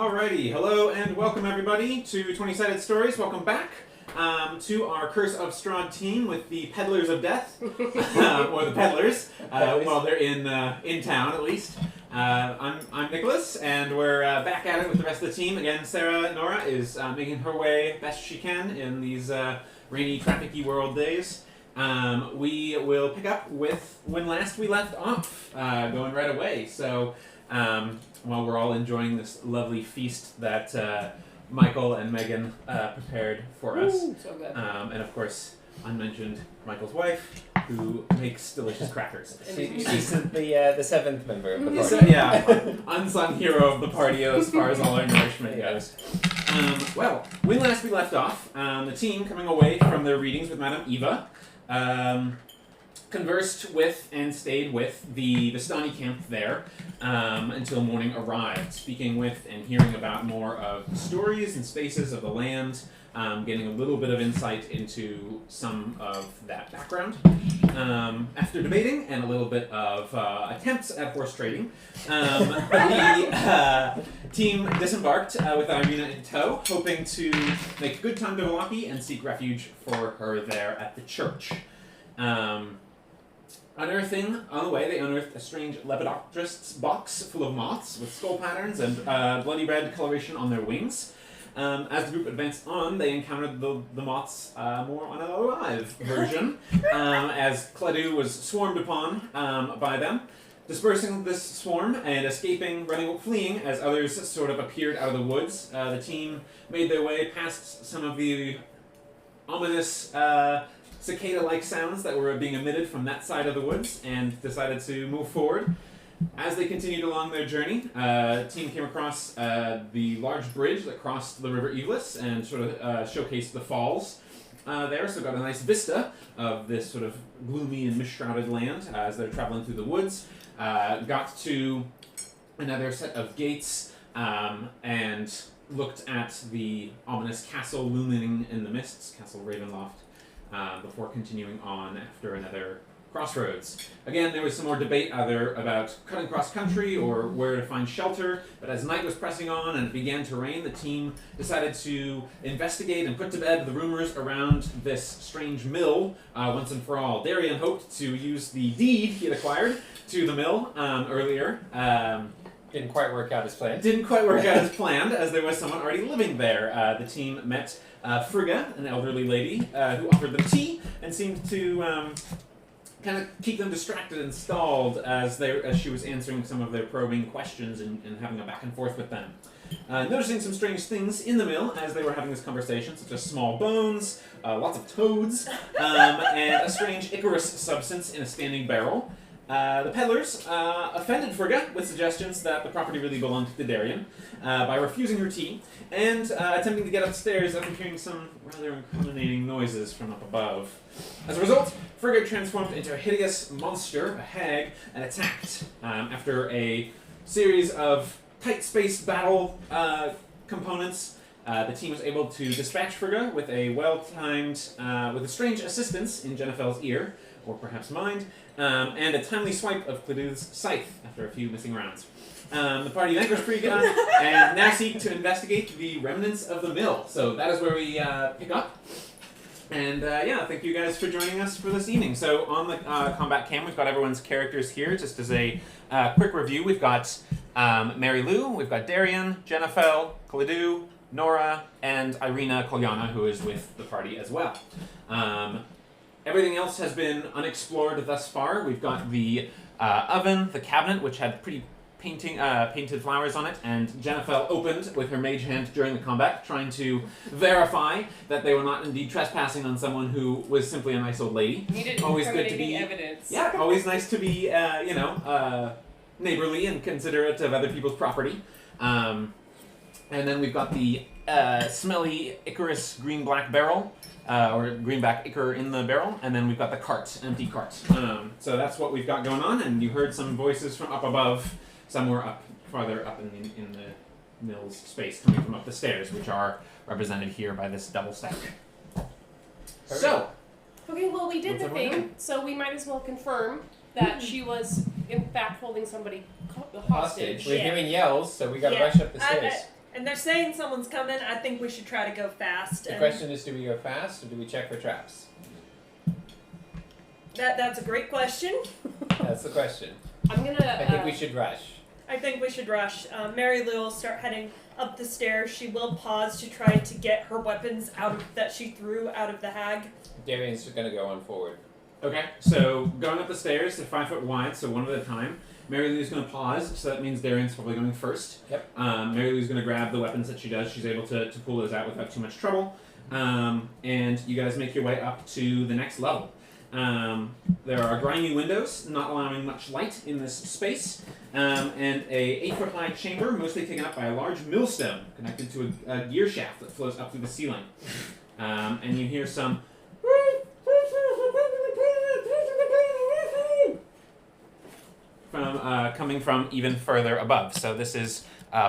Alrighty, hello and welcome everybody to 20-Sided Stories. Welcome back to our Curse of Strahd team with the Peddlers of Death, or the Peddlers, while they're in town at least. I'm Nicholas, and we're back at it with the rest of the team. Again, Sarah Nora is making her way best she can in these rainy, trafficy world days. We will pick up with when last we left off, going right away. So, while we're all enjoying this lovely feast that Michael and Megan prepared for us. Ooh, so good. And of course, unmentioned Michael's wife, who makes delicious crackers. She's the seventh member of the party. So, yeah, unsung hero of the party as far as all our nourishment goes. Well, when last we left off, the team coming away from their readings with Madame Eva, conversed with and stayed with the Vistani camp there until morning arrived, speaking with and hearing about more of the stories and spaces of the land, getting a little bit of insight into some of that background. After debating and a little bit of attempts at horse trading, the team disembarked with Irina in tow, hoping to make good time to Vallaki and seek refuge for her there at the church. Unearthing, on the way, they unearthed a strange lepidopterist's box full of moths with skull patterns and bloody red coloration on their wings. As the group advanced on, they encountered the moths more on a live version, as Cledu was swarmed upon by them. Dispersing this swarm and escaping, fleeing as others sort of appeared out of the woods, the team made their way past some of the ominous cicada-like sounds that were being emitted from that side of the woods and decided to move forward. As they continued along their journey, the team came across the large bridge that crossed the River Evelys and sort of showcased the falls there, so got a nice vista of this sort of gloomy and mist-shrouded land as they're traveling through the woods. Got to another set of gates and looked at the ominous castle looming in the mists, Castle Ravenloft, before continuing on after another crossroads. Again, there was some more debate either about cutting cross-country or where to find shelter, but as night was pressing on and it began to rain, the team decided to investigate and put to bed the rumors around this strange mill once and for all. Darian hoped to use the deed he had acquired to the mill earlier. Didn't quite work out as planned. Didn't quite work out as planned, as there was someone already living there. The team met Frigga, an elderly lady, who offered them tea and seemed to kind of keep them distracted and stalled as she was answering some of their probing questions and having a back and forth with them. Noticing some strange things in the mill as they were having this conversation, such as small bones, lots of toads, and a strange Icarus substance in a standing barrel. The peddlers offended Frigga with suggestions that the property really belonged to Darian by refusing her tea and attempting to get upstairs after hearing some rather incriminating noises from up above. As a result, Frigga transformed into a hideous monster, a hag, and attacked. After a series of tight-spaced battle components, the team was able to dispatch Frigga with a well-timed, with a strange assistance in Jennifer's ear, or perhaps mind, and a timely swipe of Cledu's scythe after a few missing rounds. The party vanquished Frigga and now seek to investigate the remnants of the mill. So that is where we pick up. And thank you guys for joining us for this evening. So on the combat cam, we've got everyone's characters here. Just as a quick review, we've got Mary Lou, we've got Darian, Jennifer, Cledu, Nora, and Irina Kolyana, who is with the party as well. Everything else has been unexplored thus far. We've got the oven, the cabinet, which had pretty painted flowers on it, and Jennifer opened with her mage hand during the combat, trying to verify that they were not indeed trespassing on someone who was simply a nice old lady. Needed always good to be evidence. Yeah, always nice to be neighborly and considerate of other people's property. And then we've got the smelly Icarus green-black barrel, or greenback Icar in the barrel, and then we've got the cart, empty cart. So that's what we've got going on, and you heard some voices from up above, somewhere farther up in the mill's space, coming from up the stairs, which are represented here by this double stack. So, okay, well, we did the thing, so we might as well confirm that she was, in fact, holding somebody hostage. We're hearing yells, so we gotta rush up the stairs. And they're saying someone's coming. I think we should try to go fast. The and question is, do we go fast or do we check for traps? That's a great question. That's the question. I'm gonna. I think we should rush. I think we should rush. Mary Lou will start heading up the stairs. She will pause to try to get her weapons that she threw out of the hag. Darian's just going to go on forward. Okay, so going up the stairs, they're 5 foot wide, so one at a time. Mary Lou's going to pause, so that means Darian's probably going first. Yep. Mary Lou's going to grab the weapons that she does. She's able to pull those out without too much trouble. And you guys make your way up to the next level. There are grimy windows, not allowing much light in this space, and a 8 foot high chamber, mostly taken up by a large millstone connected to a gear shaft that flows up through the ceiling. And you hear some coming from even further above. So this is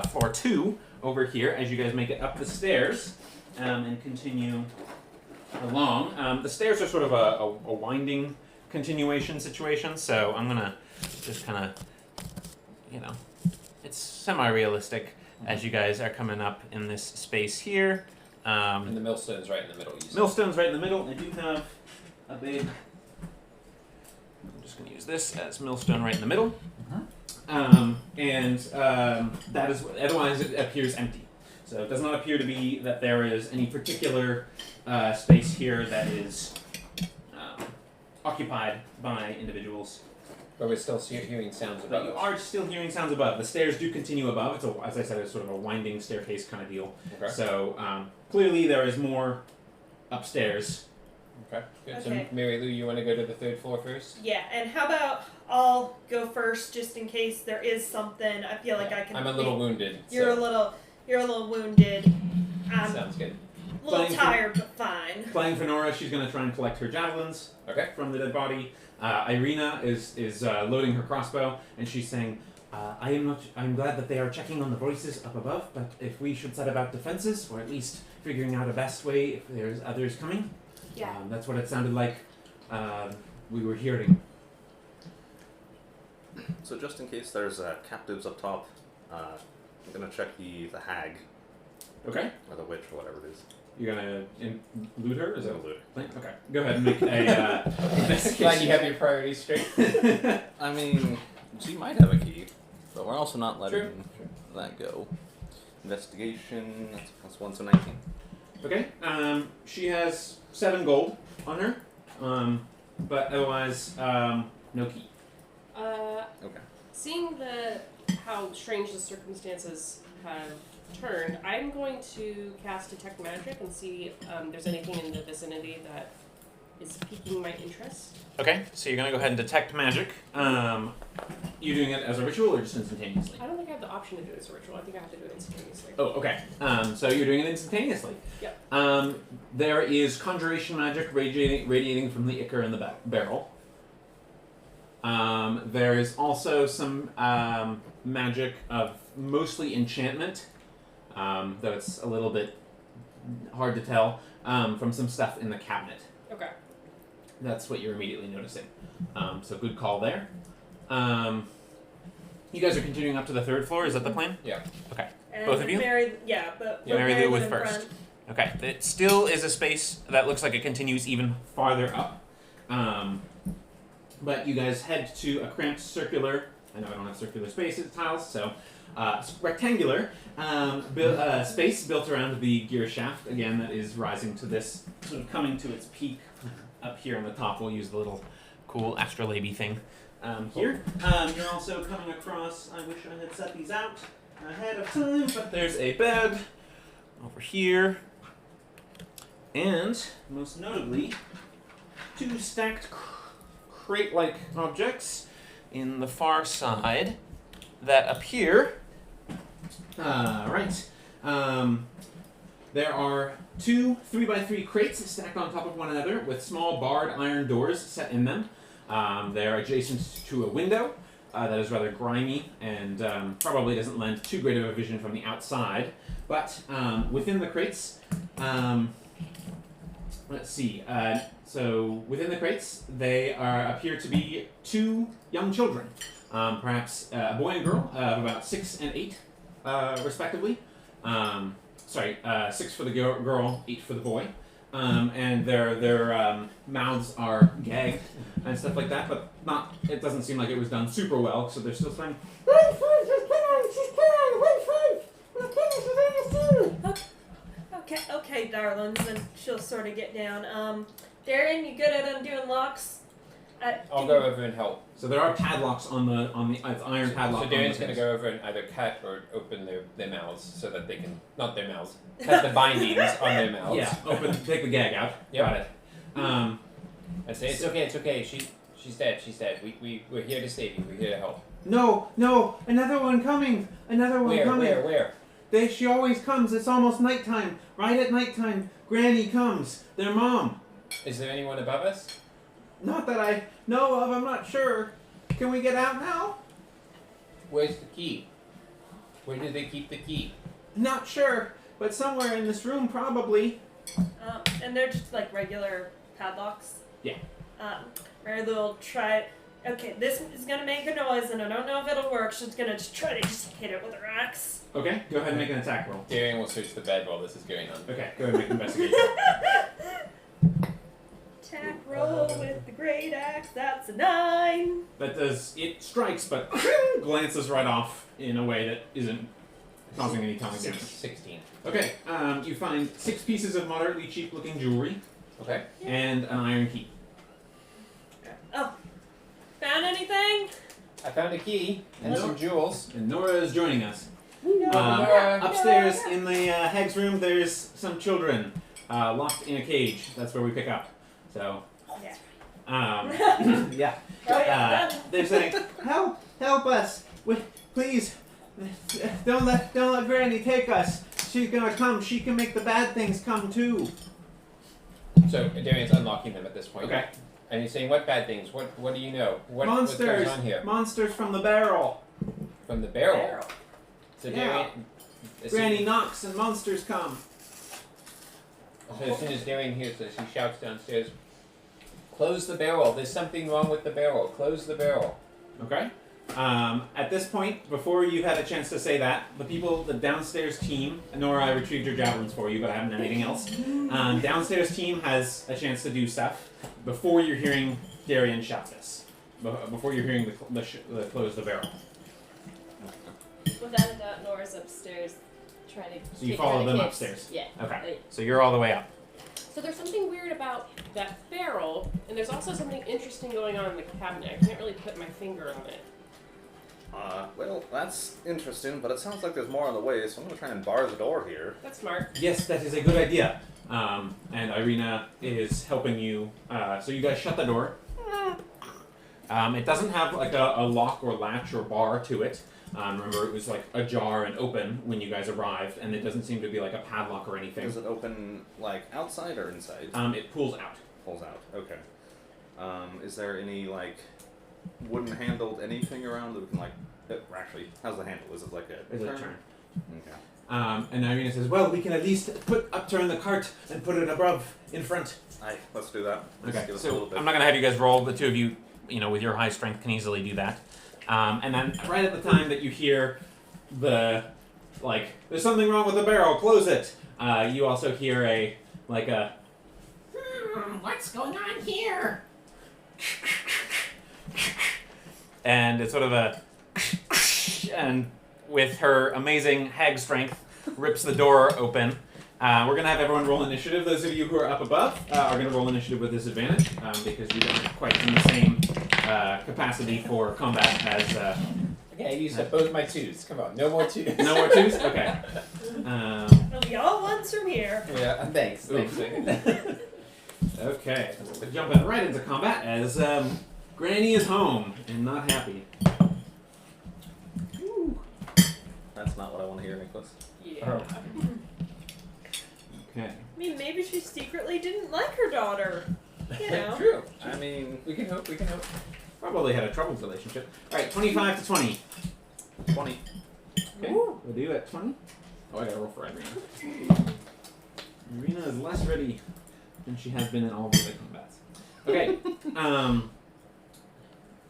floor 2 over here as you guys make it up the stairs and continue along. The stairs are sort of a winding continuation situation, so I'm gonna just kind of, it's semi-realistic as you guys are coming up in this space here. And the millstone's right in the middle. Millstone's right in the middle. I do have a big, I'm just gonna use this as millstone right in the middle. That is, otherwise it appears empty. So it does not appear to be that there is any particular space here that is occupied by individuals. But we're still hearing sounds But above you us. are still hearing sounds above. The stairs do continue above. It's, as I said, it's sort of a winding staircase kind of deal. Okay. So clearly there is more upstairs. Okay. Good. Okay. So Mary Lou, you want to go to the 3rd floor first? Yeah, and how about I'll go first just in case there is something. I feel like I can. I'm a little wounded. You're a little wounded. I'm Sounds good. a little Fine. tired, but fine. Playing for Nora, she's going to try and collect her javelins Okay. from the dead body. Irina is loading her crossbow, and she's saying, I'm glad that they are checking on the voices up above, but if we should set about defenses, or at least figuring out a best way if there's others coming. Yeah. That's what it sounded like we were hearing. So just in case there's captives up top, I'm gonna check the hag Okay. or the witch or whatever it is. You're going to loot her? Is I'm that gonna loot. Okay. Go ahead and make a investigation. Glad you have your priorities straight. I mean, she might have a key, but we're also not letting True. that go. Investigation, that's plus 1, so 19. Okay. She has 7 gold on her, but otherwise, no key. Okay. Seeing how strange the circumstances have turned, I'm going to cast Detect Magic and see if there's anything in the vicinity that is piquing my interest. Okay, so you're going to go ahead and detect magic. You doing it as a ritual or just instantaneously? I don't think I have the option to do it as a ritual. I think I have to do it instantaneously. Oh, okay. So you're doing it instantaneously. Yep. There is conjuration magic radiating from the ichor in the barrel. There is also some magic of mostly enchantment, though it's a little bit hard to tell, from some stuff in the cabinet. Okay. That's what you're immediately noticing. So good call there. You guys are continuing up to the 3rd floor. Is that the plan? Yeah. Okay. And Both of you? Mary Mary Lou Lou with in first. front. Okay. It still is a space that looks like it continues even farther up. But you guys head to a cramped circular. I know I don't have circular spaces tiles, so rectangular space built around the gear shaft. Again, that is rising to this, sort of coming to its peak up here on the top. We'll use the little cool astrolabe thing here. You're also coming across, I wish I had set these out ahead of time, but there's a bed over here. And, most notably, 2 stacked crate-like objects in the far side that appear. Right. There are 2 3x3 crates stacked on top of one another with small barred iron doors set in them. They're adjacent to a window that is rather grimy and probably doesn't lend too great of a vision from the outside. But within the crates, let's see. So within the crates, they appear to be 2 young children, perhaps a boy and girl of about 6 and 8, respectively. Sorry, 6 for the girl, 8 for the boy. And their mouths are gagged and stuff like that, but not. It doesn't seem like it was done super well, so they're still saying, Okay, darlings, and she'll sort of get down. Darian, you good at undoing locks? I'll go over and help. So there are padlocks on the it's iron padlock. So Darian's going to go over and either cut or open their mouths so that they can, not their mouths, cut the bindings on their mouths. Yeah, take the gag out. Yep. Got it. I say, it's okay. She's dead. We're here to save you. We're here to help. No, another one coming. Where? She always comes. It's almost nighttime. Right at nighttime, Granny comes. Their mom. Is there anyone above us? Not that I know of. I'm not sure. Can we get out now? Where's the key? Where do they keep the key? Not sure, but somewhere in this room probably. And they're just like regular padlocks. Yeah. Mary Lou will try. Okay, this is gonna make a noise, and I don't know if it'll work. She's gonna just try to hit it with her axe. Okay, go ahead and make an attack roll. Darian will search the bed while this is going on. Okay, go ahead and make an investigation. Attack roll with the great axe. That's a 9. It strikes, but glances right off in a way that isn't causing any tonic damage. 16. Okay, you find 6 pieces of moderately cheap-looking jewelry Okay. and an iron key. Oh, found anything? I found a key and some jewels. And Nora is joining us. Nora. Upstairs in the Hag's room, there's some children locked in a cage. That's where we pick up. So, yeah. They're saying, help us, please, don't let Granny take us. She's gonna come. She can make the bad things come too. So Darian's unlocking them at this point. Okay. And he's saying, what bad things? What do you know? What's Monsters. going on here? Monsters from the barrel. From the barrel. So Yeah. Darian. Granny knocks and monsters come. So as soon as Darian hears this, he shouts downstairs, "Close the barrel! There's something wrong with the barrel. Close the barrel." Okay. At this point, before you've had a chance to say that, the downstairs team, Nora, I retrieved your javelins for you, but I haven't done anything else. Downstairs team has a chance to do stuff before you're hearing Darian shout this. Before you're hearing the close the barrel. Without a doubt, Nora's upstairs trying to. So you take follow her to them kicks. upstairs? Yeah. Okay. So you're all the way up. So there's something weird about that barrel, and there's also something interesting going on in the cabinet. I can't really put my finger on it. Well, that's interesting, but it sounds like there's more on the way, so I'm gonna try and bar the door here. That's smart. Yes, that is a good idea. And Irina is helping you. So you guys shut the door. It doesn't have like a lock or latch or bar to it. Remember, it was like ajar and open when you guys arrived, and it doesn't seem to be like a padlock or anything. Is it open like outside or inside? It pulls out. Pulls out. Okay. Is there any like wooden handled anything around that we can like? Actually, how's the handle? Is it like a It's a turn? turn. Okay. And Irina says, "Well, we can at least upturn the cart and put it above in front." Aye, let's do that. Let's Okay. give us a little So bit. I'm not gonna have you guys roll. The two of you, with your high strength, can easily do that. And then right at the time that you hear there's something wrong with the barrel, close it. You also hear what's going on here? And it's sort of and with her amazing hag strength, rips the door open. We're going to have everyone roll initiative. Those of you who are up above are going to roll initiative with disadvantage because you aren't quite in the same capacity for combat as... Okay, I used up both my 2s. Come on, no more 2s. No more 2s? Okay. It'll be all ones from here. Yeah, thanks. Okay. We're jumping right into combat as Granny is home and not happy. Ooh. That's not what I want to hear, Nicholas. Yeah. Okay. I mean, maybe she secretly didn't like her daughter. You know. True. I mean, We can hope. Probably had a troubled relationship. Alright, 25 to 20. 20. Okay. Ooh. We'll do at 20. Oh, I gotta roll for Irina. Irina is less ready than she has been in all of the other combats. Okay.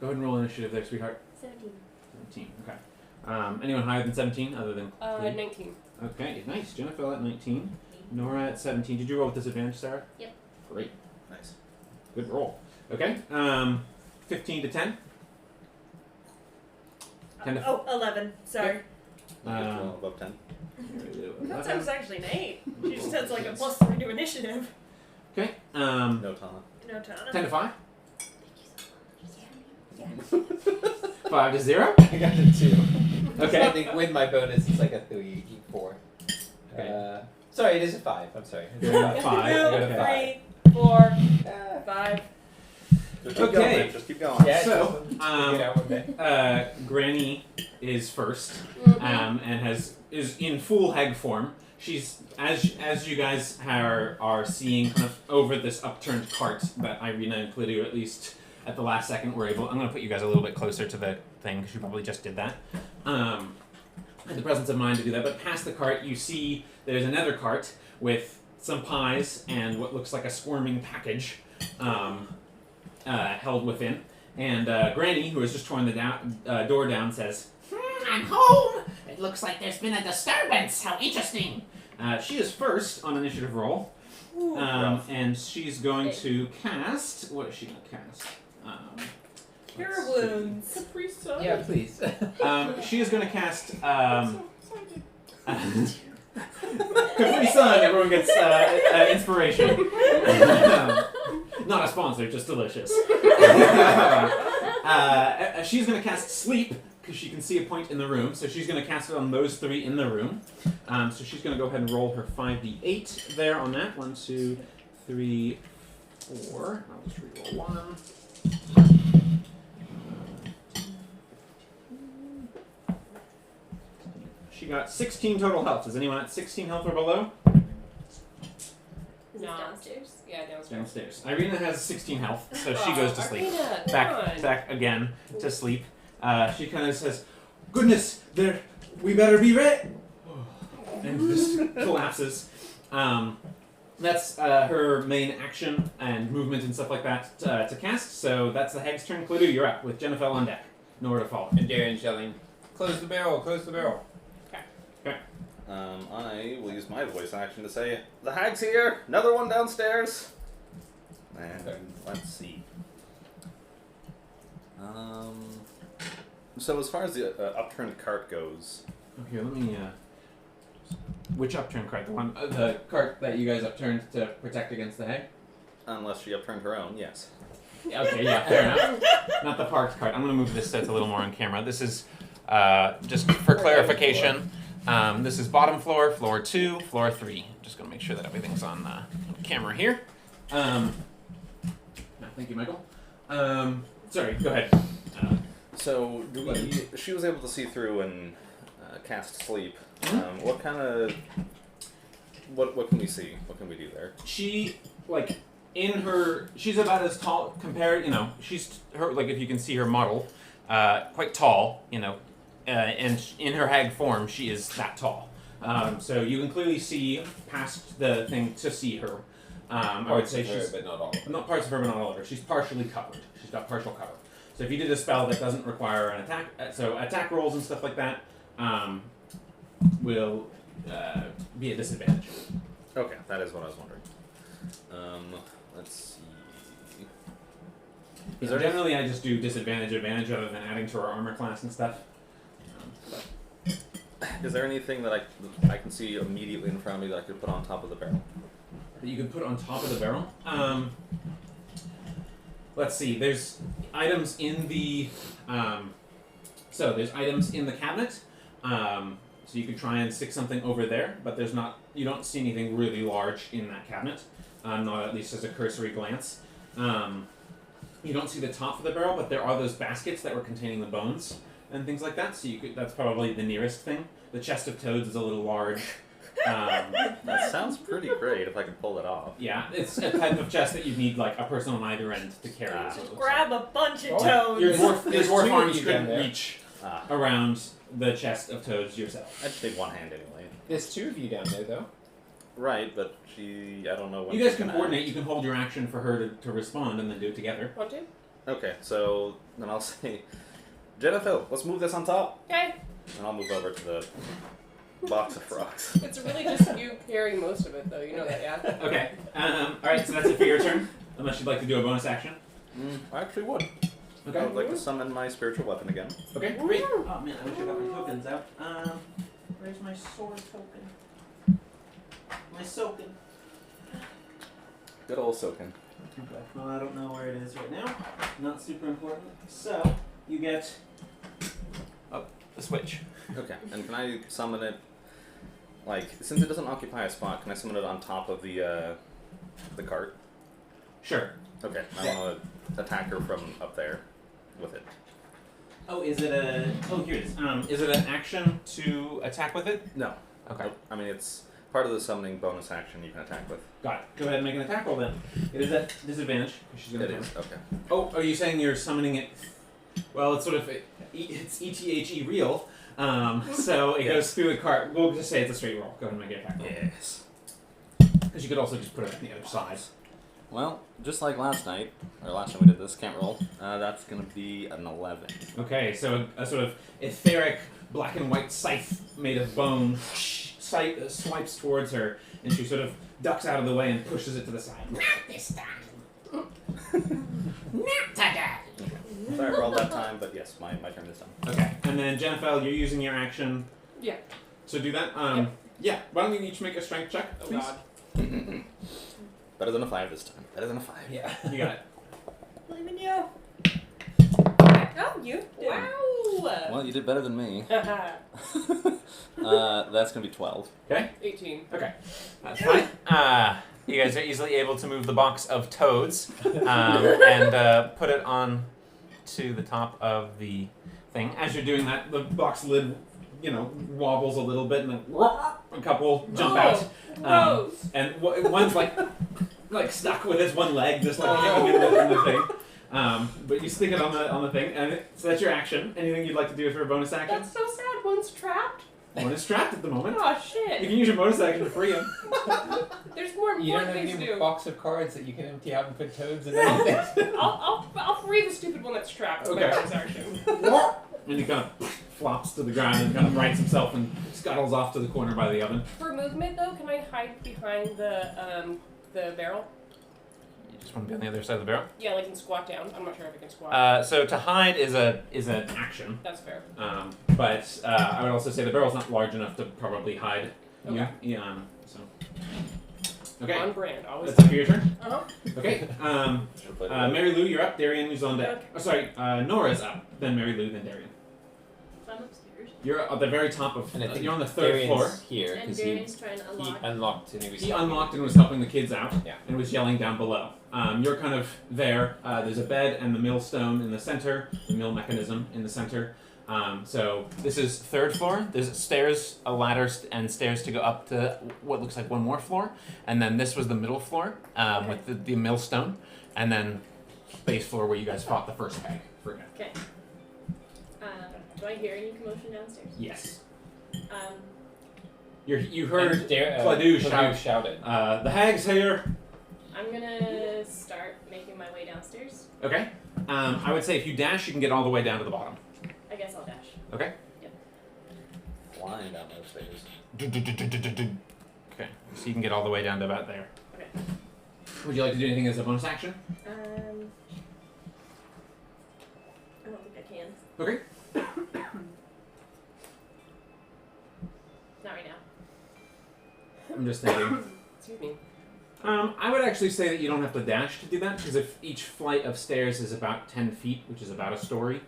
Go ahead and roll initiative there, sweetheart. 17. 17. Okay. Anyone higher than 17 other than 19. Okay, nice. Jennifer at 19. Nora at 17. Did you roll with disadvantage, Sarah? Yep. Great. Nice. Good roll. Okay. 15 to 10. 10 to 11. Sorry. Above 10. That sounds actually an 8. She just has like a +3 to initiative. Okay. No Tana. No Tana. 10 to 5. Yeah. 5 to 0. I got a 2. Okay. I think with my bonus, it's like a 3, 4. Okay. Sorry, it is a 5. I'm sorry. It's a You're at 5. 5. I got a Okay. 3, 4, 5. Just keep Okay. going. Just keep going. Yeah, So, get out one day. Granny is first, Mm-hmm. and is in full hag form. She's as you guys are seeing kind of over this upturned cart that Irina and Clydio at least at the last second were able. I'm going to put you guys a little bit closer to the thing because you probably just did that. Had the presence of mind to do that. But past the cart, you see there's another cart with some pies and what looks like a squirming package held within. And Granny, who has just torn the door down, says, "I'm home! It looks like there's been a disturbance. How interesting!" She is first on initiative roll. And she's going to cast... What is she going to cast? Cure let's see. wounds. Capri Sun. Yeah, please. She is going to cast... Capri Sun, everyone gets inspiration. Not a sponsor, just delicious. She's going to cast Sleep, because she can see a point in the room, so she's going to cast it on those 3 in the room. So she's going to go ahead and roll her 5d8 there on that. 1, 2, 3, 4. I'll just reroll 1. She got 16 total health. Is anyone at 16 health or below? Is No. it downstairs? Yeah, downstairs. Downstairs. Irina has 16 health, so she goes to sleep. Irina, come on. Back again to sleep. She kind of says, "Goodness, we better be ready," and just collapses. That's her main action and movement and stuff like that to cast. So that's the hag's turn. Cluedo, you're up with Jennifer on deck. Nowhere to follow. And Darren's yelling, "Close the barrel! Close the barrel!" I will use my voice action to say, "The hag's here! Another one downstairs!" And let's see. So as far as the upturned cart goes... Okay, let me... which upturned cart? The cart that you guys upturned to protect against the hag? Unless she upturned her own, yes. Okay, yeah, fair enough. Not the parked cart. I'm going to move this so it's a little more on camera. This is, just for clarification, this is bottom floor, floor 2, floor 3. Just going to make sure that everything's on camera here. Thank you, Michael. Sorry, go ahead. So she was able to see through and cast Sleep. What kind of... What can we see? What can we do there? She, like, she's about as tall, compared, she's, if you can see her model, quite tall, and in her hag form, she is that tall. So you can clearly see past the thing to see her. I would say she's... but not all of her. Not parts of her, but not all of her. She's partially covered. She's got partial cover. So if you did a spell that doesn't require an attack, so attack rolls and stuff like that will be a disadvantage. Okay, that is what I was wondering. Let's see. Generally, I just do disadvantage, advantage, other than adding to her armor class and stuff. Is there anything that I can see immediately in front of me that I could put on top of the barrel? That you can put on top of the barrel? Let's see. There's items in the... there's items in the cabinet. So you could try and stick something over there, but there's not... You don't see anything really large in that cabinet. Not at least as a cursory glance. You don't see the top of the barrel, but there are those baskets that were containing the bones and things like that. So that's probably the nearest thing. The chest of toads is a little large. That sounds pretty great if I could pull it off. Yeah, it's a type of chest that you need like a person on either end to carry. Ah. is what it looks Grab a bunch of Oh, toads. Your There's dwarf two of arms you down couldn't there. reach around the chest of toads yourself. I just need one hand anyway. There's 2 of you down there, though. Right, but I don't know when You guys she's can gonna coordinate. You can hold your action for her to respond and then do it together. Want to? Okay, so then I'll say, Jennifer, let's move this on top. Okay. And I'll move over to the box of rocks. It's really just you carrying most of it, though. You know that, yeah? Okay. Alright, so that's it for your turn. Unless you'd like to do a bonus action. I actually would. Okay. I would like to summon my spiritual weapon again. Okay, great. Oh man, I wish I got my tokens out. Where's my sword token? My soaken. Good old Soken. Okay. Well, I don't know where it is right now. Not super important. So, you get the switch. Okay, and can I summon it, like, since it doesn't occupy a spot, can I summon it on top of the cart? Sure. Okay, I want to attack her from up there with it. Oh, is it a... Oh, here it is. Is it an action to attack with it? No. Okay. I mean, it's part of the summoning bonus action you can attack with. Got it. Go ahead and make an attack roll then. It is at disadvantage. 'Cause she's gonna It do is, okay. Oh, are you saying you're summoning it? Well, it's sort of... It's ETHE real. So it goes through the cart. We'll just say it's a straight roll. Go ahead and make an attack roll. Yes. Because you could also just put it on the other side. Well, just like last night, or last time we did this, can't roll, that's going to be an 11. Okay, so a sort of etheric black and white scythe made of bone swipes towards her, and she sort of ducks out of the way and pushes it to the side. Not this time. Not today. Sorry for all that time, but yes, my turn this time. Okay, and then Jennifer, you're using your action. Yeah. So do that. Yep. Yeah. Why don't you each make a strength check, Oh, please? God. Better than a 5 this time. Better than a 5. Yeah. You got it. Believe in you. Oh, you did. Wow! Well, you did better than me. Haha. That's going to be 12. Okay. 18. Okay. That's fine. You guys are easily able to move the box of toads and put it on to the top of the thing. As you're doing that, the box lid, wobbles a little bit, and then a couple jump out. Gross. And one's like stuck with its one leg, just like hanging in the thing. But you stick it on the thing, and so that's your action. Anything you'd like to do for a bonus action? That's so sad. One's trapped. One is trapped at the moment. Oh, You shit. can use your bonus action to free him. There's more You don't important have things any to do. box of cards that you can empty out and put toads in anything. I'll free the stupid one that's trapped with my Okay. bonus action. And he kind of flops to the ground and kind of rights himself and scuttles off to the corner by the oven. For movement, though, can I hide behind the barrel? You just want to be on the other side of the barrel. Yeah, like, and squat down. I'm not sure if I can squat. So to hide is an action. That's fair. But I would also say the barrel's not large enough to probably hide you. Okay. Yeah. So. Okay. On brand, always. That's it for your turn. Uh-huh. Okay. Mary Lou, you're up. Darian, who's on deck. Okay. Oh, sorry. Nora's up. Then Mary Lou, then Darian. I'm upstairs. You're at the very top of. And I think you're on the third Darian's floor. here And because Darian's trying to he unlock. unlocked and he was He helping. unlocked and was helping the kids out. Yeah. And was yelling down below. You're kind of there. There's a bed and the millstone in the center, the mill mechanism in the center. So this is third floor. There's stairs, a ladder, and stairs to go up to what looks like one more floor. And then this was the middle floor with the millstone. And then base floor where you guys fought the first peg. Forget. Okay. Do I hear any commotion downstairs? Yes. Um, You heard And Cladu shout. shouted. The hag's here. I'm gonna start making my way downstairs. Okay. I would say if you dash, you can get all the way down to the bottom. I guess I'll dash. Okay. Flying down those stairs. Okay. So you can get all the way down to about there. Okay. Would you like to do anything as a bonus action? I don't think I can. Okay. Not right now. I'm just thinking. Excuse me. I would actually say that you don't have to dash to do that, because if each flight of stairs is about 10 feet, which is about a story,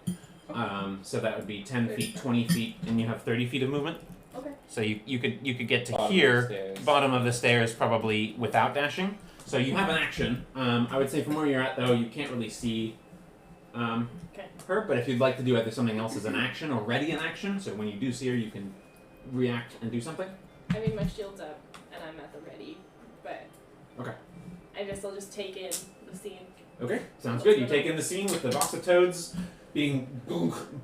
so that would be 10 feet, 20 feet, and you have 30 feet of movement. Okay. So you could get to Bottom of the here, stairs. bottom of the stairs, probably without dashing. So you have an action. I would say from where you're at, though, you can't really see Okay. her, but if you'd like to do either something else as an action or ready an action, so when you do see her, you can react and do something. I mean, my shield's up and I'm at the ready, but. Okay. I'll just take in the scene. Okay, sounds good. You take in the scene with the box of toads being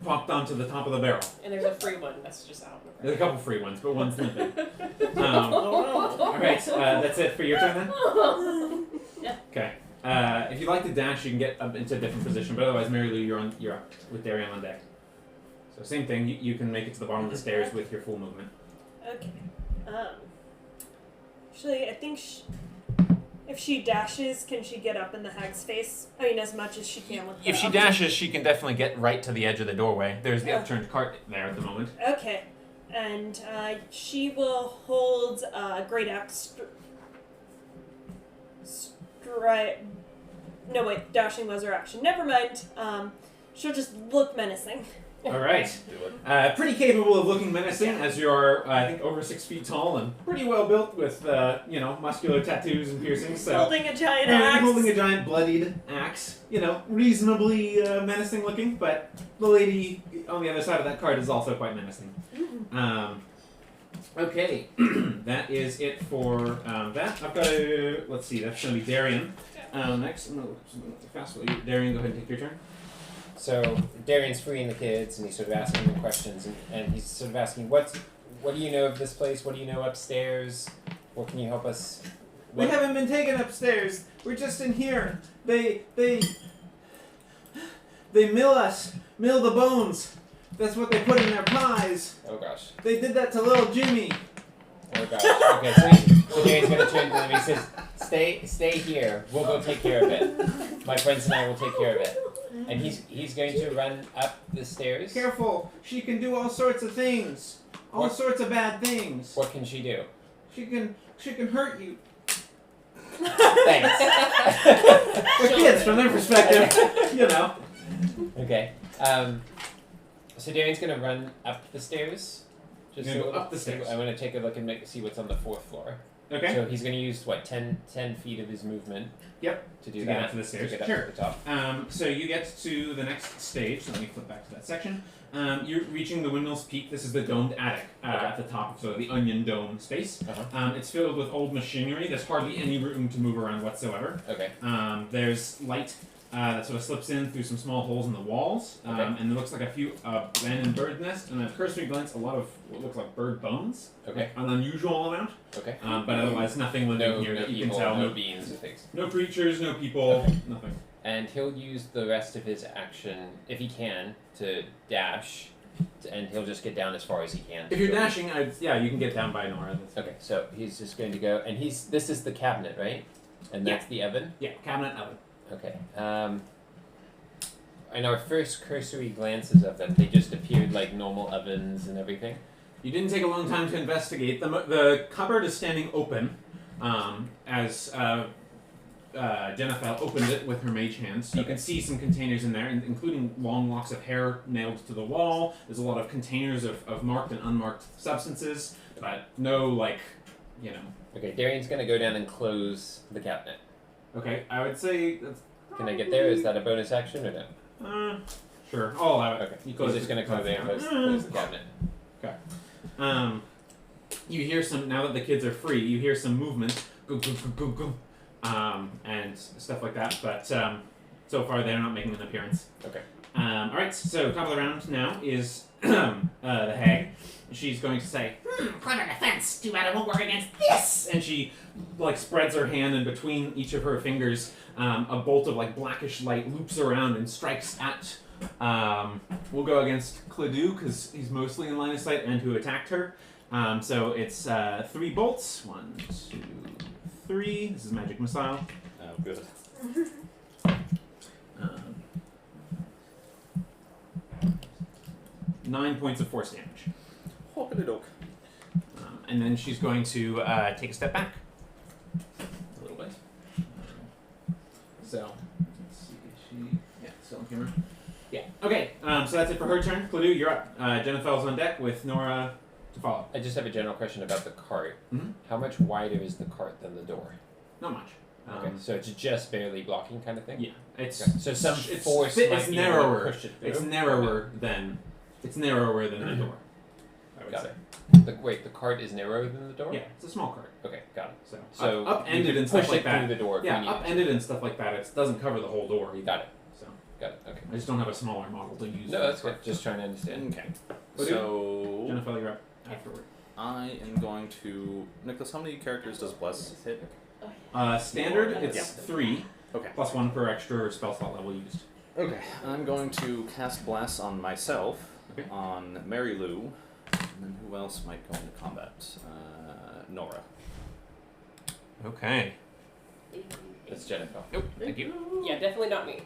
popped onto the top of the barrel. And there's a free one that's just out. There's a couple free ones, but one's limping. Alright, that's it for your turn then? Yeah. Okay. If you'd like to dash, you can get up into a different position, but otherwise, Mary Lou, you're up with Darian on deck. So same thing. You can make it to the bottom of the stairs with your full movement. Okay. Actually, I think if she dashes, can she get up in the hag's face? I mean, as much as she can with If the she up- dashes, she can definitely get right to the edge of the doorway. There's the Yeah. upturned cart there at the moment. Okay. And she will hold Great Axe. No, wait. Dashing was her action. Never mind. She'll just look menacing. All right. Do it. Pretty capable of looking menacing, as you're, I think, over 6 feet tall and pretty well built with, muscular tattoos and piercings. So Holding a giant axe. holding a giant bloodied axe. Reasonably menacing looking, but the lady on the other side of that cart is also quite menacing. Okay, that is it for that. I've got to, let's see, that's going to be Darian. Next, I'm going to look fast for you. Darian, go ahead and take your turn. So Darian's freeing the kids, and he's sort of asking them questions, and he's sort of asking, what do you know of this place? What do you know upstairs? What can you help us? We haven't been taken upstairs. We're just in here. They mill us. Mill the bones. That's what they put in their pies. Oh gosh. They did that to little Jimmy. Oh gosh. Okay, so Darian's gonna turn to them. He says, "Stay here. We'll go take care of it. My friends and I will take care of it." And he's going to run up the stairs. Careful. She can do all sorts of things. All What? sorts of bad things. What can she do? She can hurt you. Thanks. They're kids from their perspective. Okay. So Darian's gonna run up the stairs. You're gonna go up the stairs. I'm gonna take a look and see what's on the 4th floor. Okay. So he's gonna use 10 feet of his movement. Yep. To do To that. get up to the stairs. To get Sure. up to the top. So you get to the next stage. So let me flip back to that section. You're reaching the windmill's peak. This is the domed attic at the top of sort of the onion dome space. Uh-huh. It's filled with old machinery. There's hardly any room to move around whatsoever. Okay. There's light that sort of slips in through some small holes in the walls, Okay. and it looks like a few abandoned bird nests, and at cursory glance, a lot of what looks like bird bones. Okay. An unusual amount, Okay. but otherwise nothing living here that you people, can tell. no beans or things. No creatures, no people, nothing. And he'll use the rest of his action, if he can, to dash, and he'll just get down as far as he can. If you're dashing, you can get down by Nora. Okay, so he's just going to go, and this is the cabinet, right? And that's the oven? Yeah, cabinet oven. Okay. In our first cursory glances of them, they just appeared like normal ovens and everything. You didn't take a long time to investigate. The cupboard is standing open as Jennifer opened it with her mage hands. You can see some containers in there, including long locks of hair nailed to the wall. There's a lot of containers of marked and unmarked substances, but no, Okay, Darian's going to go down and close the cabinet. Okay, I would say that's... Can I get there? Is that a bonus action or no? Sure, I'll allow it. Okay, You he's just going to come there and close the cabinet. You hear some, now that the kids are free, you hear some movement, go, go, go, go, go, and stuff like that, but so far they're not making an appearance. Okay. Alright, so top of the round now is the hag. She's going to say, clever defense, too bad it won't work against this! And she, spreads her hand, and between each of her fingers, a bolt of, blackish light loops around and strikes at, we'll go against Cledu, because he's mostly in line of sight, and who attacked her. So it's 3 bolts. 1, 2, 3. This is magic missile. Oh, good. 9 points of force damage. Hoppity-doke. And then she's going to take a step back. A little bit. So, let's see. Still on camera. Yeah. Okay, so that's it for her turn. Cledu, you're up. Jennifer's on deck with Nora to follow. I just have a general question about the cart. Mm-hmm. How much wider is the cart than the door? Not much. Okay, so it's just barely blocking kind of thing? Yeah. It's Okay. So some it's force fit- might it's be able to narrower. push it through? It's narrower than the door. I would Got say. it. The cart is narrower than the door? Yeah, it's a small cart. Okay, got it. So, So upended you and can stuff push like it that. through the door if Yeah, you need upended and stuff like that. It doesn't cover the whole door. to. Got it. So Got it. Okay. I just don't have a smaller model to use. No, that's good. Just trying to understand. Okay. What So Jennifer, you're up afterward. I am going to Nicholas. How many characters does Bless hit? Standard, it's Yeah. 3 Okay. plus 1 per extra spell slot level used. Okay. I'm going to cast Bless on myself. Okay. on Mary Lou. And then who else might go into combat? Nora. Okay. That's Jennifer. Nope. Thank you. Yeah, definitely not me.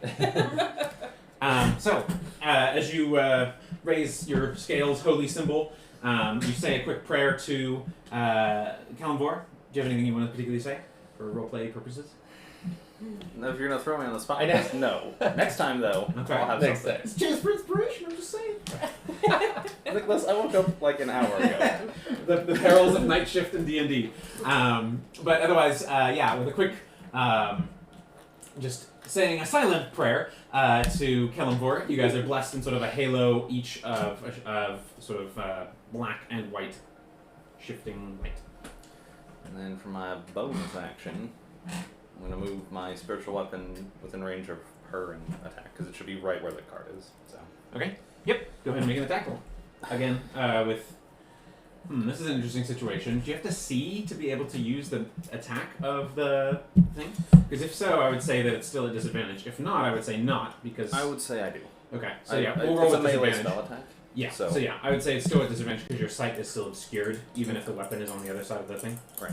As you raise your scales holy symbol, you say a quick prayer to Kalimvor. Do you have anything you want to particularly say for roleplay purposes? No, if you're gonna throw me on the spot, I know. no. Next time though, Okay. I'll have Next something. time. It's a chance for inspiration. I'm just saying. Nicholas, I woke up like an hour ago. the perils of night shift in D&D. But otherwise, with a quick, just saying a silent prayer to Kalimvor. You guys are blessed in sort of a halo, each of sort of black and white, shifting light. And then for my bonus action, I'm gonna move my spiritual weapon within range of her and attack, because it should be right where the card is. So. Okay. Yep. Go ahead and make an attack roll. Again, with. This is an interesting situation. Do you have to see to be able to use the attack of the thing? Because if so, I would say that it's still a disadvantage. If not, I would say not, because... I would say I do. Okay, so We'll we'll roll it's with a melee disadvantage. spell attack. Yeah, So- so I would say it's still a disadvantage because your sight is still obscured, even if the weapon is on the other side of the thing. Right.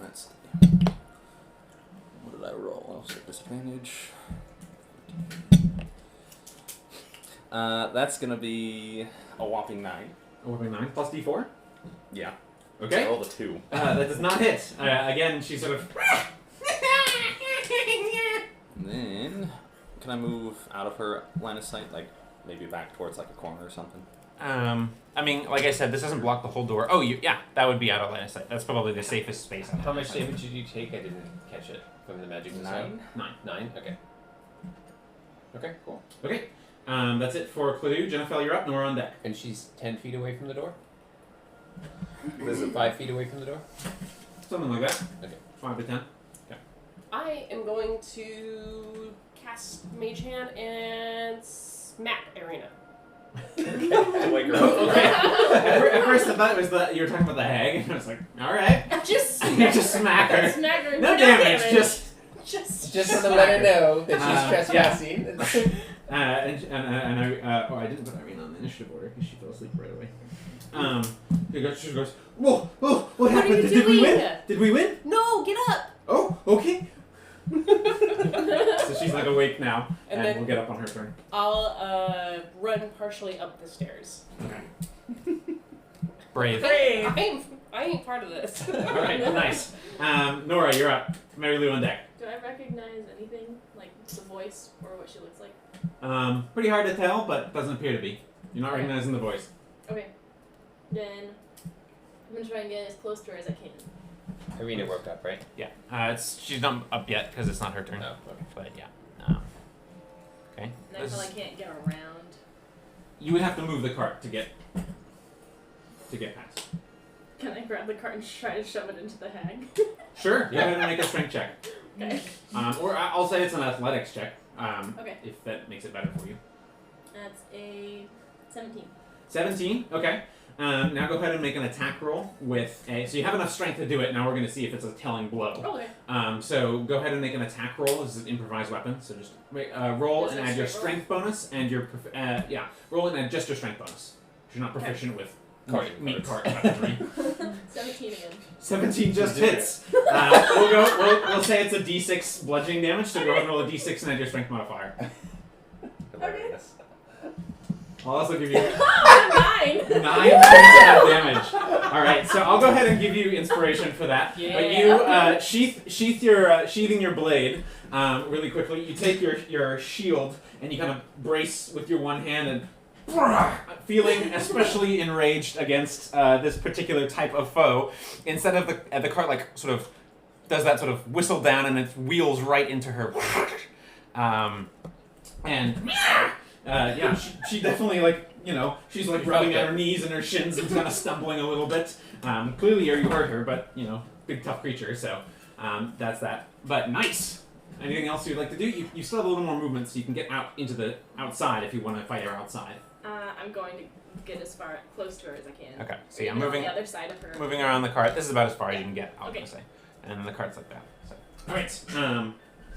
Let's see. What did I roll? I'll say disadvantage. That's gonna be a whopping 9. A whopping 9 plus d4? Yeah. I Okay. rolled a 2. That does not hit. Again, she sort of... And then, can I move out of her line of sight, like maybe back towards like a corner or something? I mean, like I said, this doesn't block the whole door. Oh, that would be out of line of sight. That's probably the safest space. How much damage did you take? I didn't catch it from the magic missile. 9. 9? Okay. Okay, cool. Okay. That's it for Cledu. Jennifer, you're up. Nora on deck. And she's 10 feet away from the door? Is it 5 feet away from the door? Something like that. Okay. 5 to 10. I am going to cast Mage Hand and smack Arena. To wake her up. Okay. At first I thought it was you were talking about the hag, and I was like, alright. Just You just smack her. smack her. No damage, just... Just to let her know that she's trespassing. I didn't put Irene on the initiative order because she fell asleep right away. She goes, whoa, what What happened? are you Did we doing? win? Did we win? No, get up. Oh, okay. So she's like awake now, And and then- we'll get up on her turn. I'll run partially up the stairs. Okay. Brave. Brave. I ain't part of this. Alright, nice. Nora, you're up. Mary Lou on deck. Do I recognize anything? Like the voice or what she looks like? Pretty hard to tell, but doesn't appear to be. You're not recognizing the voice. Okay. Then I'm gonna try and get as close to her as I can. Irina woke up, right? Yeah. She's not up yet because it's not her turn. Oh, okay. But yeah. Okay. And I feel I can't get around. You would have to move the cart to get past. Can I grab the cart and try to shove it into the hag? Sure. Go ahead and make a strength check. Okay. Or I'll say it's an athletics check. Okay. If that makes it better for you. That's a 17. 17. Okay. Now go ahead and make an attack roll with a. So you have enough strength to do it. Now we're going to see if it's a telling blow. Okay. So go ahead and make an attack roll. This is an improvised weapon. So just roll Is and it add your straight roll? strength bonus and your roll and add just your strength bonus. You're not proficient with meat cart weaponry. 17 again. 17 just hits. We'll say it's a D6 bludgeoning damage. So go ahead and roll a D6 and add your strength modifier. Hilarious. I'll also give you 9! 9 points of damage. All right, so I'll go ahead and give you inspiration for that. But you sheathing your blade really quickly. You take your shield and you kind of brace with your one hand and feeling especially enraged against this particular type of foe. Instead of the cart like sort of does that sort of whistle down and it wheels right into her. She definitely she's like rubbing at her knees and her shins and kind of stumbling a little bit. Clearly you hurt her, but big tough creature, so that's that. But nice. Anything else you'd like to do? You still have a little more movement, so you can get out into the outside if you want to fight her outside. I'm going to get as far close to her as I can. Okay, so Maybe yeah, on moving the other side of her. moving around the cart. This is about as far as you can get, I was Okay. gonna say. And then the cart's like that. So. Alright, let's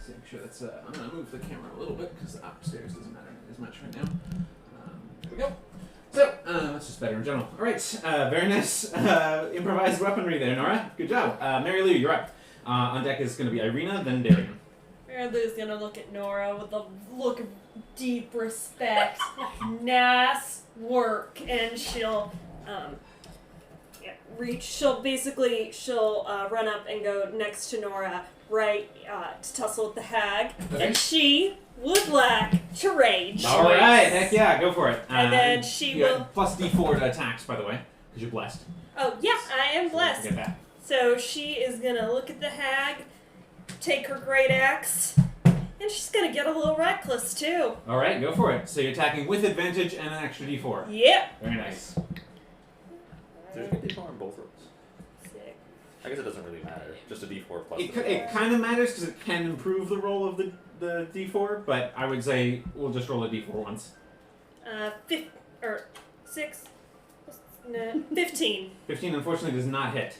make sure that's I'm gonna move the camera a little bit because upstairs doesn't matter as much right now. There we go. That's just better in general. All right, very nice improvised weaponry there, Nora. Good job. Mary Lou, you're up. On deck is going to be Irina, then Darian. Mary Lou's gonna look at Nora with a look of deep respect. Nice work, and she'll reach. She'll run up and go next to Nora, right, to tussle with the hag, and she would like to rage. All right, heck yeah, go for it. And then she you will. got plus D4 to attacks, by the way, because you're blessed. Oh yeah, I am blessed. Get that. So she is gonna look at the hag, take her great axe, and she's gonna get a little reckless too. All right, go for it. So you're attacking with advantage and an extra D4. Yep. Very nice. There's a good D4 on both rolls. Sick. I guess it doesn't really matter. Just a D4 plus. It kind of matters because it can improve the roll of the D4, but I would say we'll just roll a D4 once. 15. 15 unfortunately does not hit.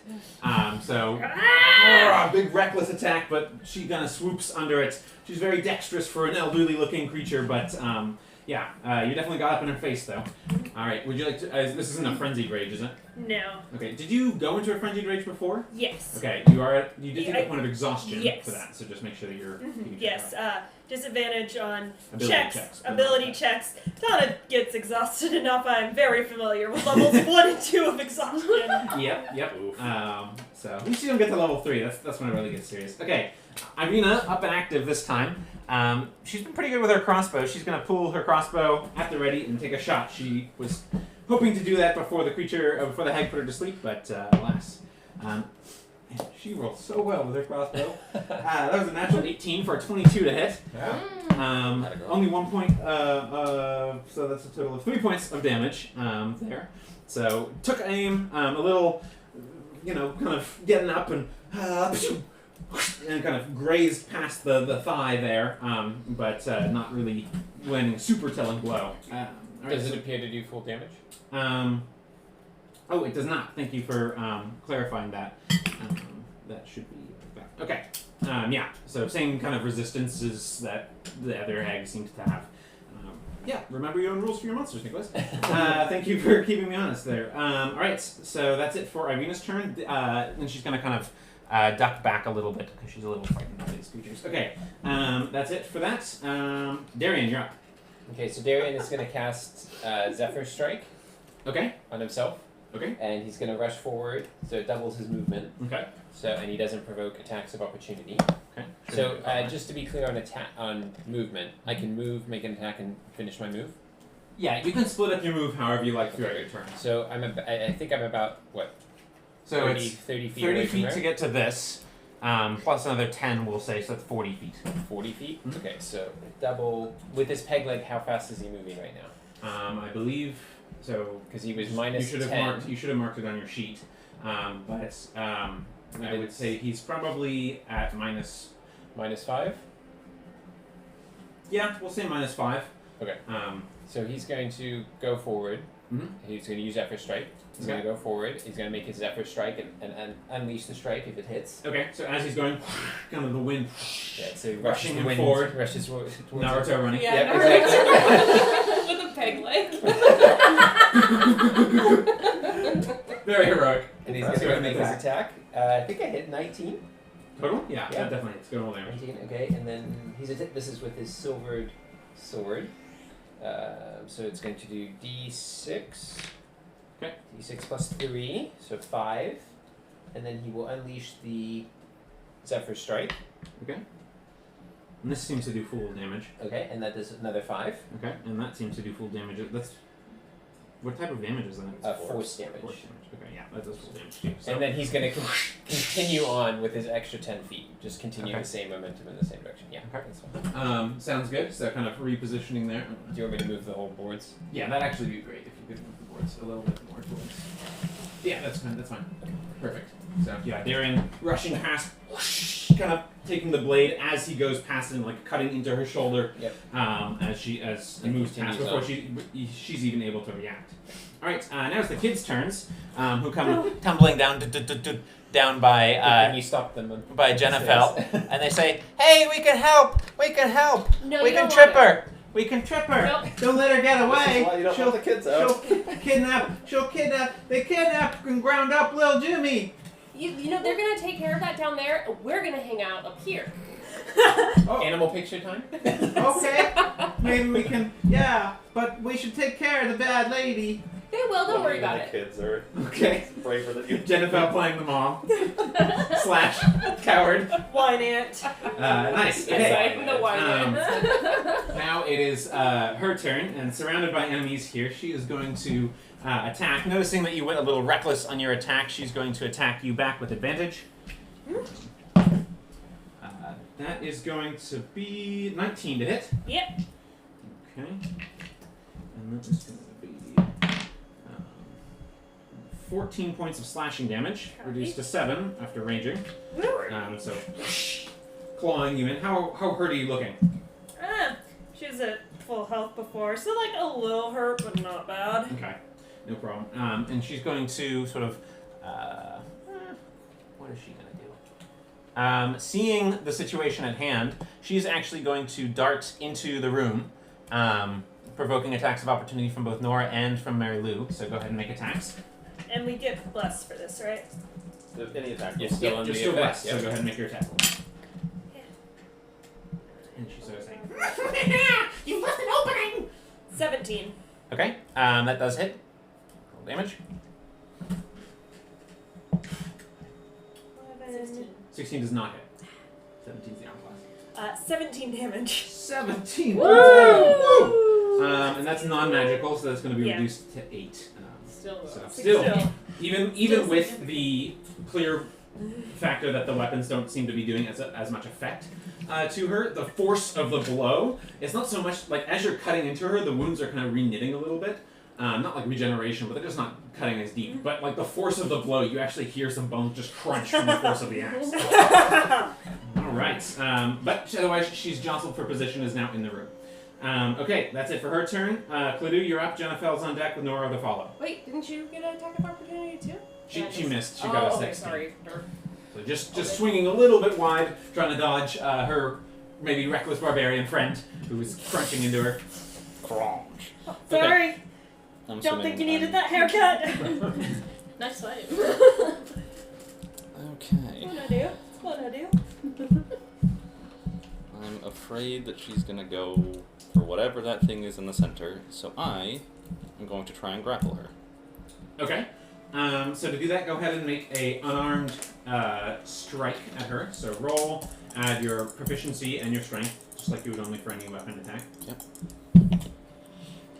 So Ah! big reckless attack, but she kind of swoops under it. She's very dexterous for an elderly looking creature, but you definitely got up in her face though. All right, would you like to? This isn't a frenzied rage, is it? No. Okay. Did you go into a frenzied rage before? Yes. Okay. You did take a point of exhaustion Yes. for that, so just make sure that you're. keeping Yes. track. Disadvantage on Ability checks. but Ability not checks. Donna gets exhausted enough. I'm very familiar with levels 1 and 2 of exhaustion. Yep. Oof. So at least you don't get to level 3. That's when it really gets serious. Okay, Irina up and active this time. She's been pretty good with her crossbow. She's gonna pull her crossbow at the ready and take a shot. She was hoping to do that before the hag put her to sleep, but alas. She rolled so well with her crossbow. That was a natural 18 for a 22 to hit. Only 1 point, so that's a total of 3 points of damage there. So took aim, a little, kind of getting up and kind of grazed past the thigh there, but not really landing a super telling blow. Does it appear to do full damage? Oh, it does not. Thank you for clarifying that. That should be back. Okay. So same kind of resistances that the other hag seems to have. Remember your own rules for your monsters, Nicholas. Thank you for keeping me honest there. All right, so that's it for Irina's turn. Then she's going to kind of duck back a little bit because she's a little frightened by these creatures. Okay, that's it for that. Darian, you're up. Okay, so Darian is going to cast Zephyr Strike Okay. on himself. Okay. And he's going to rush forward, so it doubles his movement. Okay. And he doesn't provoke attacks of opportunity. Okay. So just to be clear on movement, I can move, make an attack, and finish my move. Yeah, you can split up your move however you like throughout your turn. So I think I'm about what? So 30 it's 30 feet 30 away from feet her? to get to this, plus another 10, we'll say, so that's 40 feet. 40 feet. Mhm. Okay, so double with his peg leg. How fast is he moving right now? I believe so. Because he was minus You should have 10. marked it on your sheet, but I would say he's probably at minus. -5. Yeah, we'll say -5. Okay. So he's going to go forward. Mhm. He's going to use Zephyr Strike. He's going to go forward. He's going to make his Zephyr Strike and unleash the strike if it hits. Okay, so as he's going, kind of the wind. Yeah, so Rushing him wind, forward. Rushes towards Naruto running. Yeah, Yep, Naruto. With a peg leg. Very heroic. And he's That's going to good make his attack. attack. I think I hit 19. Total? Yeah, Yeah. that definitely. It's good roll damage. 19, okay, and then this is with his silvered sword. So it's going to do D6. Okay. D6 plus 3, so 5. And then he will unleash the Zephyr Strike. Okay. And this seems to do full damage. Okay, and that does another 5. Okay, and that seems to do full damage. That's what type of damage is that? Force damage. Force damage. Okay, yeah, that does full damage too. So. And then he's going to continue on with his extra 10 feet. Just continue Okay. the same momentum in the same direction. Yeah, Okay. that's fine. Sounds good. So kind of repositioning there. Do you want me to move the whole boards? Yeah, that'd actually be great if you could move the boards a little bit more towards. Yeah, that's fine. That's fine. Perfect. So yeah, Darian rushing past, whoosh, kind of taking the blade as he goes past and like cutting into her shoulder. Yep. As he moves past continues before on. she's even able to react. All right. Now it's the kids' turns, who come tumbling down by Can you stop them? by Jennifer, and they say, "Hey, we can help! We can help! No, We you can don't trip want her! We can trip her. Nope. Don't let her get This is away. why you don't let the kids out. She'll kidnap. They kidnapped and ground up little Jimmy. You know, they're gonna take care of that down there, and we're gonna hang out up here. Oh, Animal picture time? okay. Maybe we can. Yeah, but we should take care of the bad lady. They will, don't worry about The it. kids are Okay. braver than you. Jennifer playing the mom / coward. Wine ant. Nice. Yes, Okay. I'm the one. Now it is her turn, and surrounded by enemies here, she is going to attack. Noticing that you went a little reckless on your attack, she's going to attack you back with advantage. That is going to be 19 to hit. Yep. Okay. And that is going to be 14 points of slashing damage, reduced to 7 after raging. So, clawing you in. How hurt are you looking? She was at full health before, so like a little hurt, but not bad. Okay, no problem. And she's going to sort of, what is she going to do? Seeing the situation at hand, she's actually going to dart into the room, provoking attacks of opportunity from both Nora and from Mary Lou. So go ahead and make attacks. And we get blessed for this, right? Any attack. You're still Yep, on you're the still effect, blessed, yep. so go ahead and make your attack. And she's sort of saying, "You left an opening!" 17. Okay, that does hit. Roll damage. 11. 16 does not hit. 17 is the arm class. 17 damage. 17! Woo! And that's non-magical, so that's going to be Yeah. reduced to 8. Still, So though. still, even Still with significant. the clear factor that the weapons don't seem to be doing as much effect to her, the force of the blow, it's not so much like as you're cutting into her, the wounds are kind of re-knitting a little bit. Not like regeneration, but they're just not cutting as deep. But like the force of the blow, you actually hear some bones just crunch from the force of the axe. All right. But otherwise, she's jostled for position, is now in the room. Okay, that's it for her turn. Cluedo, you're up. Jennifer's on deck with Nora to follow. Wait, didn't you get an attack of opportunity too? She missed. She oh, got a okay, 16. sorry. So just swinging a little bit wide, trying to dodge her maybe reckless barbarian friend who was crunching into her. Crunch. Sorry. I'm Don't think you assuming needed that haircut. Nice fight. Okay. What I do? What I do? I'm afraid that she's gonna go for whatever that thing is in the center, so I am going to try and grapple her. Okay. So to do that, go ahead and make a unarmed strike at her. So roll, add your proficiency and your strength, just like you would only for any weapon attack.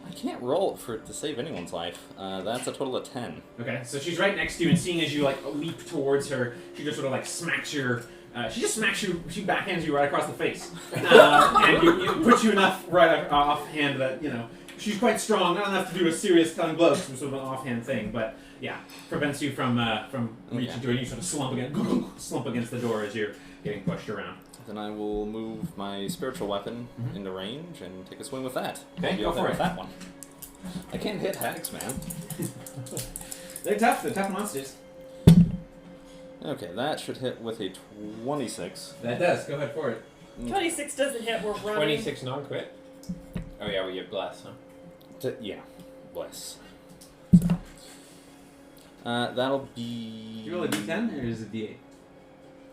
I can't roll for to save anyone's life. That's a total of 10. Okay. So she's right next to you, and seeing as you like leap towards her, she just sort of like smacks your. She just smacks you. She backhands you right across the face, and you puts you enough right offhand that you know she's quite strong. Not enough to do a serious cutting blow, it's sort of an offhand thing, but yeah, prevents you from reaching to her. You sort of slump against the door as you're getting pushed around. Then I will move my spiritual weapon into range and take a swing with that. Okay, Be go up there for with it. that one. I can't hit hags, man. They're tough. They're tough monsters. Okay, that should hit with a 26. That does. Go ahead for it. 26 doesn't hit, we're running. 26 non-crit? Oh yeah, well you're blessed, huh? Yeah, bless. That'll be. Do you roll a d10 or is it a d8?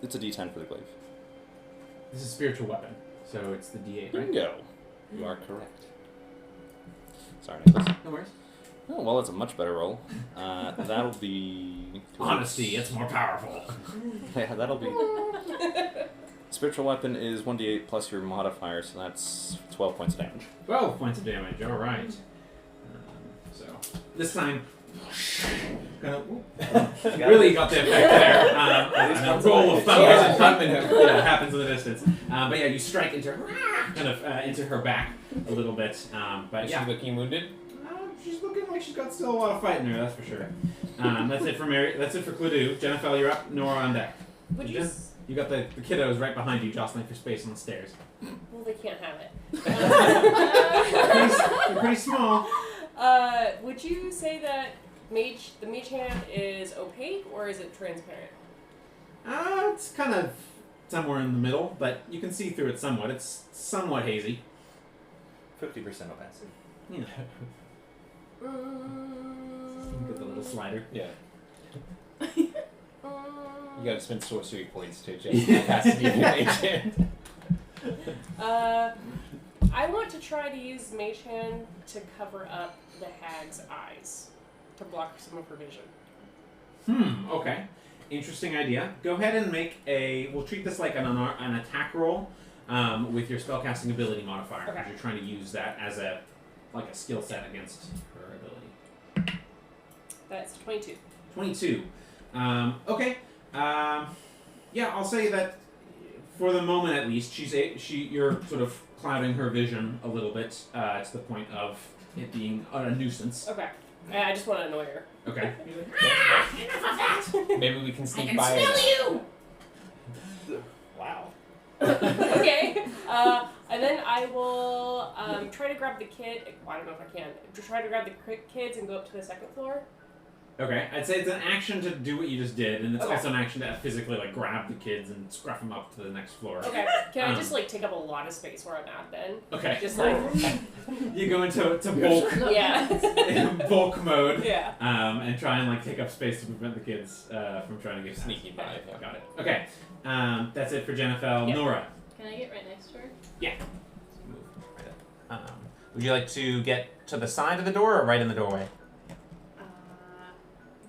It's a d10 for the glaive. This is a spiritual weapon, so it's the d8, right? Bingo. You are correct. Sorry, Nicholas. No worries. Oh, well, it's a much better roll. That'll be... Honesty, it's more powerful. Yeah, that'll be... Spiritual weapon is 1d8 plus your modifier, so that's 12 points of damage. 12 points of damage, alright. So, this time, really got the effect there. A roll of thunder happens in the distance. But yeah, you strike into her, into her back a little bit. But Is yeah, she looking wounded? she's looking like she's got still a lot of fight in her, that's for sure. That's it for Mary. That's it for Cluedo. Jennifer, you're up. Nora on deck. Would you? You got the kiddos right behind you, jostling for space on the stairs. Well, they can't have it. They're pretty small. Would you say that the mage hand is opaque or is it transparent? It's kind of somewhere in the middle, but you can see through it somewhat. It's somewhat hazy. 50% opacity. Yeah. Get the little slider. Yeah. You gotta spend sorcery points to adjust Yeah. capacity of your mage hand. I want to try to use Mage Hand to cover up the hag's eyes to block some of her vision. Okay. Interesting idea. Go ahead and make a. We'll treat this like an attack roll with your spellcasting ability modifier. Okay. Because you're trying to use that as a skill set against her ability. That's 22. 22. Okay. Yeah, I'll say that for the moment at least, you're sort of clouding her vision a little bit to the point of it being a nuisance. Okay. I just want to annoy her. Okay. Maybe we can sneak I can by. smell you! Wow. Okay. And then I will try to grab the kid. Well, I don't know if I can. Try to grab the kids and go up to the second floor. Okay. I'd say it's an action to do what you just did, and it's Okay. also an action to physically grab the kids and scruff them up to the next floor. Okay. Can I just take up a lot of space where I'm at then? Okay. Just like You go into bulk yeah. bulk mode. Yeah. And try and take up space to prevent the kids from trying to get Sneaking by. Yeah. Got it. Okay. That's it for Jennifer. Yeah. Nora. Can I get right next to her? Would you like to get to the side of the door or right in the doorway?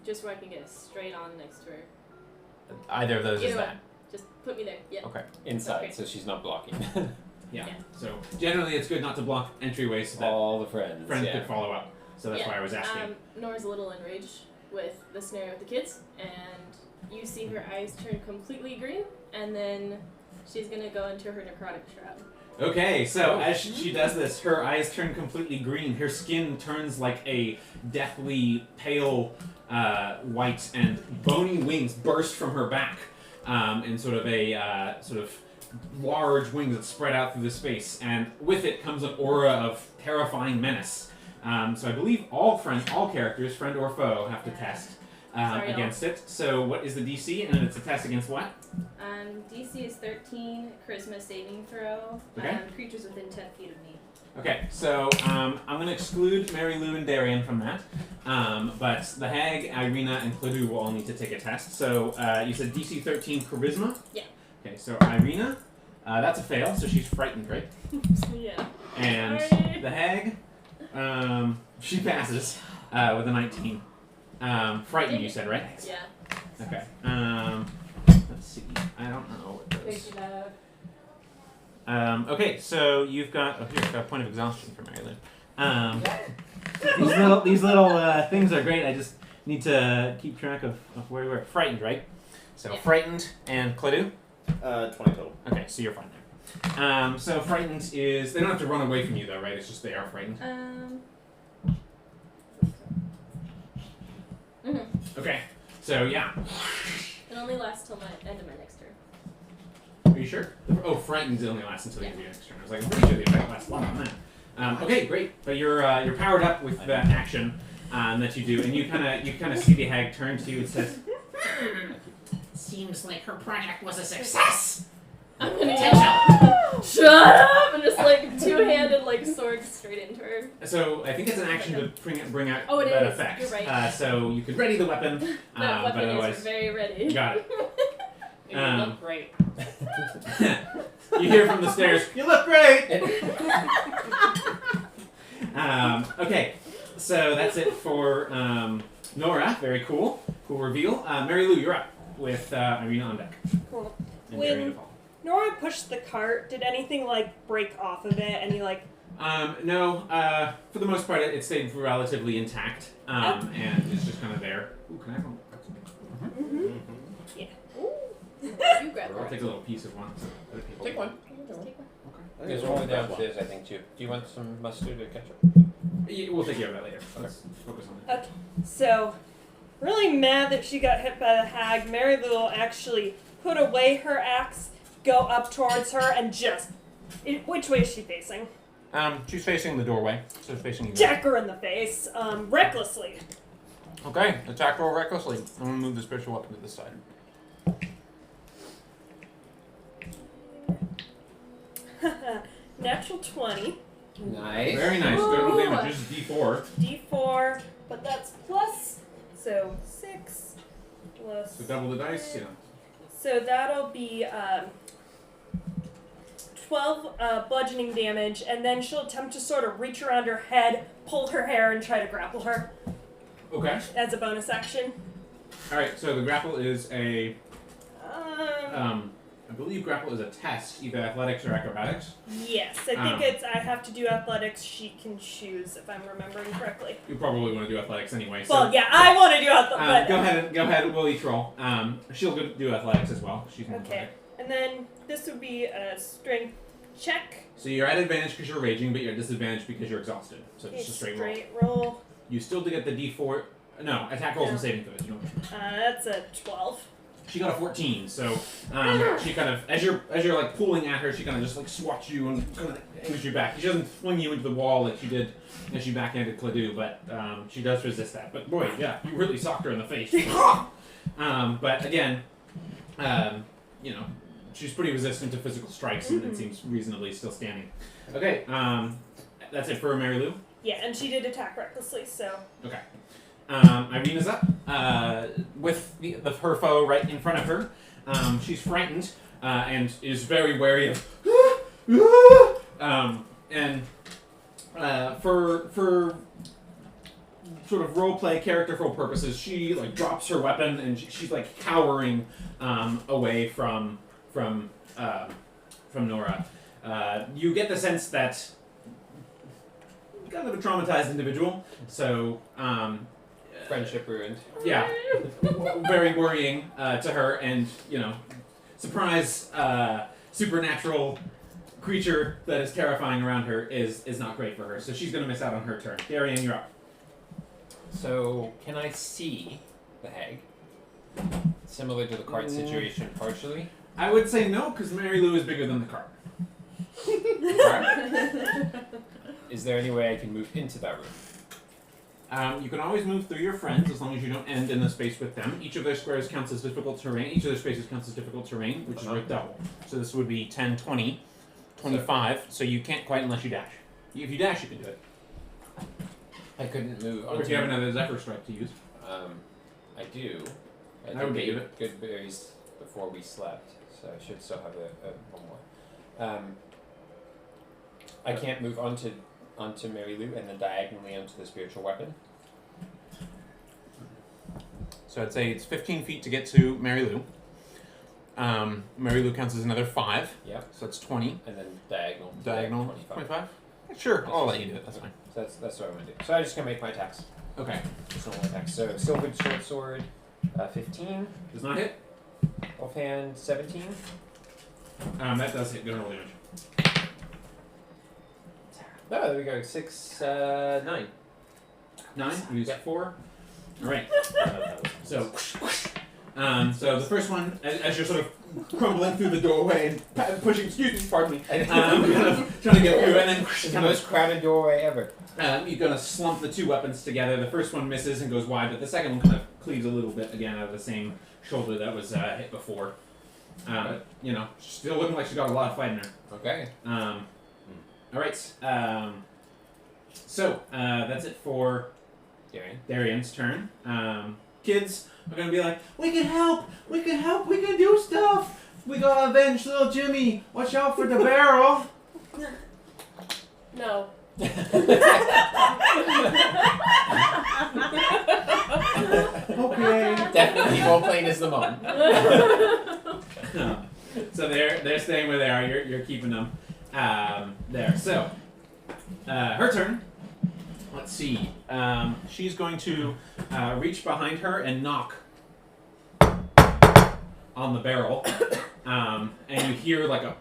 Just where I can get straight on next to her. Either of those is Either that. one. Just put me there. Yeah. Okay. Inside, Okay. so she's not blocking. Yeah. Yeah. So generally, it's good not to block entryways so that All the friends. friends yeah. could follow up. So that's Yeah. why I was asking. Nora's a little enraged with the scenario with the kids, and you see her eyes turn completely green, and then she's gonna go into her necrotic shroud. Okay, so as she does this, her eyes turn completely green. Her skin turns like a deathly pale white, and bony wings burst from her back in sort of a large wings that spread out through the space. And with it comes an aura of terrifying menace. So I believe all characters, friend or foe, have to test Sorry, against it. So what is the DC? And it's a test against what? DC is 13, charisma saving throw. Okay. Creatures within 10 feet of me. Okay, so I'm going to exclude Mary Lou and Darian from that. But the Hag, Irina, and Cladu will all need to take a test. So you said DC 13 charisma? Yeah. Okay, so Irina, that's a fail, so she's frightened, right? Yeah. And Sorry. the Hag, she passes with a 19. Frightened, you said, right? Yeah. Okay. Let's see. I don't know what those. Okay, so you've got. Oh, here, I've got a point of exhaustion for Mary Lou. These little things are great. I just need to keep track of where we were. Frightened, right? So Yeah. frightened and Cladu. 20 total. Okay, so you're fine there. So frightened is they don't have to run away from you though, right? It's just they are frightened. Okay, so yeah. It only lasts till my end of my next turn. Are you sure? Oh, frightened only lasts until the end of your next turn. I was like, I'm pretty sure the effect lasts longer than that. Okay, great. But you're powered up with that action that you do, and you kind of see the hag turn to you and says, Seems like her project was a success. I'm gonna Potential. shut up and just two-handed sword straight into her. So I think it's an action to bring out Oh, it that is. effect. You're right. So you could ready the weapon, That but weapon otherwise, is very ready. got it. You look great. You hear from the stairs, "You look great." Okay, so that's it for Nora. Very cool, cool reveal. Mary Lou, you're up with Irina on deck. Cool. And When- Darian to follow. Nora pushed the cart. Did anything break off of it? Any No, for the most part, it stayed relatively intact, and it's just kind of there. Ooh, can I have one? You grab I'll her. take a little piece of one. So other people. Take one. Just take one. Okay. There's one downstairs, I think, too. Do you want some mustard or ketchup? Yeah, we'll take care of that later. Let's focus on that. So, really mad that she got hit by the hag, Mary Lou will actually put away her axe, go up towards her, and just. Which way is she facing? She's facing the doorway, so facing you. Jack her in the face, recklessly. Okay, attack roll recklessly. I'm gonna move the spiritual weapon to this side. Natural 20. Nice. Very nice. Total Ooh. damage is D4. D4, but that's plus. So 6 plus. So double the dice, yeah. So that'll be 12 bludgeoning damage, and then she'll attempt to sort of reach around her head, pull her hair, and try to grapple her Okay. as a bonus action. Alright, so the grapple is a, Um, I believe grapple is a test, either athletics or acrobatics. yes, I think I have to do athletics. She can choose if I'm remembering correctly. You probably want to do athletics anyway. So, Well, yeah, I want to do athletics. go ahead, we'll each roll. She'll do athletics as well. She's more Okay, athletic. and then this would be a strength check. So you're at advantage because you're raging, but you're at disadvantage because you're exhausted. So it's just a straight roll. roll. You still do get the D4. No, attack rolls and saving throws. You know. That's a 12. She got a 14, so she kind of, as you're like pulling at her, she kind of just like swats you and kind of aims you back. She doesn't fling you into the wall like she did as she backhanded Cladu, but she does resist that. But boy, yeah, you really socked her in the face. But again, you know, she's pretty resistant to physical strikes, and it seems reasonably still standing. Okay, that's it for Mary Lou. Yeah, and she did attack recklessly, so. Okay. Irina's up with her foe right in front of her. She's frightened and is very wary of. And for sort of roleplay character purposes, she like drops her weapon and she's like cowering away from Nora. You get the sense that kind of a traumatized individual, so. Friendship ruined. Yeah, very worrying to her, and you know, surprise supernatural creature that is terrifying around her is not great for her. So she's gonna miss out on her turn. Darian, you're up. So, can I see the hag? Similar to the cart situation, partially. I would say no, because Mary Lou is bigger than the cart. Is there any way I can move into that room? You can always move through your friends as long as you don't end in the space with them. Each of their squares counts as difficult terrain. Each of their spaces counts as difficult terrain, which is worth double. So this would be 10, 20, 25. So you can't quite unless you dash. If you dash, you can do it. I couldn't move. Or if you have another Zephyr Strike to use. I do. I I would did give get it. good berries before we slept, so I should still have one more. I can't move onto Mary Lou and then diagonally onto the spiritual weapon. So I'd say it's 15 feet to get to Mary Lou. Mary Lou counts as another 5. Yep. So that's 20. And then diagonal. Diagonal 25? Sure, I'll let you do it. That's fine. So that's what I'm gonna do. So I'm just gonna make my attacks. Okay. Just normal attacks. So silvered short sword, 15. Does not hit. Offhand, 17. That does hit. Go roll damage. Oh, there we go. 6, 9. 9. We use 4. All right. So the first one, as you're sort of crumbling through the doorway and pushing, excuse me, pardon me, kind of trying to get through, and then It's the most crowded doorway ever. you're gonna slump the two weapons together. The first one misses and goes wide, but the second one kind of cleaves a little bit again out of the same shoulder that was hit before. You know, still looking like she got a lot of fight in her. Okay. All right. So that's it for Darian's turn. Kids are gonna be like, we can help, we can do stuff. We gotta avenge little Jimmy. Watch out for the barrel. No. Okay. Definitely role playing as the mom. So they're staying where they are. You're keeping them there. So her turn. Let's see. She's going to reach behind her and knock on the barrel, and you hear like a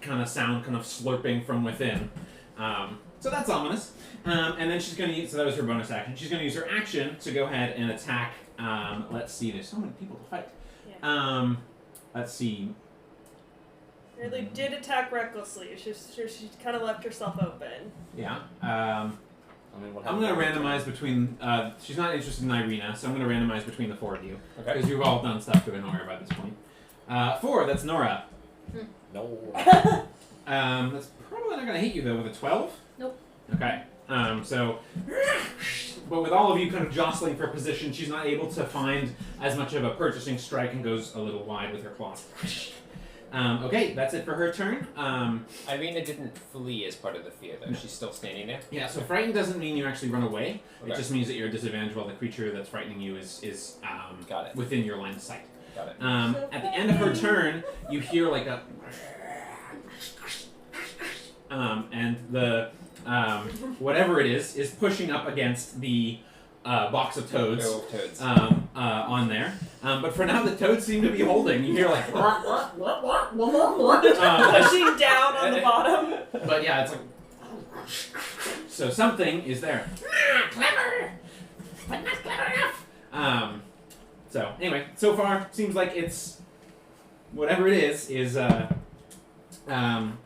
kind of sound, kind of slurping from within. So that's ominous. And then she's going to use. So that was her bonus action. She's going to use her action to go ahead and attack. Let's see. There's so many people to fight. Yeah. Let's see. Really did attack recklessly. She kind of left herself open. Yeah. I mean, what I'm going to happened? randomize between. She's not interested in Irina, so I'm going to randomize between the four of you. Okay. Because you've all done stuff to annoy her by this point. 4, that's Nora. No. That's probably not going to hit you though with a 12. Nope. Okay. So, but with all of you kind of jostling for position, she's not able to find as much of a purchasing strike and goes a little wide with her claws. Okay, that's it for her turn. Irina didn't flee as part of the fear, though. She's still standing there. Yeah, so frightened doesn't mean you actually run away. Okay. It just means that you're disadvantaged while the creature that's frightening you is Got it. within your line of sight. Got it. At the end of her turn, you hear like a... and the... whatever it is pushing up against the box of toads. Barrel of toads. On there. But for now, the toads seem to be holding. You hear like... Pushing down on the bottom. But yeah, it's like... So something is there. Clever, but not clever enough. So anyway, so far seems like it's whatever it is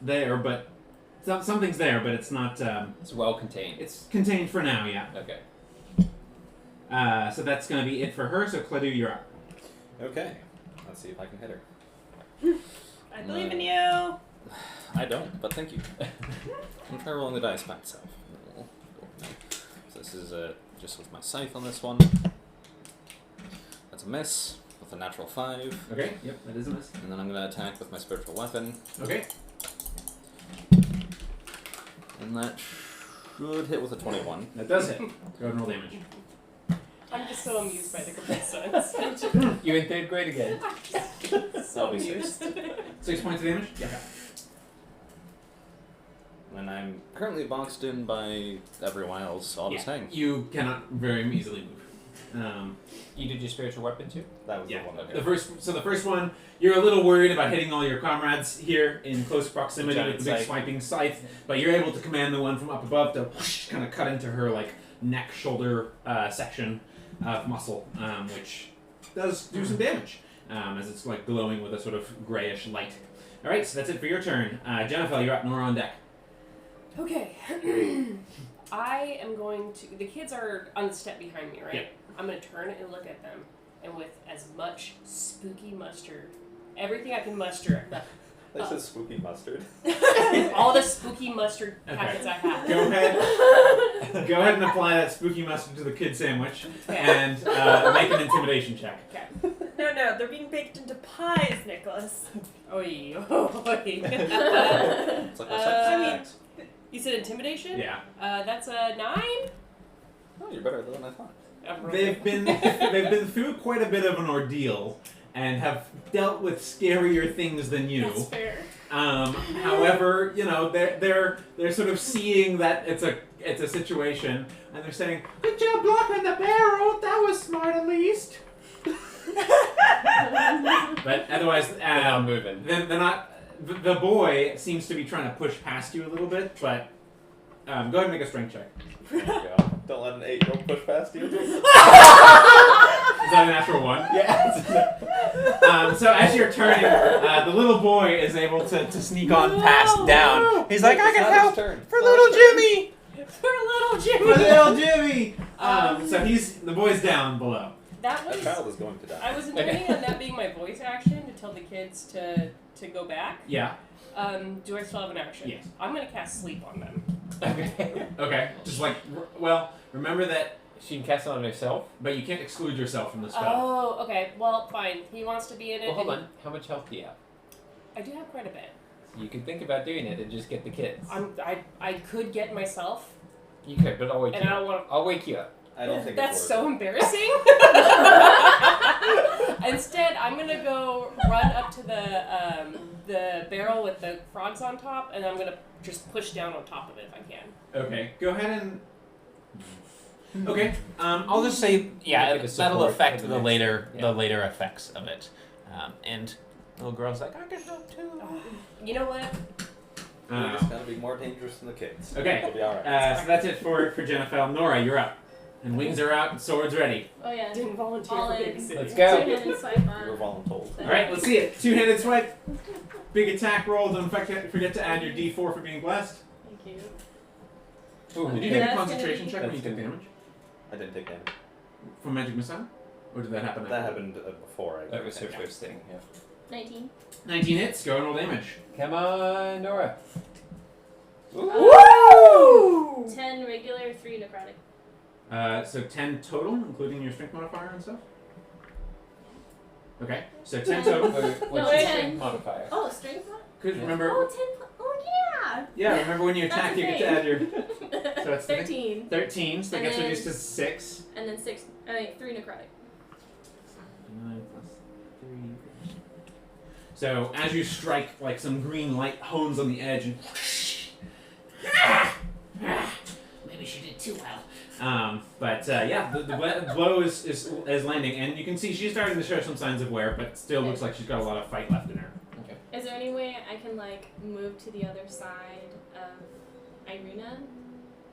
there, but something's there, but it's not. It's well contained. It's contained for now, yeah. Okay. So that's gonna be it for her. So Cledu, you're up. Okay. Let's see if I can hit her. I believe in you. I don't, but thank you. I'm try rolling the dice by itself. So this is just with my scythe on this one. That's a miss with a natural 5. Okay. Yep, that is a miss. And then I'm going to attack with my spiritual weapon. Okay. And that should hit with a 21. That does hit. Go ahead and roll damage. I'm just so amused by the coincidence. You're in 3rd grade again. So That'll be amused. 6 points of damage. Yeah. And I'm currently boxed in by everyone else, so I'll just hang. You cannot very easily move. You did your spiritual weapon too? That was Yeah. the one. The first one, you're a little worried about hitting all your comrades here in close proximity Giant with the big scythe. swiping scythe, but you're able to command the one from up above to kind of cut into her like neck, shoulder section of muscle, which does do some damage as it's like glowing with a sort of grayish light. All right, so that's it for your turn. Jennifer, you're up. Nora on deck. Okay. I am going to. The kids are on the step behind me, right? Yep. I'm going to turn and look at them, and with as much spooky mustard, everything I can muster, They said spooky mustard. all the spooky mustard Okay. packets I have. Go ahead. Go ahead and apply that spooky mustard to the kid sandwich and make an intimidation check. Okay. No, they're being baked into pies, Nicholas. Oy. It's like my sex act. You said intimidation? Yeah. That's a 9. Oh, you're better than I thought. They've been through quite a bit of an ordeal and have dealt with scarier things than you. That's fair. However, you know they're sort of seeing that it's a situation and they're saying, "Good job blocking the barrel. That was smart at least." But otherwise, Now moving. they're not. The boy seems to be trying to push past you a little bit, but go ahead and make a strength check. Oh, God. Don't let an 8-year-old push past you. Is that a natural 1? Yeah. So as you're turning, the little boy is able to sneak on past down. He's like, I can help Turn. for little Jimmy. For little Jimmy. For little Jimmy. So the boy's down below. That That was. child is going to die. I was intending on that being my voice action to tell the kids to go back. Yeah. Do I still have an action? Yes. I'm gonna cast sleep on them. Okay. Okay. Just like, well, remember that, She can cast it on herself. but you can't exclude yourself from the spell. Oh, okay. Well, fine. He wants to be in it. Well, hold and- on. How much health do you have? I do have quite a bit. You could think about doing it and just get the kids. I could get myself, You could, but I'll wake and you I up. don't want. I'll wake you up. I don't think That's it's so worth embarrassing. Instead, I'm gonna go run up to the barrel with the frogs on top, and I'm gonna just push down on top of it if I can. Okay. Go ahead and. Okay. I'll just say, yeah, Give us that'll support affect for the the next- later yeah. the later effects of it. And the little girl's like, I can help too. You know what? it. We're just gonna be more dangerous than the kids. Okay. It'll be alright. So that's it for Jennifer. Nora, you're up. And wings are out and swords ready. Oh yeah. Didn't volunteer All for in. babysitting. Let's go. Two-handed swipe You were on. voluntold. All right, let's see it. Two-handed swipe. Big attack roll. Don't forget to add your D4 for being blessed. Thank you. Ooh, Did you Okay, take a that's concentration gonna check when you be- took damage I didn't take damage. from magic missile, or did that happen? That happened before I. That was her Okay. first thing, yeah. 19. 19 hits. Go and roll damage. Come on, Nora. Woo! 10 regular, 3 necrotic. So 10 total, including your strength modifier and stuff? Okay, so 10 total. What's No, your 10. strength modifier? Oh, strength mod? Because remember, Oh, 10. Oh, yeah! yeah, remember when you attack, That's you a get to add your So it's 13. 13, so that And gets then- reduced to 6. And then 3 necrotic. 9 plus 3. So as you strike, like some green light hones on the edge, and Maybe she did too well. yeah, the blow is landing, and you can see she's starting to show some signs of wear, but still looks like she's got a lot of fight left in her. Is there any way I can, like, move to the other side of Irina?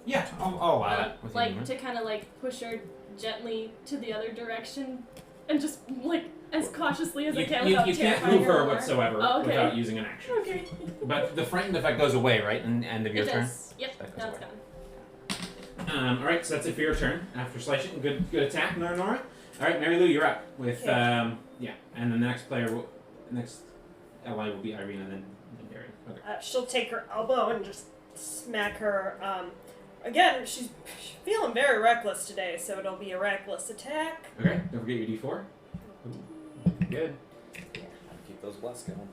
Yeah, I'll allow that. with you, Like, Nora. to kind of, like, push her gently to the other direction and just, like, as cautiously as I can without you can't terrifying move her more. whatsoever Oh, okay. without using an action. Okay. But the frightened effect goes away, right? In the end of your It turn. does. Yep, That goes now it's away. gone. All right, so that's it for your turn. After slashing, good attack, Nora. All right, Mary Lou, you're up with and then the next next ally will be Irina, then Darren. Okay. She'll take her elbow and just smack her. Again, she's feeling very reckless today, so it'll be a reckless attack. Okay, don't forget your D4. Good. Keep those blasts going.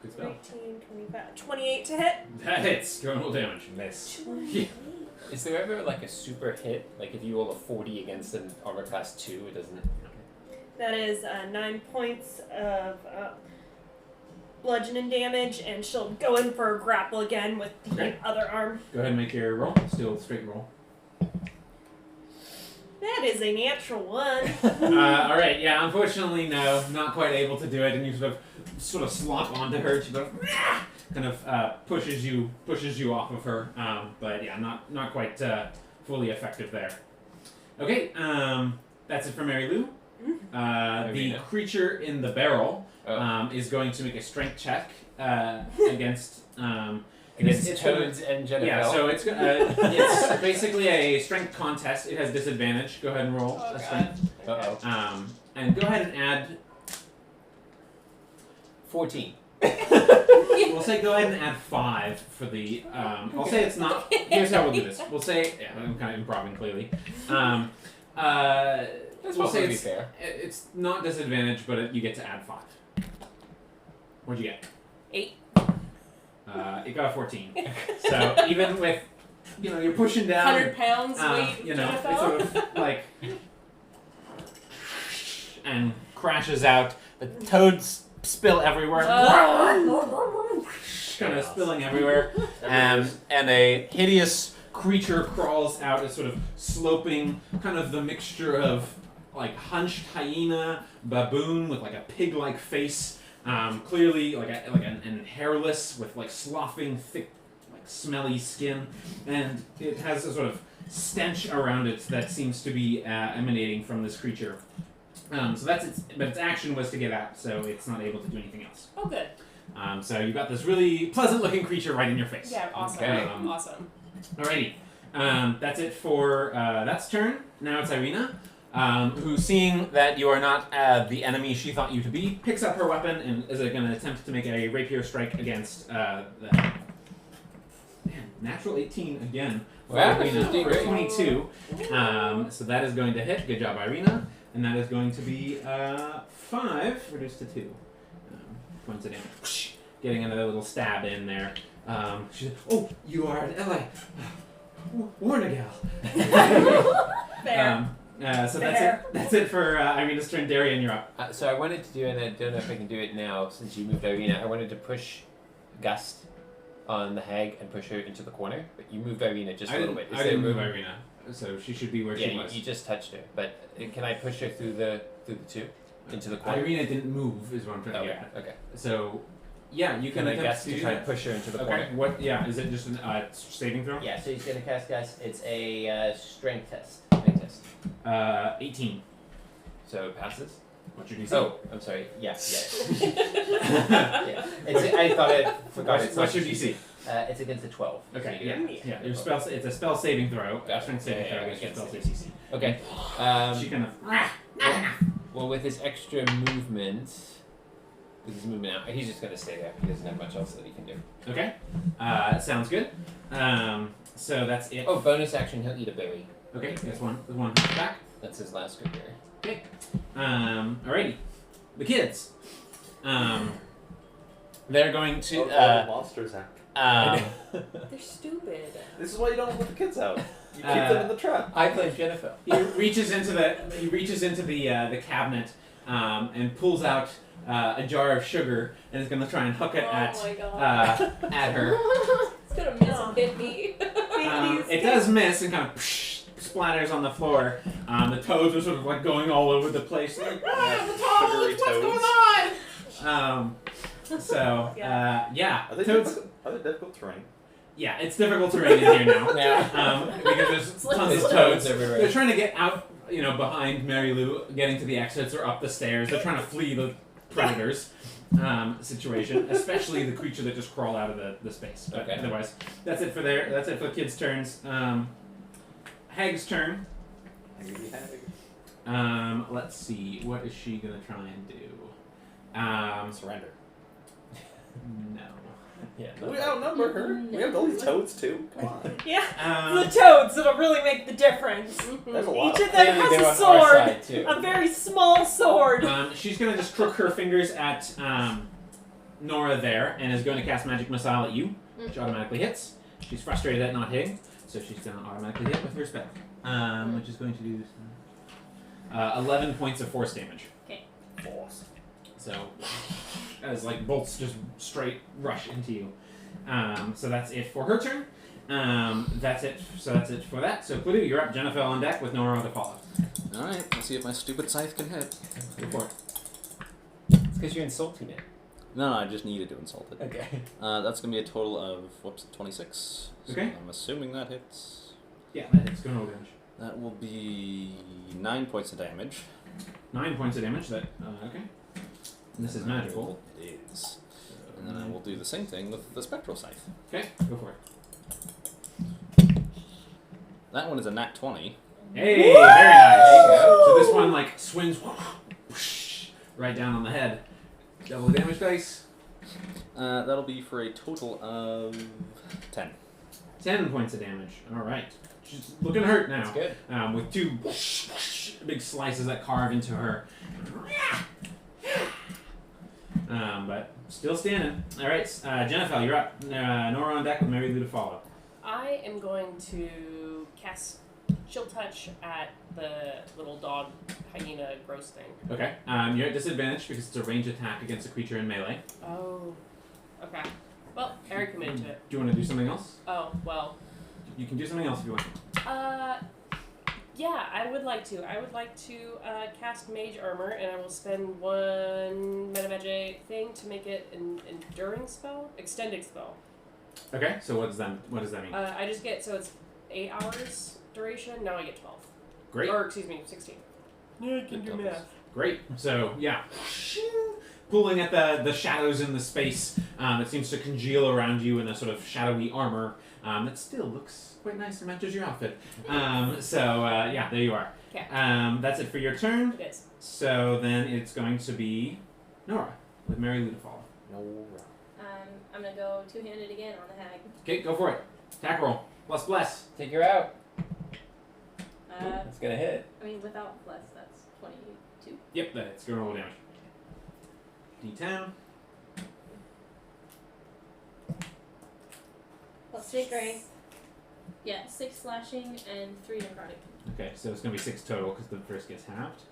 Good spell. 18, 25, 28 to hit. That hits. Go and roll damage. Miss. Yeah. Is there ever like a super hit? Like if you roll a 40 against an armor class 2, it doesn't. That is 9 points of bludgeoning damage, and she'll go in for a grapple again with the Okay. other arm. Go ahead and make your roll. Still straight roll. That is a natural 1. All right. Yeah. Unfortunately, no, not quite able to do it, and you sort of slop onto her. She kind of pushes you off of her. But yeah, not quite fully effective there. Okay. That's it for Mary Lou. The Irina. creature in the barrel is going to make a strength check against. Against it's Toads and Jennifer. Yeah, so it's basically a strength contest. It has disadvantage. Go ahead and roll a strength. Uh-oh. And go ahead and add. 14. We'll say go ahead and add 5 for the. I'll say it's not. Here's how we'll do this. We'll say I'm kind of improving clearly. That's we'll say probably it's, fair. it's not disadvantage, but you get to add 5. What'd you get? 8. It got a 14. So even with, you're pushing down. 100 pounds weight. It Jennifer. sort of like and crashes out. The toads spill everywhere. Kind of spilling everywhere. And a hideous creature crawls out. It's sort of sloping, kind of the mixture of like hunched hyena, baboon with like a pig-like face. Clearly like an hairless with like sloughing, thick, like smelly skin, and it has a sort of stench around it that seems to be emanating from this creature. So that's but its action was to get out, so it's not able to do anything else. Oh, good. So you've got this really pleasant-looking creature right in your face. Yeah, awesome. Okay. Awesome. Alrighty, that's it for that's turn. Now it's Irina. Who, seeing that you are not the enemy she thought you to be, picks up her weapon and is going to attempt to make a rapier strike against the natural 18 again for Wow, Irina she's doing for great. 22. So that is going to hit. Good job, Irina. And that is going to be 5 reduced to 2 points of damage. Getting another little stab in there. She said, "Oh, you are an ally, Warnagal." Fair. So that's it for Irina's turn. Darian, you're up. So I wanted to do, and I don't know if I can do it now since you moved Irina. I wanted to push Gust on the hag and push her into the corner, but you moved Irina just a little bit. Is I there didn't move room? Irina, so she should be where Yeah, she was. you just touched her, but can I push her through the 2 into the corner? Irina didn't move, is what I'm trying to Okay. get at. Okay. So, yeah, you can Can I attempt Gust to to do try that. and push her into the Okay. corner? What? Yeah. Is it just a saving throw? Yeah. So he's gonna cast Gust. It's a strength test. Strength test. 18. So it passes. What's your DC? Oh, I'm sorry. Yeah. Yeah. I thought I forgot. What's your DC? It's against a 12. Okay. So Yeah. you- Yeah. Your spell. It's a spell saving throw. Gotcha. Strength saving Yeah, throw yeah, against your against spell it. save DC. Okay. She kind of. Well, with his extra movement, He's moving out. He's just gonna stay there. He doesn't have much else that he can do. Okay. Sounds good. So that's it. Oh, bonus action, he'll eat a berry. Okay, that's one. There's one back. That's his last good berry. Okay. Alrighty. The kids. They're going to. Monsters act. They're stupid. This is why you don't let the kids out. You keep them in the trap. I play Jennifer. He reaches into the cabinet and pulls out a jar of sugar and is going to try and hook it my god. at her. It's gonna miss and hit me. It does miss and kind of splatters on the floor. The toads are sort of like going all over the place. Like, Sugary what's toads. going on? Are they toads. difficult terrain? Yeah, it's difficult terrain in here now. Yeah. Because there's like tons of toads toads everywhere. They're trying to get out, behind Mary Lou, getting to the exits or up the stairs. They're trying to flee the predators situation, especially the creature that just crawled out of the space. But Okay. otherwise, that's it for the kids' turns. Hag's turn. Let's see. What is she gonna try and do? Surrender. No. Yeah. We outnumber her. We have all these toads too. Come on. Yeah, the toads that'll really make the difference. There's a lot. Each of them Clearly they're has a on our sword, side, too. a very small sword. She's gonna just crook her fingers at Nora there, and is going to cast Magic Missile at you, which automatically hits. She's frustrated at not hitting, so she's gonna automatically hit with her spell, which is going to do 11 points of force damage. Okay. Force. So, as like bolts just straight rush into you. So that's it for her turn. That's it. So that's it for that. So Pluto, you're up. Jennifer on deck with Nora to follow. Alright, let's see if my stupid scythe can hit. Go for it. It's because you're insulting it. No, I just needed to insult it. Okay. That's going to be a total of, 26. So Okay. I'm assuming that hits. Yeah, that hits. Go roll damage. That will be 9 points of damage. 9 points of damage. That okay. And this is magical. It is. And then I will do the same thing with the spectral scythe. Okay, go for it. That one is a nat 20. Hey, very nice. So this one like swings right down on the head. Double the damage dice. That'll be for a total of 10. 10 points of damage. All right. She's looking hurt now. That's good. With two big slices that carve into her. But still standing. All right, Jennifer, you're up. Nora on deck with Mary Lou to follow. I am going to cast Chill Touch at the little dog hyena gross thing. Okay. You're at disadvantage because it's a range attack against a creature in melee. Oh. Okay. Well, I already committed to it. Do you want to do something else? Oh, well. You can do something else if you want. Yeah, I would like to. I would like to cast Mage Armor, and I will spend 1 metamagic thing to make it an enduring spell, extended spell. Okay. So what does that mean? I just get, so it's 8 hours duration. Now I get 12. Great. Or excuse me, 16. Yeah, I can do math. Great. So yeah, pulling at the shadows in the space, it seems to congeal around you in a sort of shadowy armor that still looks quite nice and matches your outfit. Yeah, there you are. Okay. That's it for your turn. It is. So then it's going to be Nora with Mary Lou to follow. I'm gonna go two-handed again on the hag. Okay, go for it. Attack roll. Bless. Take her out. Uh, It's gonna hit. I mean, without bless, that's 22. Yep, that hits. Go roll damage. D10. Plus 6. Yeah, 6 slashing and 3 necrotic. Okay, so it's going to be 6 total because the first gets halved.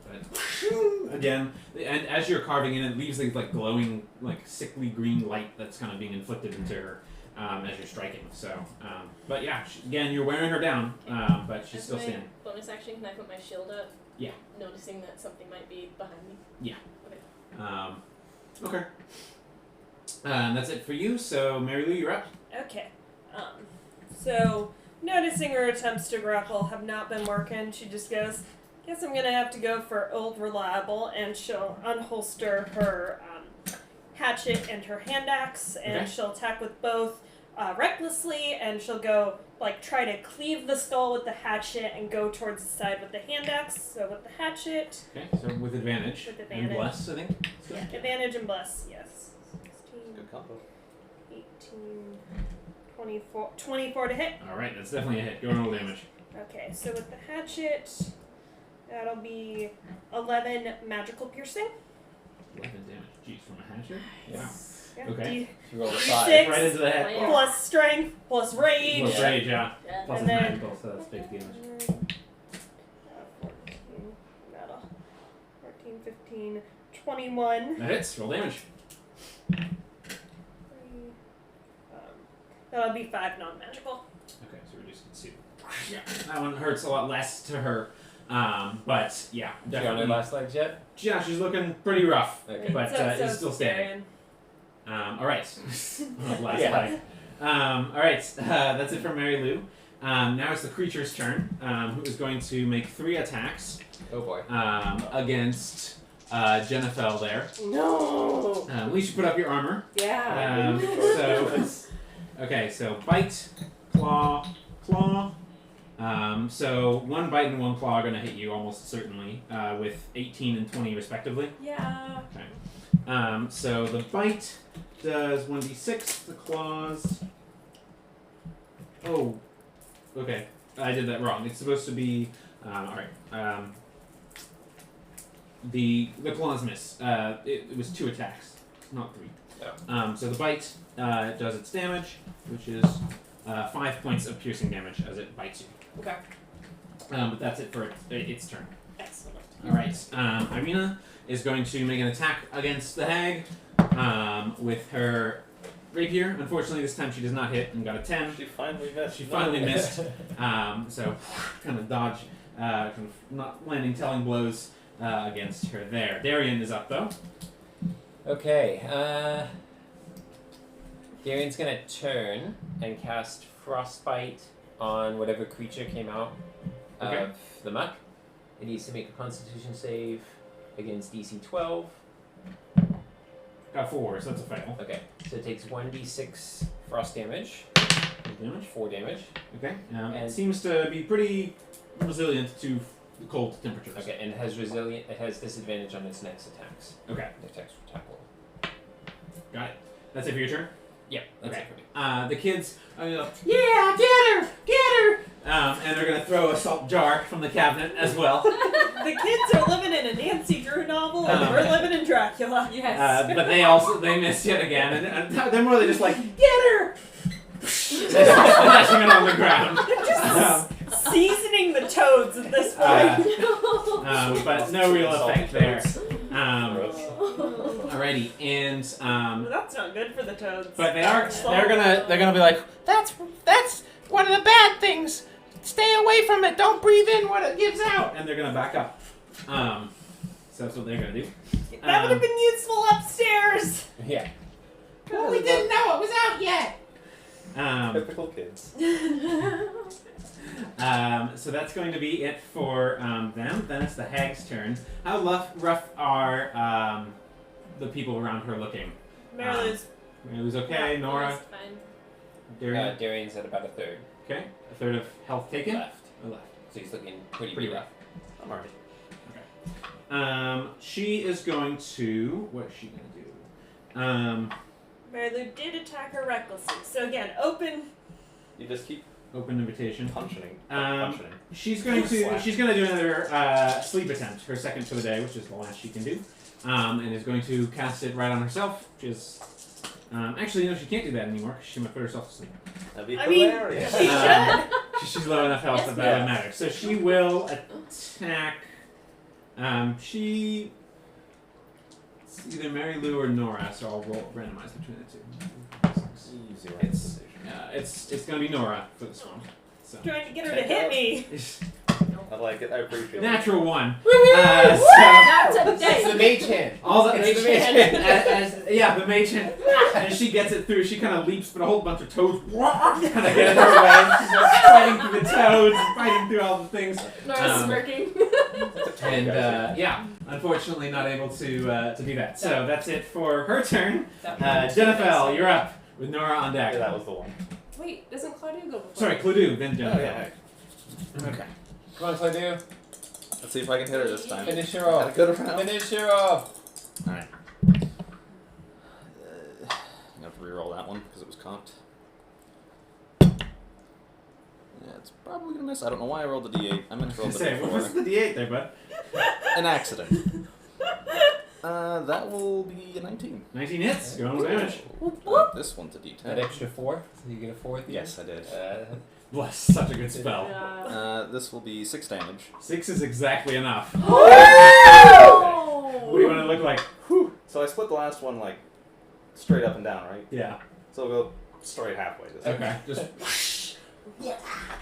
But again, and as you're carving in, it leaves these like glowing, like sickly green light that's kind of being inflicted into her as you're striking. So, but yeah, again, you're wearing her down, but she's As still my standing. bonus action, can I put my shield up? Yeah. Noticing that something might be behind me. Yeah. Okay. That's it for you. So, Mary Lou, you're up. Okay. So, noticing her attempts to grapple have not been working, she just goes, guess I'm going to have to go for old reliable, and she'll unholster her hatchet and her hand axe, and Okay. she'll attack with both recklessly, and she'll go like try to cleave the skull with the hatchet and go towards the side with the hand axe. So with the hatchet, Okay, so with advantage. With And advantage. bless, I think. yeah, advantage and bless, yes. 16, Good combo. 18, 24 to hit. Alright, that's definitely a hit. Go and roll damage. Okay, so with the hatchet, that'll be 11 magical piercing. 11 damage. Jeez, from a hatchet? Yeah. Yeah, Okay. She rolled a D6. 5. Right into the head. Yeah. plus strength, plus rage. Plus rage, yeah. Yeah. Plus And it's then- magical, so that's big damage. 14, that'll 14, 15, 21. That hits. Roll damage. That'll be 5 non-magical. Okay, so we're just gonna see. Yeah, that one hurts a lot less to her. But yeah, She on her definitely. last legs yet? Yeah, she's looking pretty rough. Okay. But is still standing. Alright. Last Yeah. leg. Alright, that's it for Mary Lou. Now it's the creature's turn, who is going to make 3 attacks Oh boy. against Jennifer there. No. At least you put up your armor. Yeah. Okay, so bite, claw, claw. So 1 bite and 1 claw are going to hit you almost certainly, with 18 and 20 respectively. Yeah. So the bite does 1d6, the claws. Oh, okay. I did that wrong. It's supposed to be. Alright. The claws miss. It was 2 attacks, not 3. Oh. So the bite does its damage, which is 5 points of piercing damage as it bites you. Okay. But that's it for its turn. Excellent. Alright, Irina is going to make an attack against the hag with her rapier. Unfortunately, this time she does not hit and got a 10. She finally missed. She finally missed. So, kind of dodge, kind of not landing telling blows against her there. Darian is up though. Okay, Darian's gonna turn and cast Frostbite on whatever creature came out Okay. of the muck. It needs to make a Constitution save against DC 12. Got 4, so that's a fail. Okay, so it takes 1d6 frost damage, Damage. 4 damage. Okay. It And- seems to be pretty resilient to cold temperatures. Okay, and it has disadvantage on its next attacks. Okay. Attack roll. Got it. That's it for your turn? Yeah, that's Okay. it for me. The kids are gonna go, yeah, get her! Get her! And they're gonna throw a salt jar from the cabinet as well. The kids are living in a Nancy Drew novel, and we're living in Dracula. Yes. But they miss yet again, and they're more than just like, get her! Smashing it on the ground. Seasoning the toads at this point. But no real effect there. Gross. Alrighty, and That's not good for the toads. but they're They're gonna be like, that's one of the bad things. Stay away from it. Don't breathe in what it gives out. and they're gonna back up. So that's what they're gonna do. That would have been useful upstairs. Yeah. Well, we didn't know it was out yet. Typical kids. So that's going to be it for them. Then it's the hag's turn. How rough are the people around her looking? Marilou's Marylou's okay. Nora, That's fine. Darian. Darian's at about a third Okay, a third of health taken. left. Oh, left. So he's looking pretty Pretty beat rough. up. I'm already. She is going to. What is she going to do? Marilou did attack her recklessly. So again, open. You just keep Open invitation. punching. Um, She's going to. Slap. She's going to do another sleep attempt. Her second for the day, which is the last she can do. And is going to cast it right on herself, which is. Actually, no, she can't do that anymore because she might put herself to sleep. That'd be I mean, hilarious. she should. She's low enough health that that doesn't matter. So she will attack. She. It's either Mary Lou or Nora, so I'll roll randomize between the two. Easy It's gonna be Nora for this one. So Trying to get her to hit me. I like it. I appreciate it. natural 1. Not It's today. the mage hand. All the It's mage the mage hand, the mage hand, as she gets it through, she kind of leaps, but a whole bunch of toads kind of get in her way. She's like fighting through the toads, fighting through all the things, Nora's smirking. and unfortunately not able to do that. So that's it for her turn. Jennifer, you're up with Nora on deck. Yeah, that was the one. Wait, doesn't Claudio go before? Sorry, Clodu, then Oh, Jennifer. yeah. Okay. Come on, Claudio. Let's see if I can hit her this time. Finish her Had a off. good round. Finish her off. Alright. I'm gonna have to reroll that one because it was cocked. Yeah, it's probably gonna miss. I don't know why I rolled the d8. I meant to roll the Say, what was d4. the D8 there, bud? An accident. That will be a 19. 19 hits. Go on with damage. This one's a That d10. extra 4, so you get a 4 at the Yes, I did. end. Bless, such a good spell. Yeah. This will be 6 damage. 6 is exactly enough. Oh! What do you want to look like? So I split the last one like straight up and down, right? Yeah. So we'll go straight halfway. This time. Okay. Just.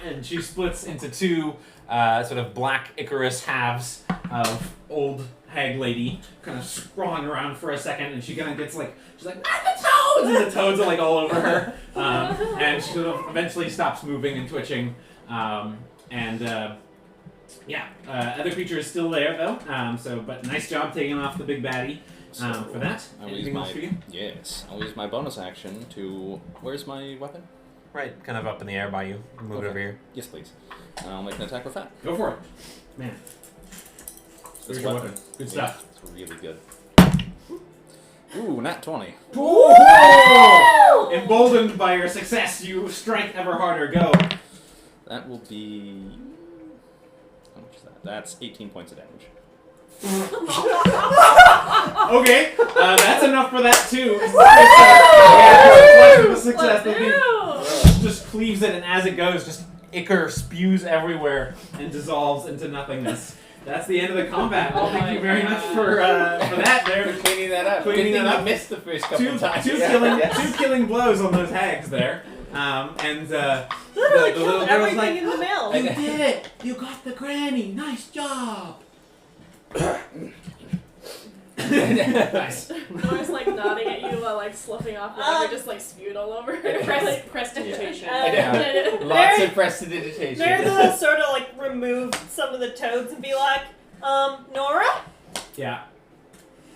And she splits into two sort of black Icarus halves of old hag lady, kind of sprawling around for a second, and she kind of gets like, she's like, ah, the toads! And the toads are like all over her. And she sort of eventually stops moving and twitching. Other creature is still there though. But nice job taking off the big baddie. For that. I will use Anything my, else for you? Yes, I'll use my bonus action to. Where's my weapon? Right, kind of up in the air by you. Move Okay. it over here. Yes, please. I'll make an attack with that. Go for it. Man. This Here's your weapon. weapon. Good Yeah, stuff. it's really good. Ooh, nat 20. Whoa! Emboldened by your success, you strike ever harder. Go. That will be. How much is that? That's 18 points of damage. Okay, that's enough for that too. The success. The thing just cleaves it, and as it goes, just ichor spews everywhere and dissolves into nothingness. That's the end of the combat. Well, thank you very much for that. There, Cleaning that up. Cleaning Good thing that you up. missed the first couple times. two killing blows on those hags there. Literally the little killed girl's everything like, in the mail. "You did it! You got the granny. Nice job." Nice. Nora's like nodding at you while like sloughing off whatever just like spewed all over her. Prestidigitation. Lots of prestidigitation. Mary will sort of like remove some of the toads and be like, Nora? Yeah.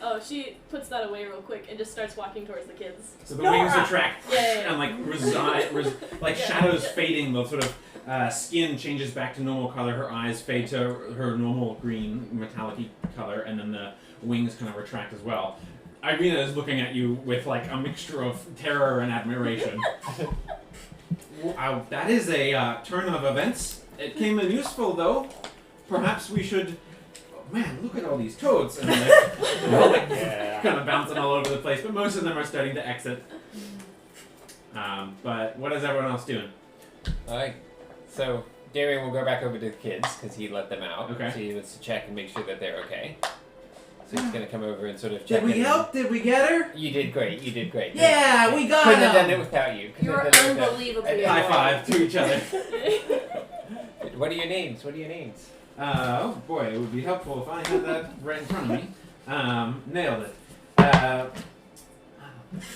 Oh, she puts that away real quick and just starts walking towards the kids. So the wings retract Yeah. and like like shadows fading. The sort of skin changes back to normal color. Her eyes fade to her normal green metallic color, and then the wings kind of retract as well. Irina is looking at you with like a mixture of terror and admiration. Wow, that is a turn of events. It came in useful though. Perhaps we should. Oh, man, look at all these toads. And they're kind of bouncing all over the place, but most of them are starting to exit. But what is everyone else doing? Alright, so Darian will go back over to the kids because he let them out. Okay. So he wants to check and make sure that they're okay. So he's gonna come over and sort of check Did we in. help? Did we get her? You did great. You did great. Yeah, we got Couldn't have done him. it without you. Couldn't You're have done it without- unbelievably High annoying. five to each other. What are your names? What are your names? Oh boy, it would be helpful if I had that right in front of me. Nailed it.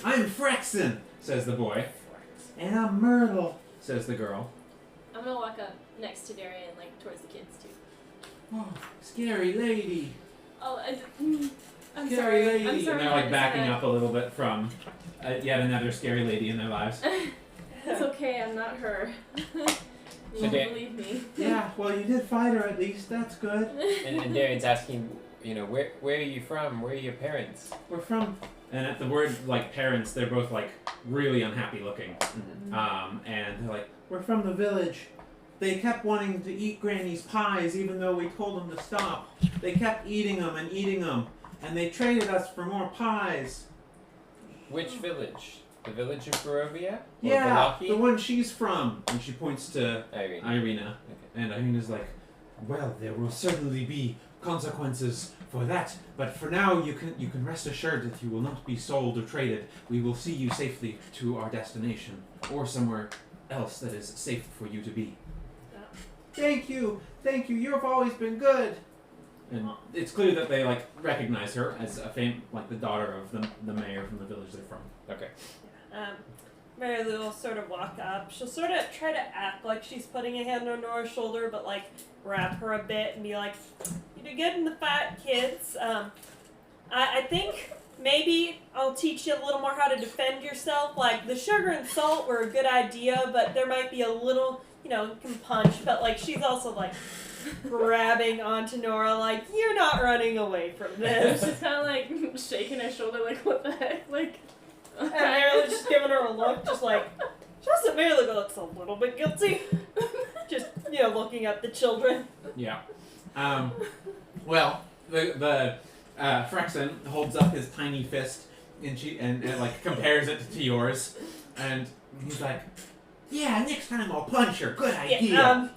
I'm Frexen, says the boy. And I'm Myrtle, says the girl. I'm gonna walk up next to Darian, like towards the kids too. Oh, scary lady. Oh, I'm Scary sorry. lady. I'm sorry. And they're like I backing said- up a little bit from yet another scary lady in their lives. It's okay. I'm not her. You won't Dan- believe me. Yeah, well, you did fight her at least. That's good. And Darian's asking, where are you from? Where are your parents? We're from. And at the word like parents, they're both like really unhappy looking. And they're like, we're from the village. They kept wanting to eat Granny's pies even though we told them to stop. They kept eating them, and they traded us for more pies. Which village? The village of Barovia? Or Yeah, Vallaki? the one she's from. And she points to Irene. Irina. And Irina's like, well, there will certainly be consequences for that, but for now you can rest assured that you will not be sold or traded. We will see you safely to our destination, or somewhere else that is safe for you to be. Thank you, you've always been good. And it's clear that they like recognize her as like the daughter of the mayor from the village they're from. Okay. Mary Lou will sort of walk up. She'll sort of try to act like she's putting a hand on Nora's shoulder, but like grab her a bit and be like, "You did good in the fight, kids. I think maybe I'll teach you a little more how to defend yourself. Like, the sugar and salt were a good idea, but there might be a little, you can punch. But, like, she's also, like, grabbing onto Nora, like, you're not running away from this. She's kind of like shaking her shoulder, like, what the heck? Like, And Mary Lou's just giving her a look, just like, just Mary Lou looks a little bit guilty. Just, looking at the children. Yeah. Well, the Frexen holds up his tiny fist and like compares it to yours, and he's like, "Yeah, next time I'll punch her. Good idea."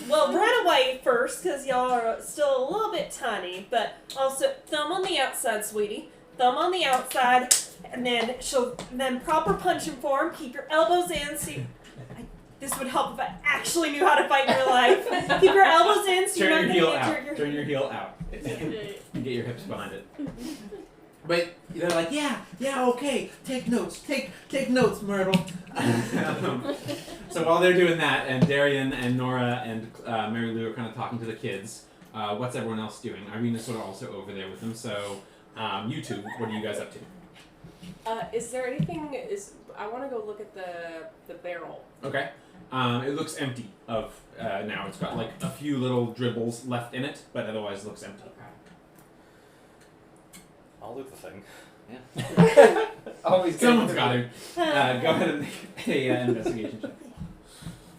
Well, run away first, because y'all are still a little bit tiny, but also thumb on the outside, sweetie. Thumb on the outside, and then proper punching form. Keep your elbows in. See, this would help if I actually knew how to fight in real life. Keep your elbows in so you're not Turn your going to heel get out. Turn your heel out. And get your hips behind it. But they're like, yeah, okay. Take notes. Take notes, Myrtle. So while they're doing that, and Darian and Nora and Mary Lou are kind of talking to the kids, what's everyone else doing? Irene is sort of also over there with them. So you two, what are you guys up to? Is there anything? I want to go look at the barrel. Okay. It looks empty of now. It's got like a few little dribbles left in it, but otherwise looks empty. I'll loot the thing. Yeah. Always Someone's got it. Go ahead and make an investigation check.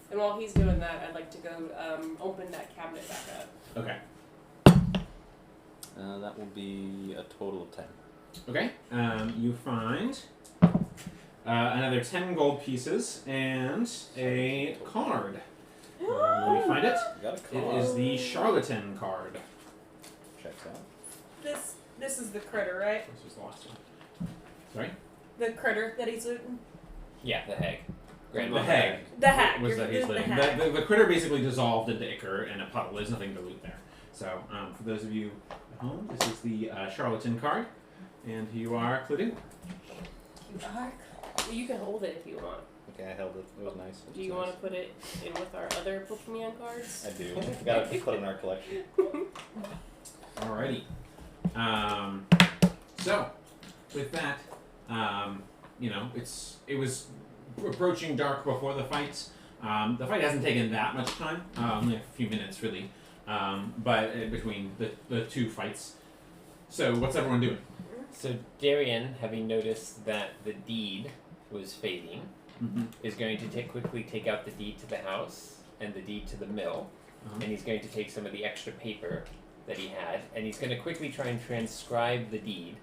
And while he's doing that, I'd like to go open that cabinet back up. Okay. That will be a total of 10. Okay. You find another 10 gold pieces and a card. Let me find it. Got a It card. is the Charlatan card. Checks out. This is the critter, right? This was the last one. Sorry? The critter that he's looting? Yeah, the hag. The hag. The hag. Was You're that he's looting living. the hag. The critter basically dissolved into ichor in a puddle. There's nothing to loot there. So, for those of you at home, this is the Charlatan card. And here you are, including. You can hold it if you want. Okay, I held it. It was nice. Do you want to put it in with our other Pokemon cards? I do. We gotta put it in our collection. Alrighty. So, with that, it was approaching dark before the fight. The fight hasn't taken that much time, only a few minutes really, but between the two fights. So, what's everyone doing? So Darian, having noticed that the deed was fading, is going to quickly take out the deed to the house and the deed to the mill, and he's going to take some of the extra paper that he had, and he's going to quickly try and transcribe the deed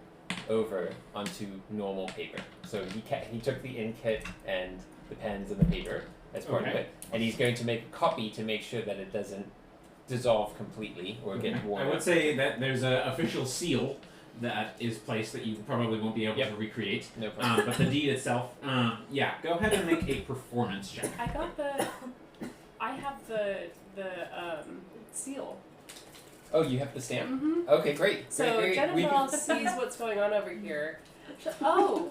over onto normal paper. So he took the ink kit and the pens and the paper as part of it, and he's going to make a copy to make sure that it doesn't dissolve completely or get worn. I would say that there's an official seal that is placed that you probably won't be able to recreate. No problem. But the deed itself, go ahead and make a performance check. I have the seal. Oh, you have the stamp? Mm-hmm. Okay, great. So great. Jennifer sees what's going on over here. Oh,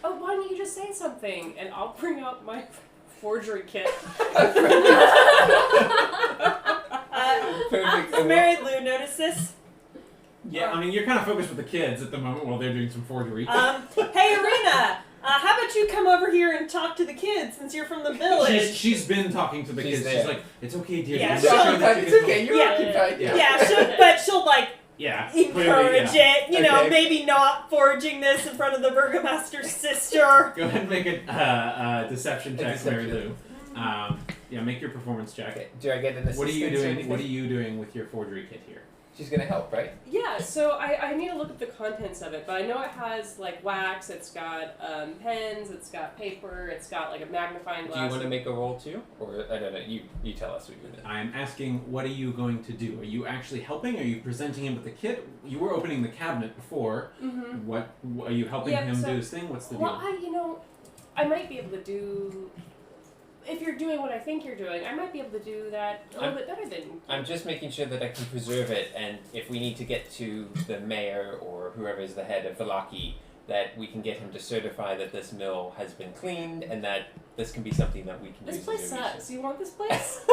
why don't you just say something? And I'll bring out my forgery kit. Perfect. Mary Lou notice this? Yeah, I mean, you're kind of focused with the kids at the moment while they're doing some forgery. Hey, Arena, how about you come over here and talk to the kids since you're from the village? She's been talking to the She's kids. there. She's like, it's okay, dear. Yeah, Just she'll- show that you It's can okay, hold-" you're Yeah. occupied. Yeah, she'll like Yeah. encourage clearly, yeah. it. You know, Okay. maybe not forging this in front of the burgomaster's sister. Go ahead and make a deception check, deception. Mary Lou. Make your performance check. Okay, do I get an assistance What are you or doing? anything? What are you doing with your forgery kit here? She's gonna help, right? Yeah, so I need to look at the contents of it, but I know it has like wax, it's got pens, it's got paper, it's got like a magnifying Do glass. you want to make a roll too? Or, I don't know, you tell us what you're gonna do. I'm asking, what are you going to do? Are you actually helping? Are you presenting him with the kit? You were opening the cabinet before. Mm-hmm. What are you helping Yeah, him so- do his thing? What's the Well, deal? I might be able to do. If you're doing what I think you're doing, I might be able to do that a little bit better than. I'm just making sure that I can preserve it, and if we need to get to the mayor or whoever is the head of Vallaki, that we can get him to certify that this mill has been cleaned and that this can be something that we can This use place as a resource. sucks. You want this place?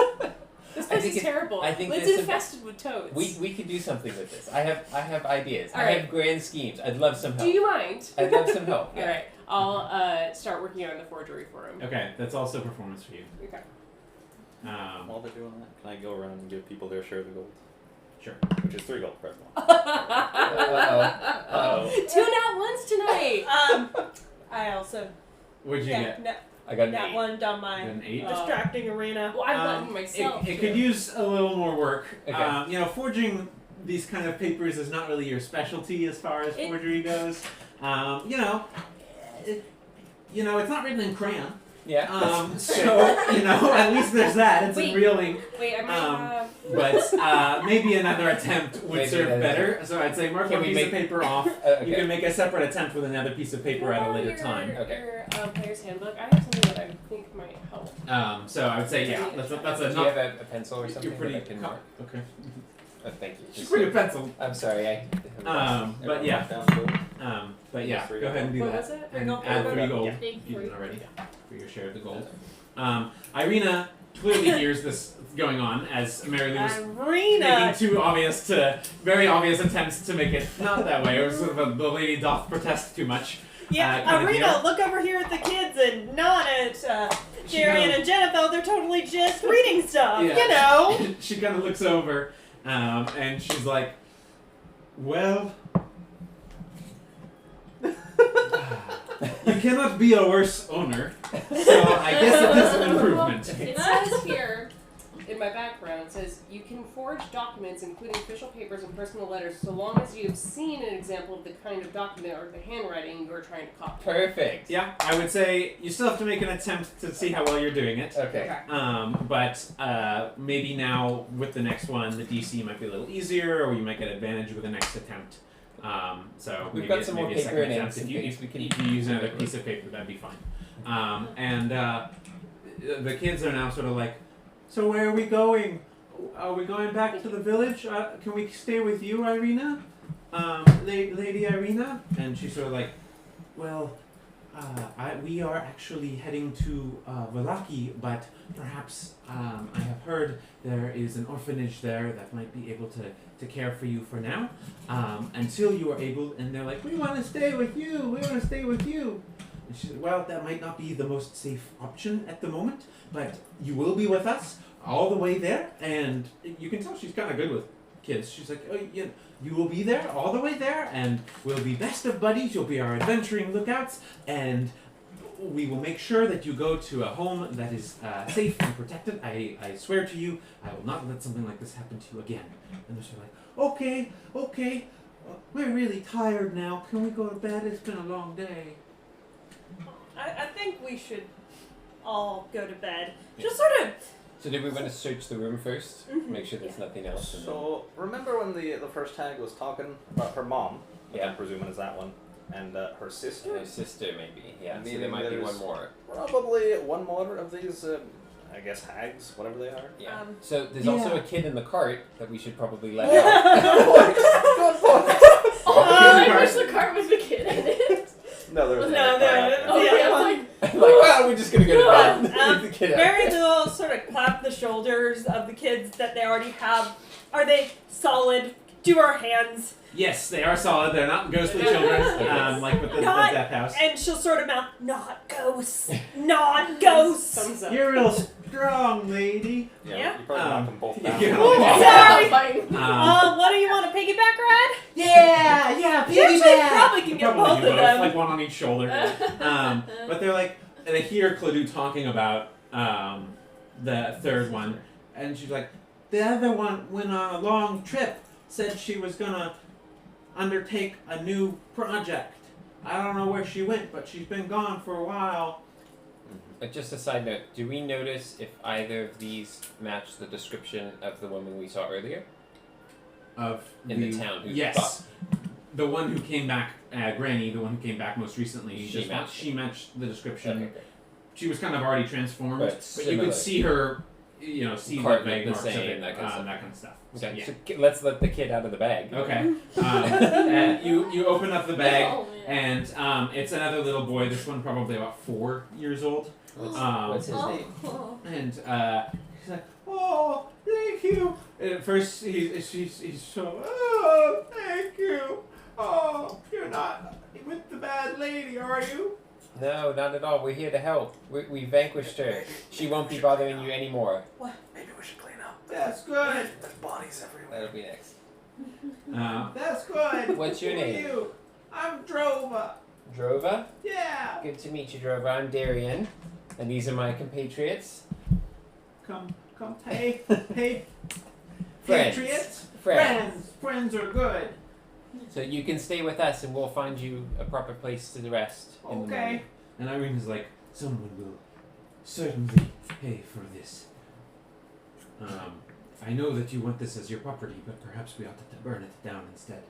This I place think is terrible. I think it's this- infested with toads. We could do something with this. I have ideas. All I right. have grand schemes. I'd love some help. Do you mind? I'd love some help. All right. I'll start working on the forgery for him. Okay, that's also performance for you. Okay. While they're doing that, can I go around and give people their share of the gold? Sure. Which is 3 gold per everyone. Uh-oh. 2 nat ones tonight. I also What'd you get? I got an that 8. one down You my got an 8? distracting arena. Well, I've gotten myself. It could use a little more work. Okay. Forging these kind of papers is not really your specialty as far as forgery goes. It's not written in crayon. Yeah. So at least there's that. It's in Wait. real ink. Wait, I might have. But maybe another attempt would Maybe serve another better. So I'd say mark Can one we piece make- of paper off. Okay. You can make a separate attempt with another piece of paper at a later time. Okay. Your player's handbook. I have something that I think might help. So I would say that's a Do you not. have a pencil or something You're pretty. that I can mark? Okay. Oh, thank you. Just bring a pencil. I'm sorry. But yeah. Down gold. But yeah, Three go ahead and do What that. was it? And gold, add 3 gold. Yeah. If you didn't already. Yeah. For your share of the gold. Irina clearly hears this going on as Mary Lou was Arena. making very obvious attempts to make it not that way. It was sort of the lady doth protest too much. Yeah, kind of Arena, deal. look over here at the kids and not at She Darian kinda- and Jennifer. They're totally just reading stuff, Yeah. you know. She kind of looks over and she's like, well, you cannot be a worse owner, so I guess it is an improvement. It says here, in my background, it says you can forge documents, including official papers and personal letters, so long as you have seen an example of the kind of document or the handwriting you are trying to copy. Perfect. Yeah, I would say you still have to make an attempt to see how well you're doing it. Okay. But maybe now with the next one, the DC might be a little easier, or you might get advantage with the next attempt. So We've maybe got some more maybe a paper second and attempt. inks If in case we can- if you use another piece of paper, that'd be fine. The kids are now sort of like, so where are we going? Are we going back to the village? Can we stay with you, Irina? Lady Irina? And she's sort of like, well, we are actually heading to Vallaki, but perhaps I have heard there is an orphanage there that might be able to care for you for now, until you are able. And they're like, we want to stay with you. We want to stay with you. And she said, well, that might not be the most safe option at the moment, but you will be with us all the way there. And you can tell she's kind of good with kids. She's like, oh, yeah, you will be there all the way there, and we'll be best of buddies. You'll be our adventuring lookouts, and we will make sure that you go to a home that is safe and protected. I swear to you, I will not let something like this happen to you again. And they're sort of like, okay, we're really tired now. Can we go to bed? It's been a long day. I think we should all go to bed. Just sort of. So did we want to search the room first? Make sure there's nothing else. And So, remember when the first hag was talking about her mom, which Yeah. I'm presuming is that one, and her sister? my sister, maybe. Yeah. So Meaning there might be there's- one more. Probably one more of these, I guess, hags, whatever they are. Yeah. Um, So there's also yeah. a kid in the cart that we should probably let out. Oh, I cart. wish the cart was the kid in it. No, there was No, another there- card out Oh, there. yeah, I was like, like, well, we're just gonna go to bed. Um, Leave the kid out. Mary Lou will sort of clap the shoulders of the kids that they already have. Are they solid? Do our hands. Yes, they are solid. They're not ghostly children, like with the Not- death house. And she'll sort of mouth, not ghosts. Not ghosts. Thumbs up. You're real strong, lady. Yeah. You probably knocked them both down. yeah. Oh, yeah, sorry. fine. What do you want, a piggyback ride? Yeah, You actually probably can get Probably both of them. like one on each shoulder. But they're like, and they hear Cladu talking about the third one, and she's like, the other one went on a long trip, said she was gonna undertake a new project. I don't know where she went, but she's been gone for a while. Just a side note, do we notice if either of these match the description of the woman we saw earlier? Of In the town who yes, the one who came back, Granny, the one who came back most recently. She matched she matched the description. Okay, great. She was kind of already transformed, But but you similar. could see her, see the Cart vague looked marks the of same, it, that kind of stuff. that kind of stuff. So, Okay, yeah. so let's let the kid out of the bag. Okay. You open up the bag, Oh, man. and it's another little boy. This one probably about 4 years old. What's Um, his name? Oh. And he's like, oh, thank you. And at first, he's so, oh, thank you. Oh, you're not with the bad lady, are you? No, not at all. We're here to help. We vanquished her. She won't be bothering you anymore. Maybe we should clean up. That's good. There's bodies everywhere. That'll be next. That's good. What's your Who are name? you? I'm Drova. Drova? Yeah. Good to meet you, Drova. I'm Darian. And these are my compatriots. Come, hey, Friends. Patriots. Friends. Friends are good. So you can stay with us and we'll find you a proper place to rest in the morning. And Irene is like, someone will certainly pay for this. I know that you want this as your property, but perhaps we ought to burn it down instead.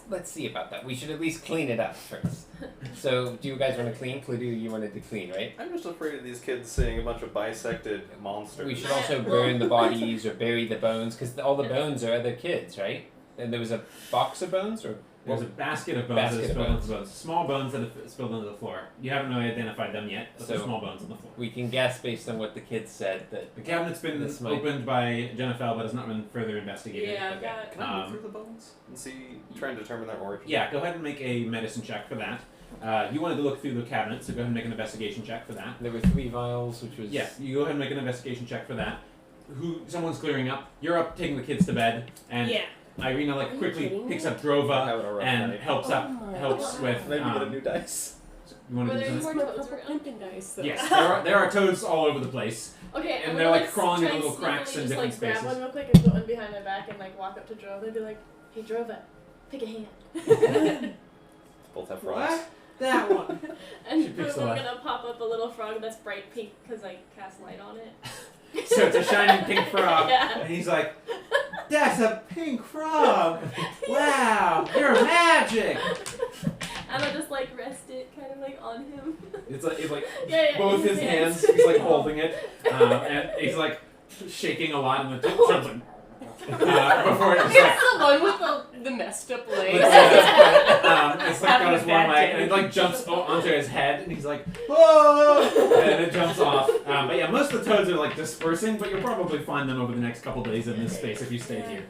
Let's see about that. We should at least clean it up first. So, do you guys want to clean? Cluedo, you wanted to clean, right? I'm just afraid of these kids seeing a bunch of bisected monsters. We should also burn the bodies or bury the bones, because all the bones are other kids, right? And there was a box of bones, or There's a basket of bones that have spilled onto the bones. Small bones that have spilled onto the floor. You haven't really identified them yet, but they're So- small bones on the floor. we can guess based on what the kids said that. The cabinet's been This might- opened by Jennifer, but has not been further investigated. Yeah, Okay. that. Can I move through the bones and see, try and determine their origin? Yeah, go ahead and make a medicine check for that. You wanted to look through the cabinet, so go ahead and make an investigation check for that. There were 3 vials, which was. Yeah, you go ahead and make an investigation check for that. Someone's clearing up. You're up taking the kids to bed, and Yeah. Irina Are you quickly kidding picks me? up I'm Drova having a rough and night. helps with. Maybe get a new dice. You want Were to do there something? more toads around? Pumpkin dice. Though. Yes, there are toads all over the place. Okay, And I'm they're, gonna, like, crawling try into and little cracks in sneakily different just, like, spaces. grab one real quick and put one behind my back and like walk up to Drova and be like, "Hey Drova, pick a hand." Both have frogs. What? That one. And She picks we're the one. gonna pop up a little frog that's bright pink because I cast light on it. So it's a shining pink frog, Yeah. and he's like, "That's a pink frog! Wow, you're magic!" And I just like rest it kind of like on him. It's like Yeah, both in his hands. He's like holding it, and he's like shaking a lot, and the turns like before it's like. It's the one with the messed up legs. It's like Having got a his bad one leg, day. and it like jumps onto his head, and he's like, "Whoa!" and it jumps off. But yeah, most of the toads are like dispersing, but you'll probably find them over the next couple days in this space if you stay here.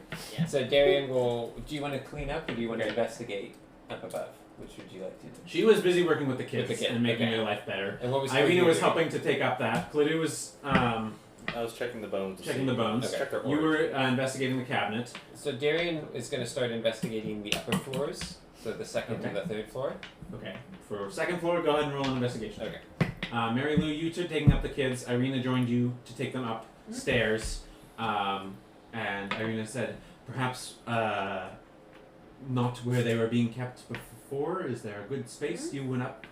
So Darian will. Do you want to clean up or do you want to investigate up above? Which would you like to do? She was busy working with the kids With the kid, and making okay. their life better. And what was Irina was doing? helping to take up that. Cluedo was I was checking the bones. to checking see- the bones. Okay. Check their You origin. were investigating the cabinet. So Darian is going to start investigating the upper floors, so the second Okay. and the 3rd floor. Okay. For second floor, go ahead and roll an investigation. Okay. Mary Lou, you two taking up the kids. Irina joined you to take them upstairs. And Irina said, perhaps not where they were being kept before. Is there a good space? You went up.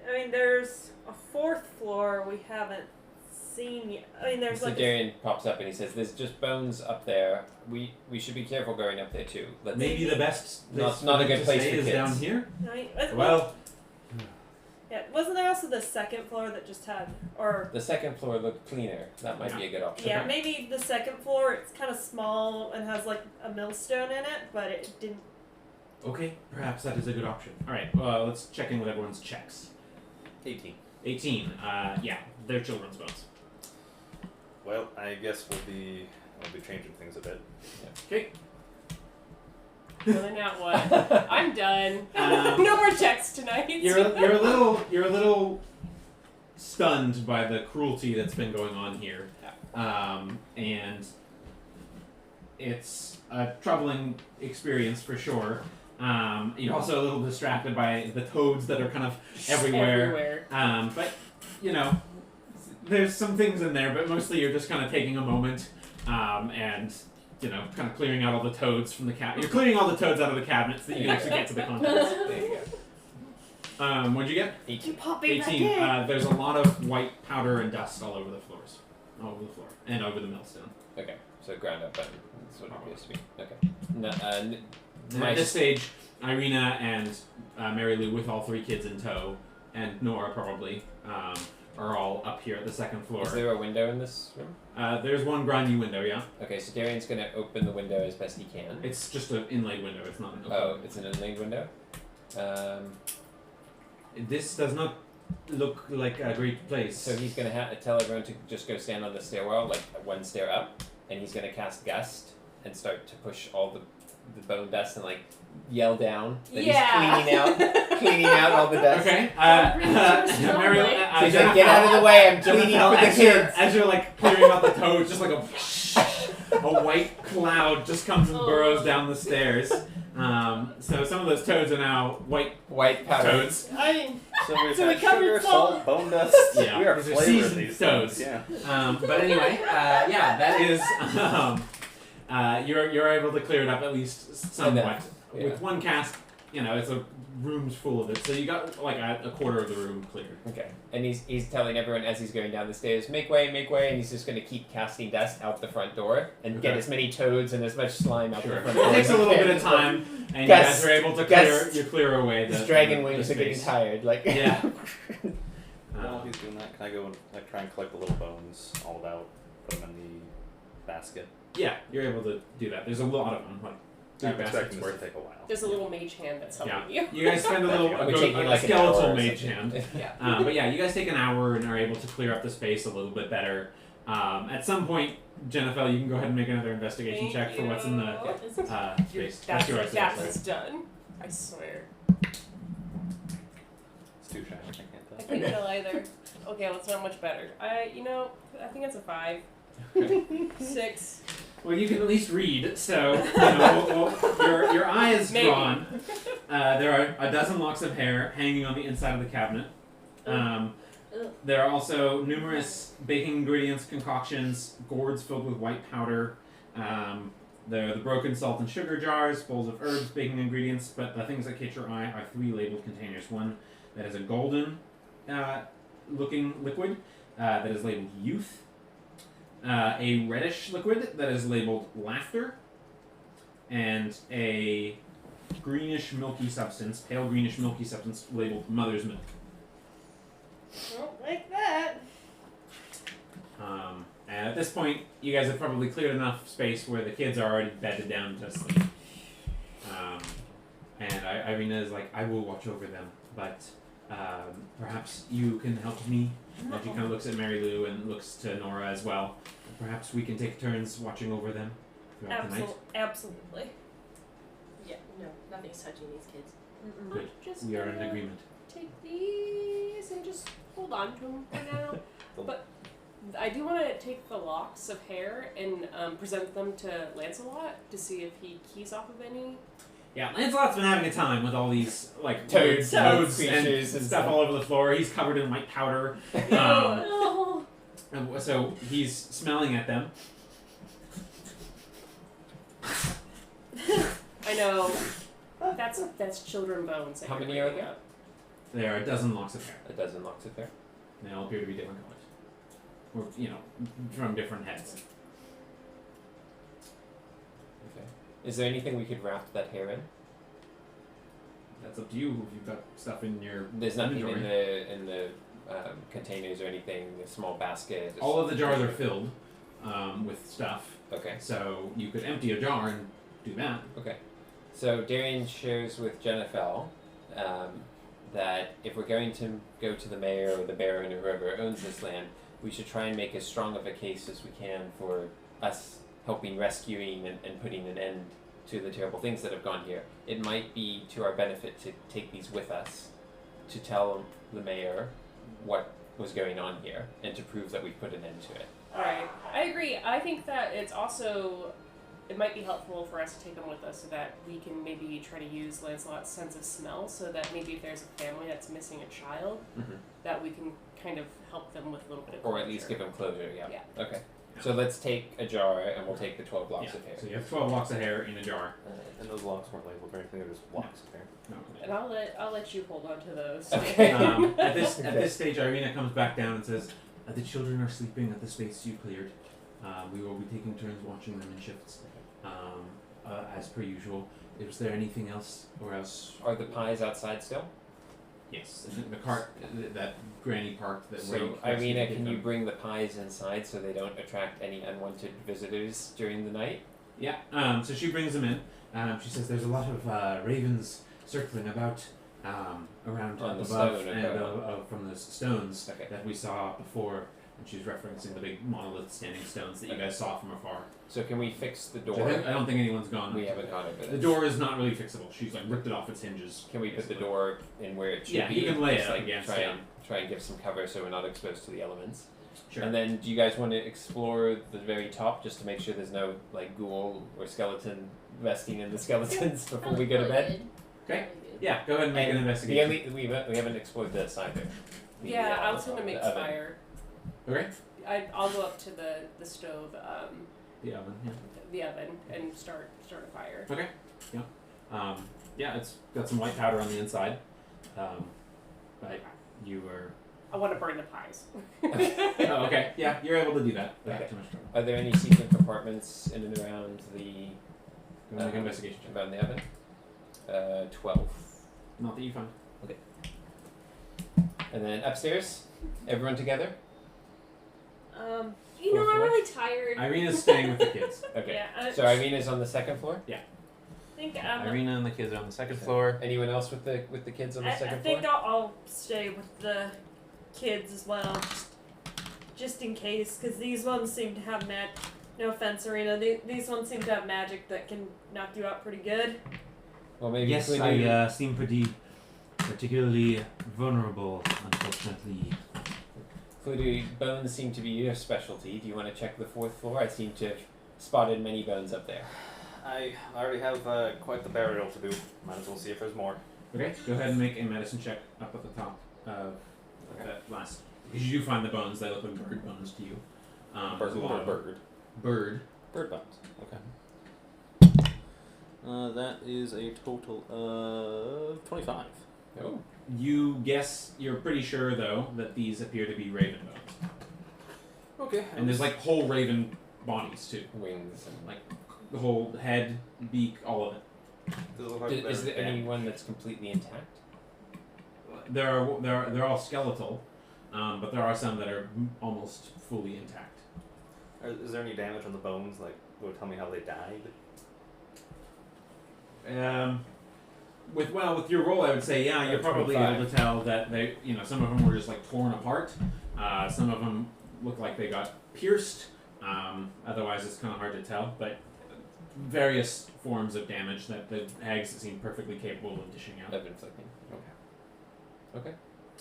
I mean, there's a 4th floor we haven't seen yet. I mean, there's So like Darian pops up and he says, "There's just bones up there. We should be careful going up there too. Let's Maybe the best place Not a for them good to place stay for is kids. down here. well, Well, yeah. Wasn't there also the 2nd floor that just had, or The second floor looked cleaner. That might be a good option. yeah, maybe the 2nd floor. It's kind of small and has like a millstone in it, but it didn't. okay, perhaps that is a good option. All right, well, let's check in with everyone's checks. 18. 18. Yeah, they're children's bones. Well, I guess we'll be changing things a bit. Okay. Really not what? I'm done. No more checks tonight. You're a little stunned by the cruelty that's been going on here, and it's a troubling experience for sure. You're also a little distracted by the toads that are kind of everywhere. But you know, there's some things in there, but mostly you're just kind of taking a moment and you know, kind of clearing out all the toads from the cabinet. You're clearing all the toads out of the cabinets that you can actually get to the contents. There you go. What'd you get? 18. Popping back 18. in. There's a lot of white powder and dust all over the floors. All over the floor. And over the millstone. Okay, so ground up button. That's what it appears to be. Okay. No, And at this stage, Irina and Mary Lou, with all 3 kids in tow, and Nora probably, are all up here at the 2nd floor. Is there a window in this room? There's one grimy window, yeah. Okay, so Darian's gonna open the window as best he can. It's just an inlaid window. It's not an open Oh, it's an inlaid window. This does not look like a great place. So he's gonna tell everyone to just go stand on the stairwell, like one stair up, and he's gonna cast Gust and start to push all the bone dust and like yell down that he's cleaning out all the dust. Okay. Mariel, So he's like, get out of the way, I'm cleaning for the kids. As you're like clearing out the toads, just like a white cloud just comes and burrows down the stairs. So some of those toads are now white powder. toads. So we've So had we covered sugar, salt. salt, bone dust. Yeah, We are these are flavoring seasoned these toads. things. Yeah. But anyway, yeah, that is. You're able to clear it up at least somewhat. Yeah. With one cast, it's a room's full of it, so you got like a quarter of the room cleared. Okay. And he's telling everyone as he's going down the stairs, make way, and he's just going to keep casting dust out the front door and get as many toads and as much slime out the front door. It takes a little bit of time, and you guys are able to clear away the dragon wings the are getting space. tired. Like Yeah. While he's doing that, can I go and like try and collect the little bones all about, put them in the basket? Yeah, you're able to do that. There's a lot of them, like 3 I'm baskets expecting this worth. to take a while. There's a little mage hand that's helping you. You guys spend a little We're taking a like an hour skeletal or mage something. hand. Yeah. But yeah, you guys take an hour and are able to clear up the space a little bit better. At some point, Jennifer, you can go ahead and make another investigation Thank check for what's in the you. space. That's yours. that one's done. I swear. It's too shy. I can't tell. I can't tell either. Okay, well, it's not much better. I think it's a 5. 6. Well, you can at least read, so your eye is Maybe. drawn. There are a dozen locks of hair hanging on the inside of the cabinet. There are also numerous baking ingredients, concoctions, gourds filled with white powder. There are the broken salt and sugar jars, bowls of herbs, baking ingredients, but the things that catch your eye are 3 labeled containers. One that is a golden looking liquid that is labeled youth. A reddish liquid that is labeled laughter, and a greenish milky substance, pale greenish milky substance labeled mother's milk. Don't like that. And at this point, you guys have probably cleared enough space where the kids are already bedded down to sleep. And Irina is like, I will watch over them, but perhaps you can help me. And she kind of looks at Mary Lou and looks to Nora as well. Perhaps we can take turns watching over them throughout the night. Absolutely. Yeah, no, nothing's touching these kids. Good. Just We are in gonna agreement. take these and just hold on to them for now. But I do want to take the locks of hair and present them to Lancelot to see if he keys off of any. Yeah, Lancelot's been having a time with all these like Toads, toads creatures and and stuff stuff. all over the floor. He's covered in white powder. Oh. And so he's smelling at them. I know. That's children bones. that How you're many are bringing there? up. There are a dozen locks of hair. A dozen locks of hair. They all appear to be different colors. Or, from different heads. Okay. Is there anything we could wrap that hair in? That's up to you if you've got stuff in your There's nothing inventory. in the containers or anything. A small basket. just- All of the jars are filled with stuff. Okay. So you could empty a jar and do that. Okay. So Darian shares with Jennifer that if we're going to go to the mayor or the baron or whoever owns this land, we should try and make as strong of a case as we can for us helping rescuing and putting an end to the terrible things that have gone here. It might be to our benefit to take these with us, to tell the mayor what was going on here, and to prove that we put an end to it. Alright, I agree. I think that it might be helpful for us to take them with us so that we can maybe try to use Lancelot's sense of smell so that maybe if there's a family that's missing a child, that we can kind of help them with a little bit of Or at least closure. give them closure, yeah. Yeah. Okay. So let's take a jar and we'll take the 12 blocks of hair. So you have 12 locks of hair in a jar. And those locks weren't labeled or anything, they're just locks of hair. And I'll let you hold on to those. Okay. At this stage, Irina comes back down and says, "The children are sleeping at the space you cleared. We will be taking turns watching them in shifts, as per usual. Is there anything else, or else?" Are the pies outside still? Yes, the cart, that granny park that. where So, you Irina, get can you them. bring the pies inside so they don't attract any unwanted visitors during the night? Yeah. So she brings them in. She says, "There's a lot of ravens circling about around On up the above stone and above. from the stones Okay. that we saw before. And she's referencing the big monolith standing stones that you guys saw from afar. So can we fix the So door? I don't think anyone's gone. We haven't gone over The this. door is not really fixable. She's like ripped it off its hinges. Can we put the basically. door in where it should Yeah, be? you can lay Just, it like against, try yeah. and try and give some cover so we're not exposed to the elements. Sure. And then, do you guys want to explore the very top just to make sure there's no like ghoul or skeleton resting in the skeletons before we go to bed? Okay. Yeah, go ahead and make an investigation. We haven't explored this either. The, Yeah, I was gonna make the oven. fire. Okay. I'll go up to the stove, The oven. Yeah. the oven, and start a fire. Okay. Yeah. Yeah, it's got some white powder on the inside. But you were. I want to burn the pies. Oh, okay. Yeah, you're able to do that without Okay. too much trouble. Are there any secret compartments in and around the Go make an investigation check. around the oven? 12. Not that you find. And then upstairs, everyone together. You know, Fourth I'm floor? really tired. Irena's staying with the kids. Okay. Yeah, So Irina's on the second floor. I think Irina and the kids are on the second floor. Anyone else with the kids on the I second think floor? I'll stay with the kids as well, just in case, because these ones seem to have no offense, Arena, these ones seem to have magic that can knock you out pretty good. Well, maybe Yes, Cluedo- I seem particularly vulnerable, unfortunately. Cluedo, bones seem to be your specialty. Do you want to check the fourth floor? I seem to have spotted many bones up there. I already have quite the burial to do. Might as well see if there's more. Okay, go ahead and make a medicine check up at the top of that last. Because you do find the bones, they look like bird bones to you. There's a lot of bird. bird. Bird bones. Okay. That is a total of 25. Oh. You guess, you're pretty sure though, that these appear to be raven bones. Okay. And there's like whole raven bodies too. Wings and Like the whole head, beak, all of it. Does it look like Is there they're any one that's completely intact? They're all skeletal, but there are some that are almost fully intact. Is there any damage on the bones? Like, will it tell me how they died? With your roll, I would say, yeah, you're probably 25. able to tell that they, some of them were just like torn apart. Some of them look like they got pierced. Otherwise, it's kind of hard to tell. But various forms of damage that the hags seem perfectly capable of dishing out. Of inflicting. Okay.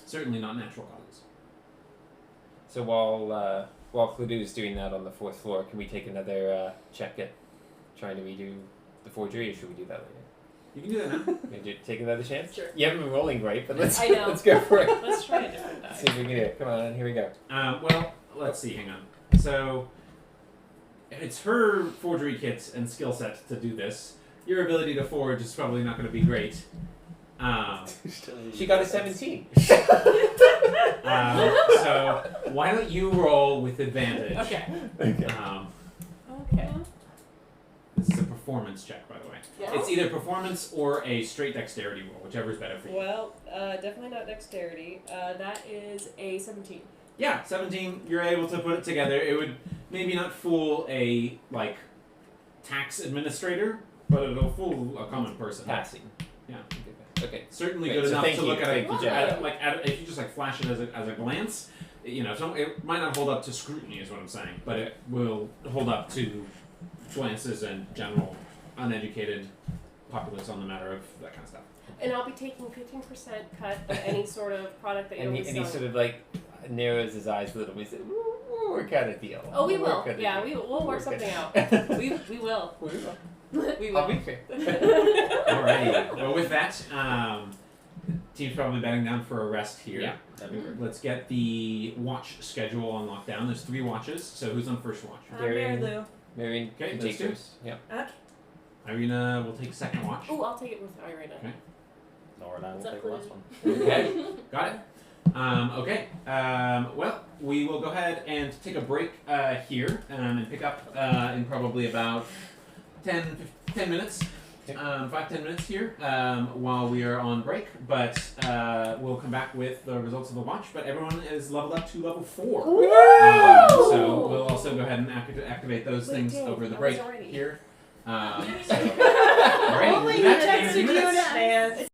Certainly not natural causes. So while Cluedo is doing that on the fourth floor, can we take another check at trying to redo the forgery, or should we do that later? You can do that now. Can you take another chance? Sure. You haven't been rolling great, but let's I know. let's go for it. Let's try a different Let's die. see if we can do it. Come on, here we go. Well, let's see. Hang on. So it's her forgery kit and skill set to do this. Your ability to forge is probably not going to be great. She got a 17. So why don't you roll with advantage? Okay. Um, Okay. this is a performance check, by the way. Yeah. It's either performance or a straight dexterity roll, whichever is better for you. Well, definitely not dexterity. That is a 17. Yeah, 17. You're able to put it together. It would maybe not fool a tax administrator, but it'll fool a common person. Passing. Yeah. Okay. Certainly Great, good so enough thank to you, look at thank you, Jack. if you just flash it as a glance, it might not hold up to scrutiny is what I'm saying, but it will hold up to glances and general uneducated populace on the matter of that kind of stuff. And I'll be taking 15% cut of any sort of product that you'll And be he selling. sort of narrows his eyes a little bit. He says, "Ooh, we're kind of deal." Oh, we We're will. kinda Yeah, deal. we'll work something out. We will. We will. We I'll will. be fair. Alrighty. Well, with that, team's probably betting down for a rest here. Yeah, that'd be great. Let's get the watch schedule on lockdown. There's 3 watches, so who's on first watch? Darian. Mary Lou. Marion Okay, can those take two. yours. Yep. Okay. Irina will take second watch. Oh, I'll take it with Irina. Okay. Nora and I will What's up, take the last Cluedo? one. Okay. Got it. Okay. Well, we will go ahead and take a break here and pick up in probably about 10 minutes. 5-10 minutes here while we are on break, but we'll come back with the results of the watch. But everyone is leveled up to level 4. So we'll also go ahead and activate those Wait, things dang, over the I break was already- here. So, Only alright, you we'll be back in a texted few you in minutes. advance.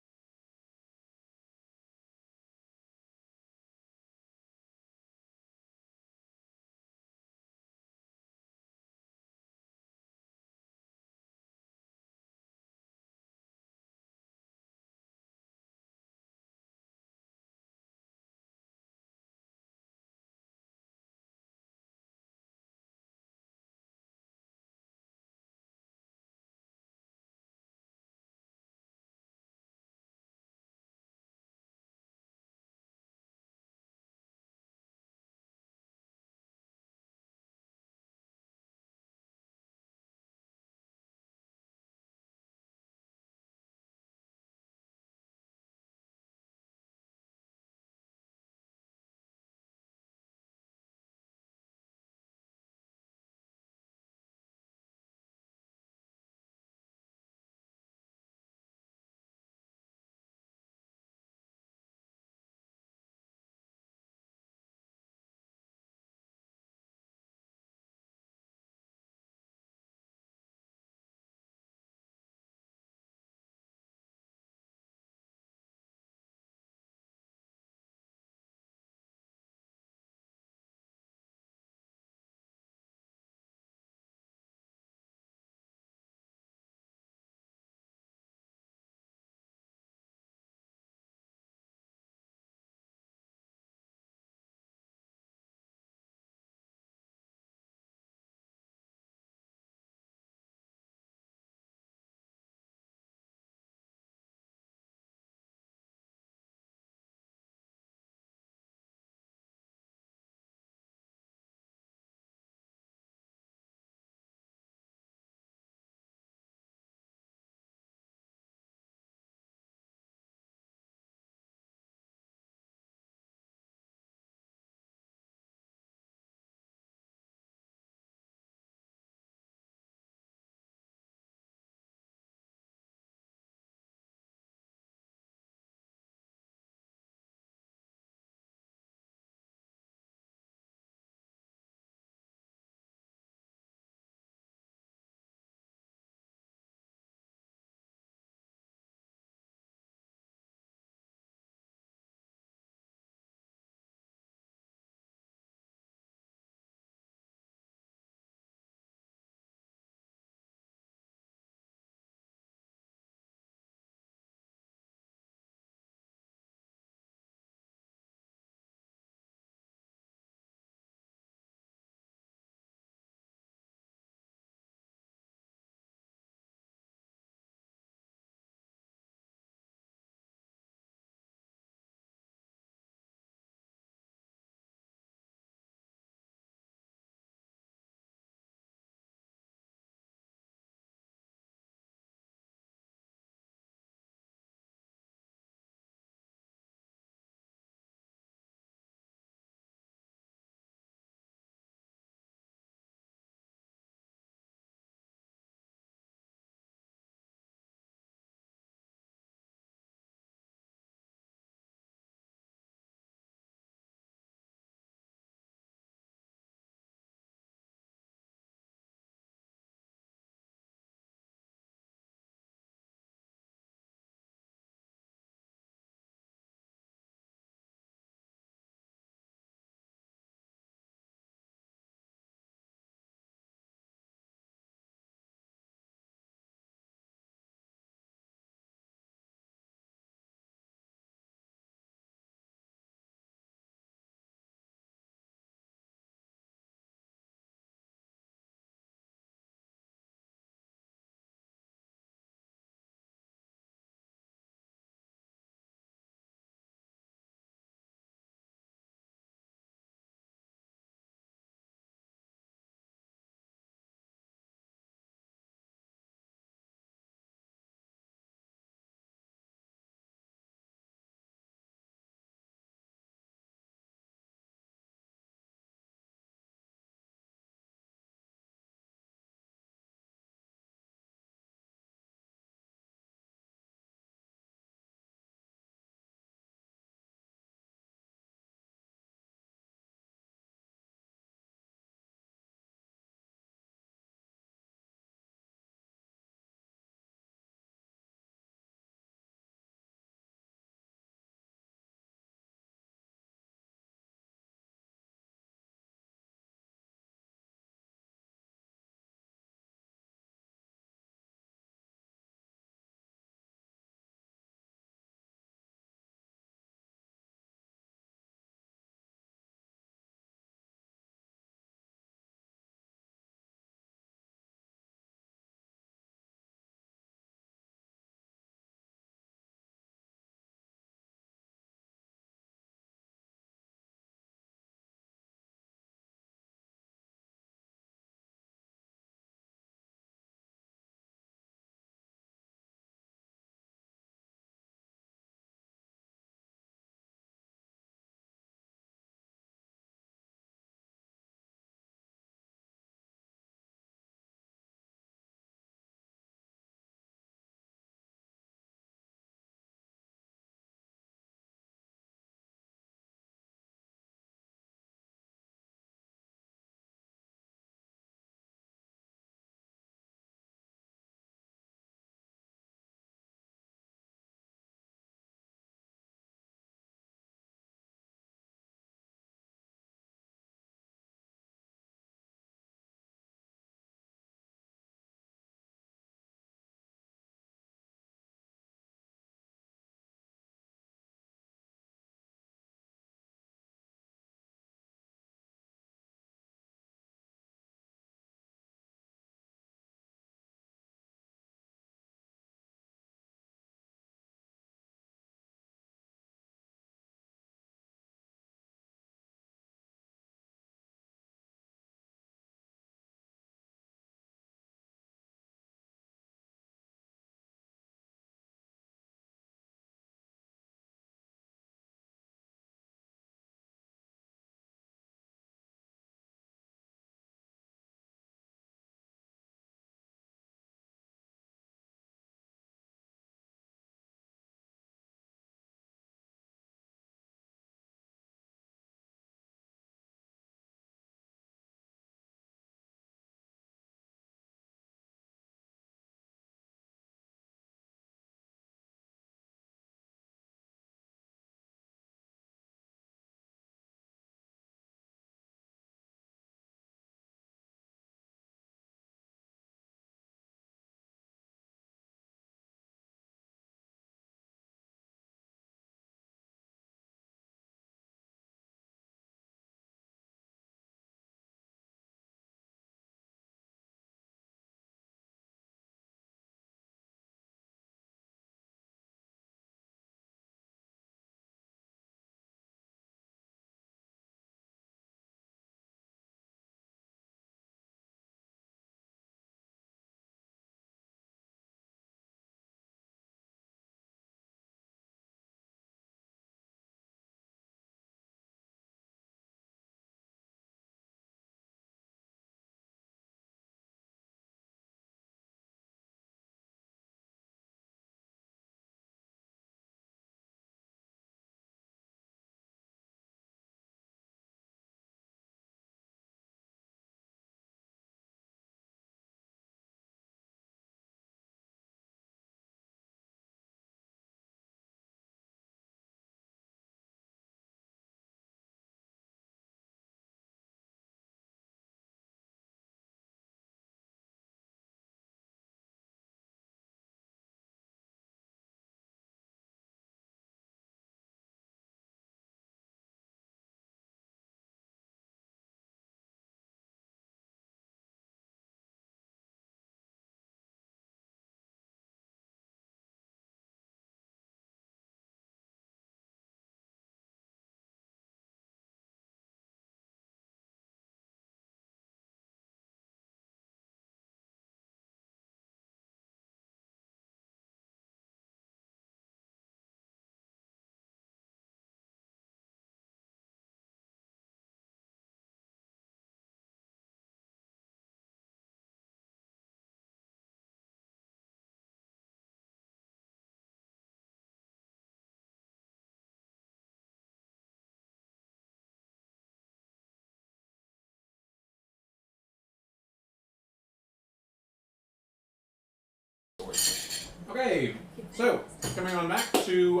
Okay, so coming on back to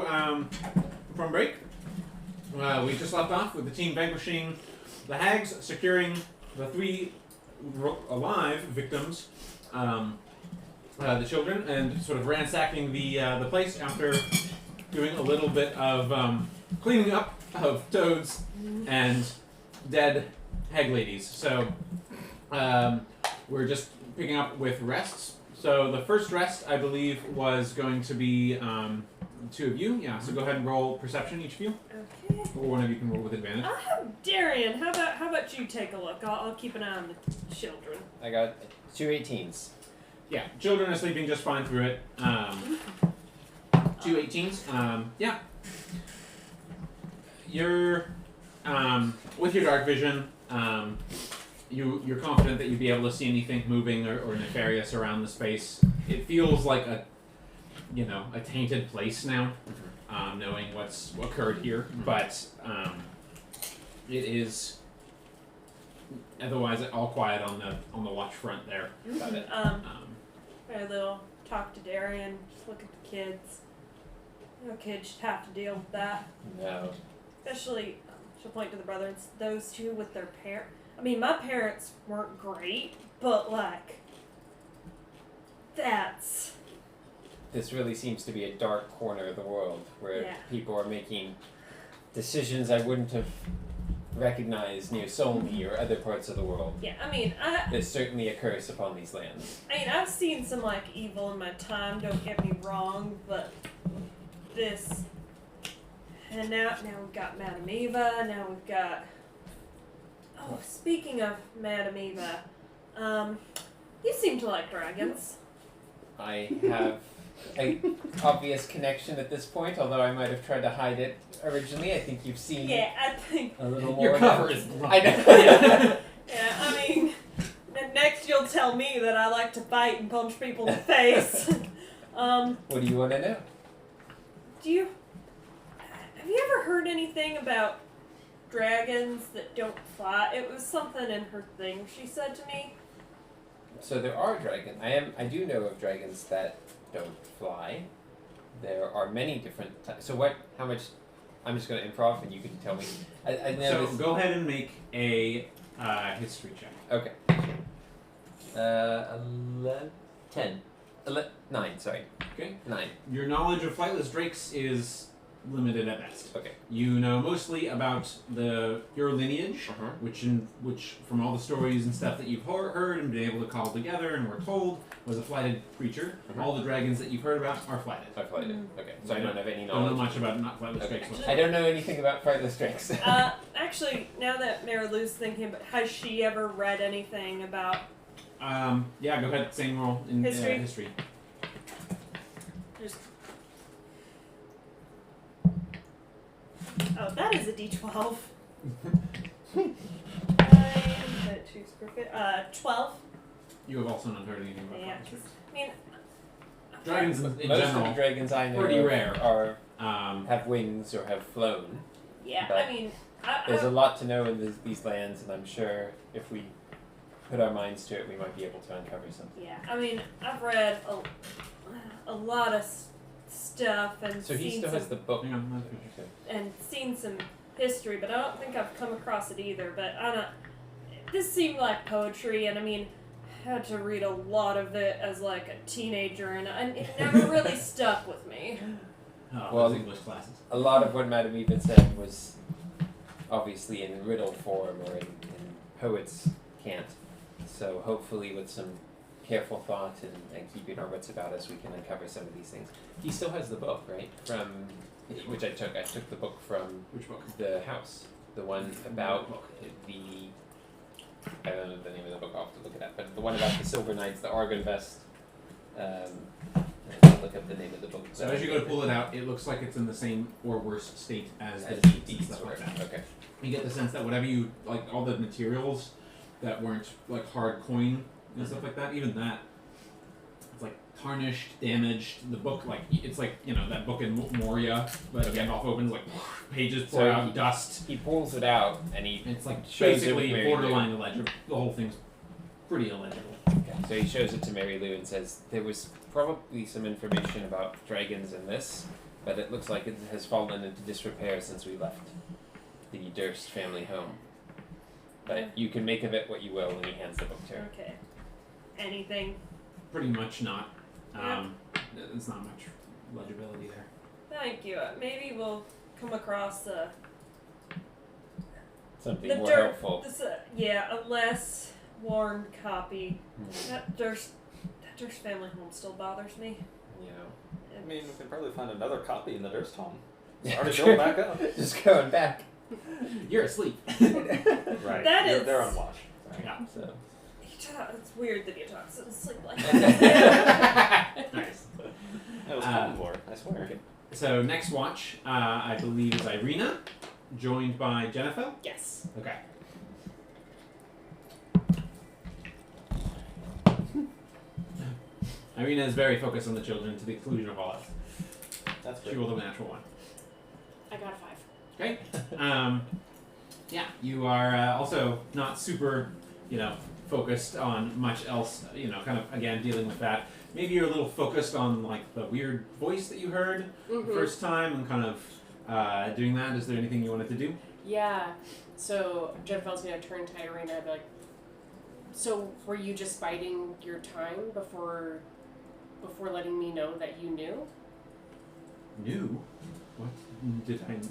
from break, we just left off with the team vanquishing the hags, securing the 3 alive victims, the children, and sort of ransacking the place after doing a little bit of cleaning up of toads and dead hag ladies. So we're just picking up with rests. So the first rest, I believe, was going to be 2 of you. Yeah. So go ahead and roll perception, each of you, Okay. or one of you can roll with advantage. I'll have Darian. How about you take a look? I'll keep an eye on the children. I got 2 18s. Yeah, children are sleeping just fine through it. 2 18s. Yeah. You're with your dark vision. You're confident that you'd be able to see anything moving or nefarious around the space. It feels like a tainted place now, knowing what's occurred here. But it is otherwise all quiet on the watch front there. Got it. Very little talk to Darian. Just look at the kids. No kids should have to deal with that. No. Especially, she'll point to the brothers. Those 2 with their parents. I mean, my parents weren't great, but like, that's. This really seems to be a dark corner of the world where Yeah. people are making decisions I wouldn't have recognized near Solney or other parts of the world. Yeah, I mean, There's certainly a curse upon these lands. I've seen some like evil in my time. Don't get me wrong, but this. And now we've got Madame Eva. Now we've got. Oh, speaking of Madame Eva, you seem to like dragons. I have an obvious connection at this point, although I might have tried to hide it originally. I think you've seen Yeah, I think. a little more. Your of cover that. is wrong. I know. Yeah, I mean, next you'll tell me that I like to fight and punch people in the face. What do you want to know? Have you ever heard anything about dragons that don't fly? It was something in her thing she said to me. So there are dragons. I do know of dragons that don't fly. There are many different types. So how much, I'm just going to improv and you can tell me. I know So go ahead and make a history check. Okay. 9, sorry. Okay. 9. Your knowledge of flightless drakes is limited at best. Okay. You know mostly about your lineage, Uh-huh. which from all the stories and stuff that you've heard and been able to call together and were told was a flighted creature. Uh-huh. All the dragons that you've heard about are flighted. I flighted. Okay. So I don't have any Don't know knowledge. much about not flightless Okay. drakes. I don't know anything about flightless drakes. Actually, now that Marilou's thinking, but has she ever read anything about? Yeah, go ahead. Same roll in History? history. Just. Oh, that is a D12. 12. You have also not heard anything about Yeah, flightless drakes. I mean, Dragons in Most of the general dragons I know pretty of rare. are Um, have wings or have flown. yeah, But I mean, There's a lot to know in these lands, and I'm sure if we put our minds to it, we might be able to uncover something. yeah, I mean, I've read a lot of stuff and So he seen still some, has the book. hang on, let's finish. and seen some history, but I don't think I've come across it either. But I don't. This seemed like poetry, and I mean, I had to read a lot of it as like a teenager, and it never really stuck with me. Oh, Well, those English classes. A lot of what Madame Eva said was obviously in riddle form or in poets' cant. So hopefully with some careful thought and keeping our wits about us, we can uncover some of these things. He still has the book, right? Which I took. I took the book from Which book? the house. The one about book? the... I don't know the name of the book, I'll have to look it up. But the one about the Silver Knights, the Argon Vest. I'll look up the name of the book. So as you go to pull it out, it looks like it's in the same or worse state as the As deeds and deeds stuff were. like that. Okay. You get the sense that whatever you like, all the materials that weren't like hard coin and stuff like that, even that, it's like tarnished, damaged. The book, like it's like that book in Moria, but Gandalf opens like pages pour So out, dust. He pulls it out and he It's like shows it basically with Mary borderline illegible. The whole thing's pretty illegible. Okay. So he shows it to Mary Lou and says, there was probably some information about dragons in this, but it looks like it has fallen into disrepair since we left the Durst family home. But you can make of it what you will, and he hands the book to her. Okay. Anything? Pretty much not. There's not much legibility there. Thank you. Maybe we'll come across Something the more dirt. helpful. This, a less worn copy. That Durst family home still bothers me. Yeah. I mean, we can probably find another copy in the Durst home. It's already built back up. Just going back. You're asleep. Right. That is- They're on watch. Yeah. So. It's weird that he talks in his sleep like that. Nice. That was cool before, I swear. Okay. So next watch, I believe, is Irina, joined by Jennifer. Yes. Okay. Irina is very focused on the children to the exclusion of all else. That's She good. rolled a natural one. I got a 5. Okay. Yeah, you are also not super, focused on much else. Kind of again dealing with that. Maybe you're a little focused on like the weird voice that you heard the first time, and kind of doing that. Is there anything you wanted to do? Yeah. So Jennifer's gonna turn to Irina and be like, "So were you just biding your time before letting me know that you knew? New? What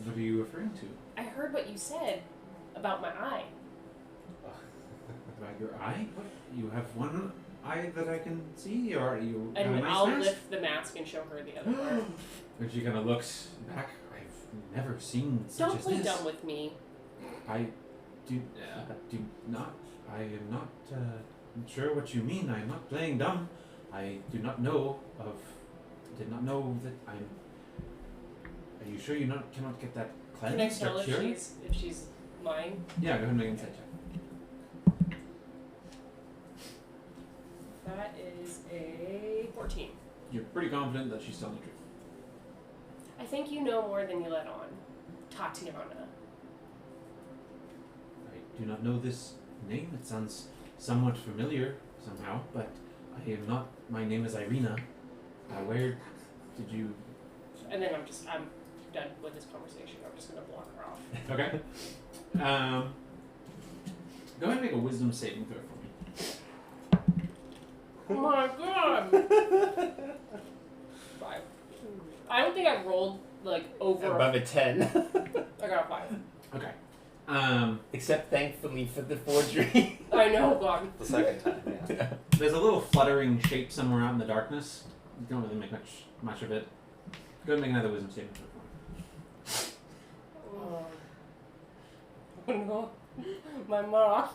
what are you referring to? I heard what you said about my eye. About your eye? What? You have one eye that I can see, or you have a And nice I'll mask? lift the mask and show her the other part. And she kind of looks back. I've never seen such Don't as play this. dumb with me. I do not. I am not sure what you mean. I am not playing dumb. I do not know of. Did not know that I'm. Are you sure you cannot get that Can I cleansed tell or if cured? she's lying? Yeah, go ahead and make an insight check. That is a 14. You're pretty confident that she's telling the truth. I think you know more than you let on, Tatiana. I do not know this name. It sounds somewhat familiar somehow, but I am not. My name is Irina. Where did you? And then I'm done with this conversation. I'm just gonna block her off. Okay. Go ahead and make a wisdom saving throw for me. Oh my god! 5. I don't think I rolled like over. Above a 10. I got a 5. Okay. Except thankfully for the forgery. I know, God. The second time, yeah. There's a little fluttering shape somewhere out in the darkness. You don't really make much of it. Go ahead and make another wisdom saving throw for me. Oh no, my moth.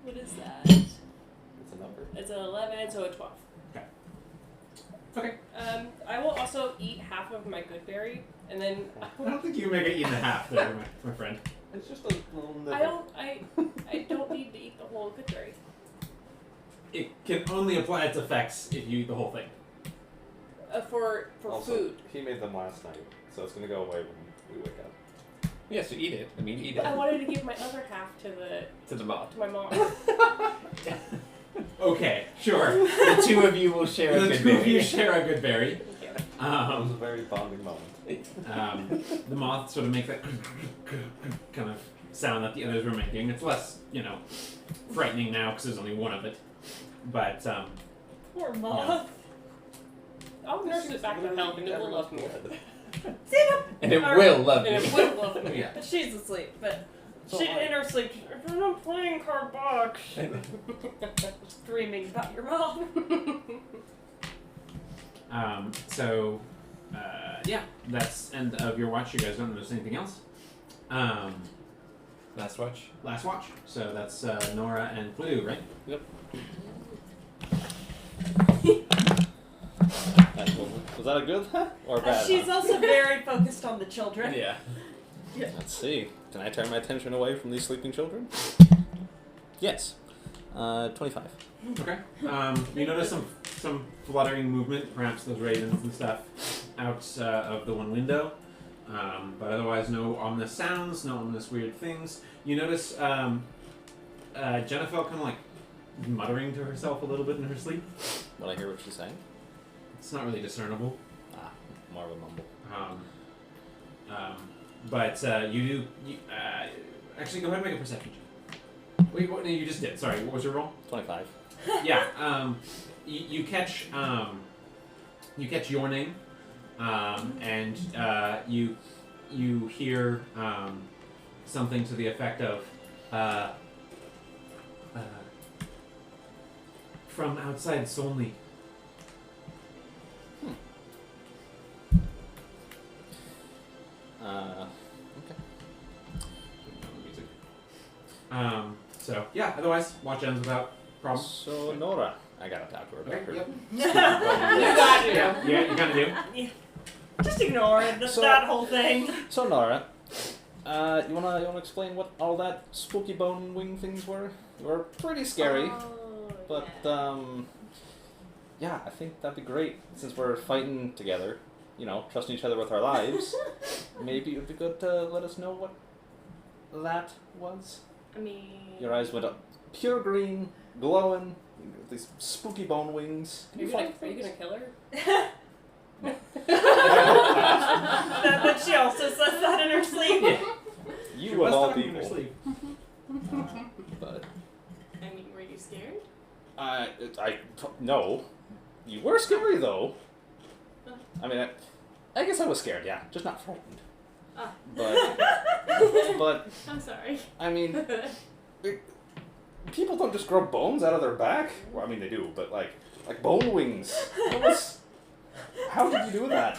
What is that? It's a number. It's an 11, so a 12. Okay. I will also eat half of my good berry, and then I don't think you can make it eat in half there, my friend. It's just a little nibble. I don't need to eat the whole good berry. It can only apply its effects if you eat the whole thing. For Also, food. he made them last night, so it's gonna go away when we wake up. Yeah, so eat it. I mean, eat it. I wanted to give my other half To the mob. to my mom. Okay, sure. The two of you will share a The good two of you berry. share a good berry. Thank you. It was a very bonding moment. The moth sort of makes that kind of sound that the others were making. It's less, frightening now because there's only one of it. But, Poor moth. I'll nurse it back to health, and it will love me. And it will love And you. it will love me. yeah. But she's asleep. But So she I- in her sleep, I'm not playing card box. Dreaming about your mom. Yeah, that's end of your watch. You guys don't notice anything else. Last watch. Last watch. So that's Nora and Clue, right? Was that a good or a bad? She's also very focused on the children. Yeah. Let's see. Can I turn my attention away from these sleeping children? Yes. 25. Okay. You notice some fluttering movement, perhaps those ravens and stuff, out of the one window. But otherwise, no ominous sounds, no ominous weird things. You notice Jennifer kind of like muttering to herself a little bit in her sleep. Will I hear what she's saying? It's not really discernible. Ah, more of a mumble. But you do. Actually, go ahead and make a perception check. Wait, what? No, you just did. Sorry, what was your roll? 25. Yeah. You catch. You catch your name, and you hear something to the effect of from outside Solney. Okay. So yeah. Otherwise, watch ends without problem. So Nora, I gotta talk to her about her. Yep. You got to. Yeah, you kind of do. Just ignore it. That whole thing. So Nora, you wanna explain what all that spooky bone wing things were? They were pretty scary, Oh, but yeah, I think that'd be great since we're fighting together. You know, trusting each other with our lives. Maybe it would be good to let us know what that was. I mean, Your eyes went up pure green, glowing, these spooky bone wings. Are you gonna kill her? But she also says that in her sleep. You She of was all talking in her people. sleep. But I mean, were you scared? no. You were scary though. I mean, I guess I was scared, yeah, just not frightened. Ah. But I'm sorry. I mean, people don't just grow bones out of their back. Well, I mean they do, but like bone wings. How did you do that?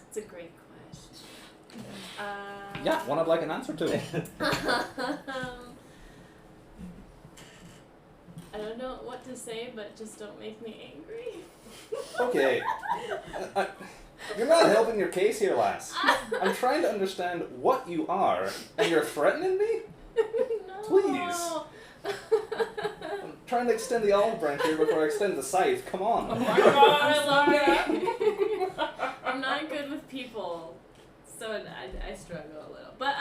It's a great question. Yeah, one I'd like an answer to. I don't know what to say, but just don't make me angry. Okay. You're not helping your case here, lass. I'm trying to understand what you are, and you're threatening me? No. Please. I'm trying to extend the olive branch here before I extend the scythe. Come on. Oh my god, I love it. I'm not good with people, so I struggle a little. But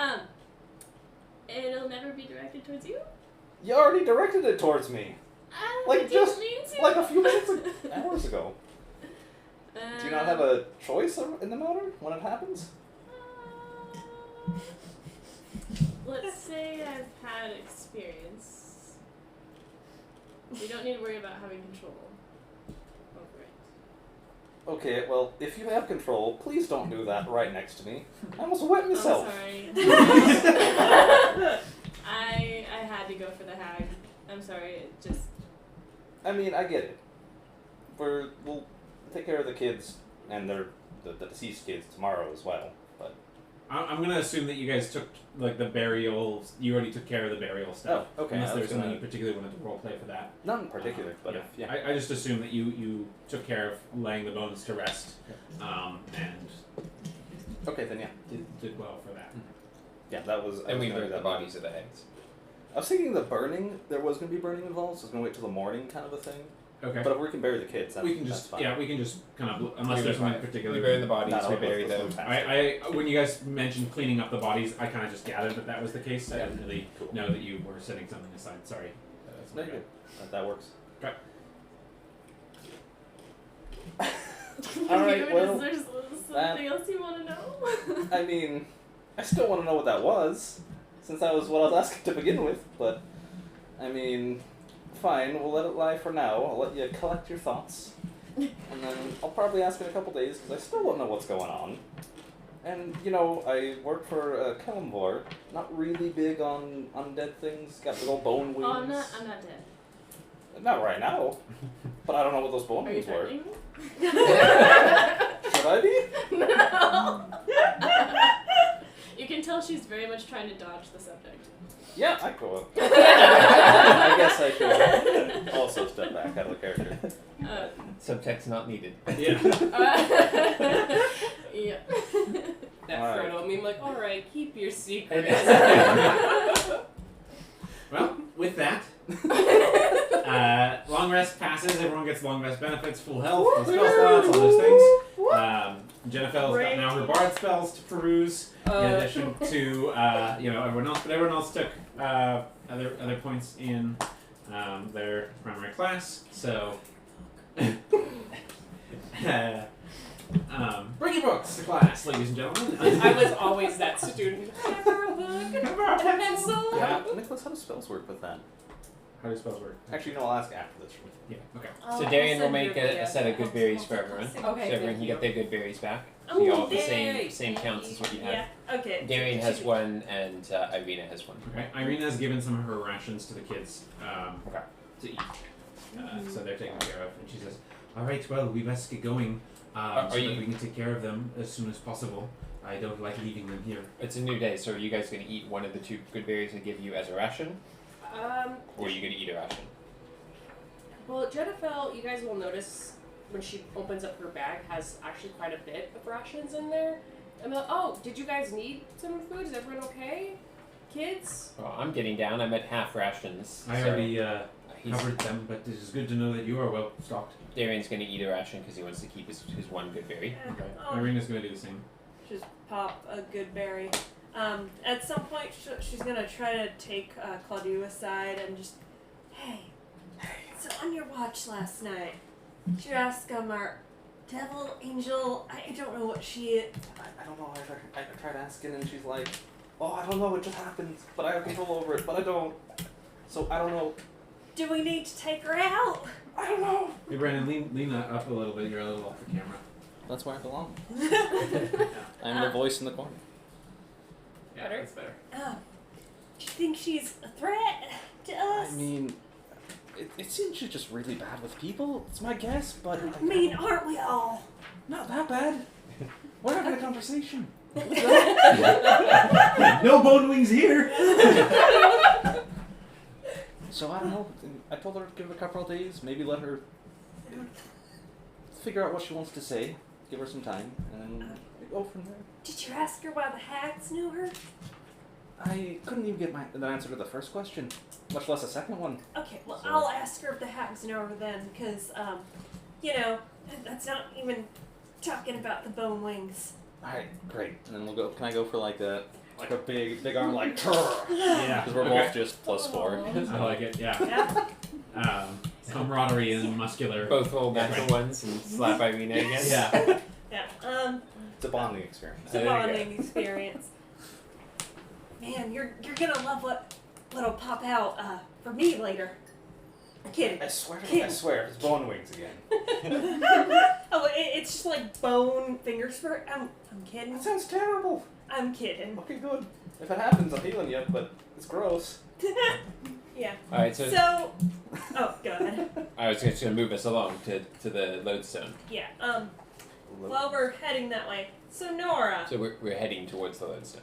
it'll never be directed towards you. You already directed it towards me. Like I just didn't mean to. like a few hours ago. Do you not have a choice in the matter when it happens? Let's say I've had experience. We don't need to worry about having control over it. Okay, well, if you have control, please don't do that right next to me. I almost wet myself. I'm sorry. I had to go for the hag. I'm sorry. It just. I mean, I get it. We'll take care of the kids and the deceased kids tomorrow as well. But I'm gonna assume that you guys took like the burial. You already took care of the burial stuff. Oh, okay. Unless I was there's something gonna- you particularly wanted to roleplay for that. None in particular, but yeah. yeah. I just assume that you took care of laying the bones to rest, and Okay, then yeah. did well for that. Yeah, that was. I And was we gonna do burned the that. bodies of the hags. I was thinking the burning. There was going to be burning involved, so I was going to wait till the morning, kind of a thing. Okay. But if we can bury the kids, that's, we can that's just fine. we can just kind of unless there's something particular. We buried the bodies, Not we all buried of them. those. I when you guys mentioned cleaning up the bodies, I kind of just gathered that was the case. I Yeah. didn't really Cool. know that you were setting something aside. Sorry. That's No, my you're bad. good. That works. All Alright, well, Is there something else you want to know? I mean, I still want to know what that was, since that was what I was asking to begin with, but, I mean, fine, we'll let it lie for now. I'll let you collect your thoughts, and then I'll probably ask in a couple days, because I still don't know what's going on. And, you know, I work for Kalimvor, not really big on undead things, got big old bone wings. Oh, I'm not dead. Not right now, but I don't know what those bone Are you wings were. threatening me? Should I be? No. You can tell she's very much trying to dodge the subject. Yeah, I go. I guess I should also step back out of the character. Subtext not needed. Yeah. Yeah. That Alright. Frodo meme, like, all right, keep your secret. Well, with that, long rest passes. Everyone gets long rest benefits, full health, full spell slots, all those things. Jennifer's got now her bard spells to peruse, in addition to everyone else. But everyone else took other points in their primary class. So bring your books to class, ladies and gentlemen. I was always that student. Can I borrow a book? And a pencil? Yeah, Nicholas, how do spells work with that? How do spells work? Actually, no, I'll ask after this. Yeah. Okay. So Darian will make a set of good berries for everyone. Okay, So everyone thank can you. get their good berries back. So Oh, you all have the yay. same counts as what you had. Yeah. Okay. Darian has one and Irina has one. Okay. Irina has given some of her rations to the kids Okay. to eat, so they're taken care of. And she says, "All right, well, we best get going, so that we can take care of them as soon as possible. I don't like leaving them here." It's a new day, so are you guys going to eat one of the 2 good berries I give you as a ration? Or are you going to eat a ration? Well, Jennifer, you guys will notice when she opens up her bag, has actually quite a bit of rations in there. I'm like, oh, did you guys need some food? Is everyone okay? Kids? Well, I'm getting down. I'm at half rations. I so already he's- covered them, but it is good to know that you are well stocked. Darian's going to eat a ration because he wants to keep his one good berry. Okay. Oh. Irina's going to do the same. Just pop a good berry. At some point, she's gonna try to take Claudia aside and just, hey, so on your watch last night, did you ask our devil angel? I don't know what she is. I don't know. I tried asking, and she's like, "Oh, I don't know. It just happens, but I have control over it. But I don't. So I don't know. Do we need to take her out? I don't know." Hey, Brandon, lean that up a little bit. You're a little off the camera. That's where I belong. I'm the voice in the corner. Yeah, Better? that's better. Do you think she's a threat to us? I mean, it seems she's just really bad with people. It's my guess, but I mean, aren't we all? not that bad. We're having a conversation. No bone wings here. So I don't know. I told her to give it a couple of days, maybe let her figure out what she wants to say, give her some time, and then go from there. Did you ask her why the hags knew her? I couldn't even get an answer to the first question, much less a second one. Okay, well, So- I'll ask her if the hags know her then, because, that's not even talking about the bone wings. Alright, great. And then we'll go. Can I go for like a big arm like? Yeah. Because we're both just +4. I like it. Yeah. Yeah. Camaraderie and muscular. Both roll natural ones and slap Irina again. Yeah. Yeah. It's a bonding experience. It's a There you go. bonding experience. Man, you're gonna love what'll pop out for me later. I'm kidding. I swear, it's bone wings again. Oh, it's just like bone finger spurt. I'm kidding. That sounds terrible. I'm kidding. Okay, good. If it happens, I'm healing you, but it's gross. Yeah. Alright, so Oh, go ahead. I was just going to move us along to the lodestone. Yeah. While we're heading that way, so Nora, So we're heading towards the lodestone.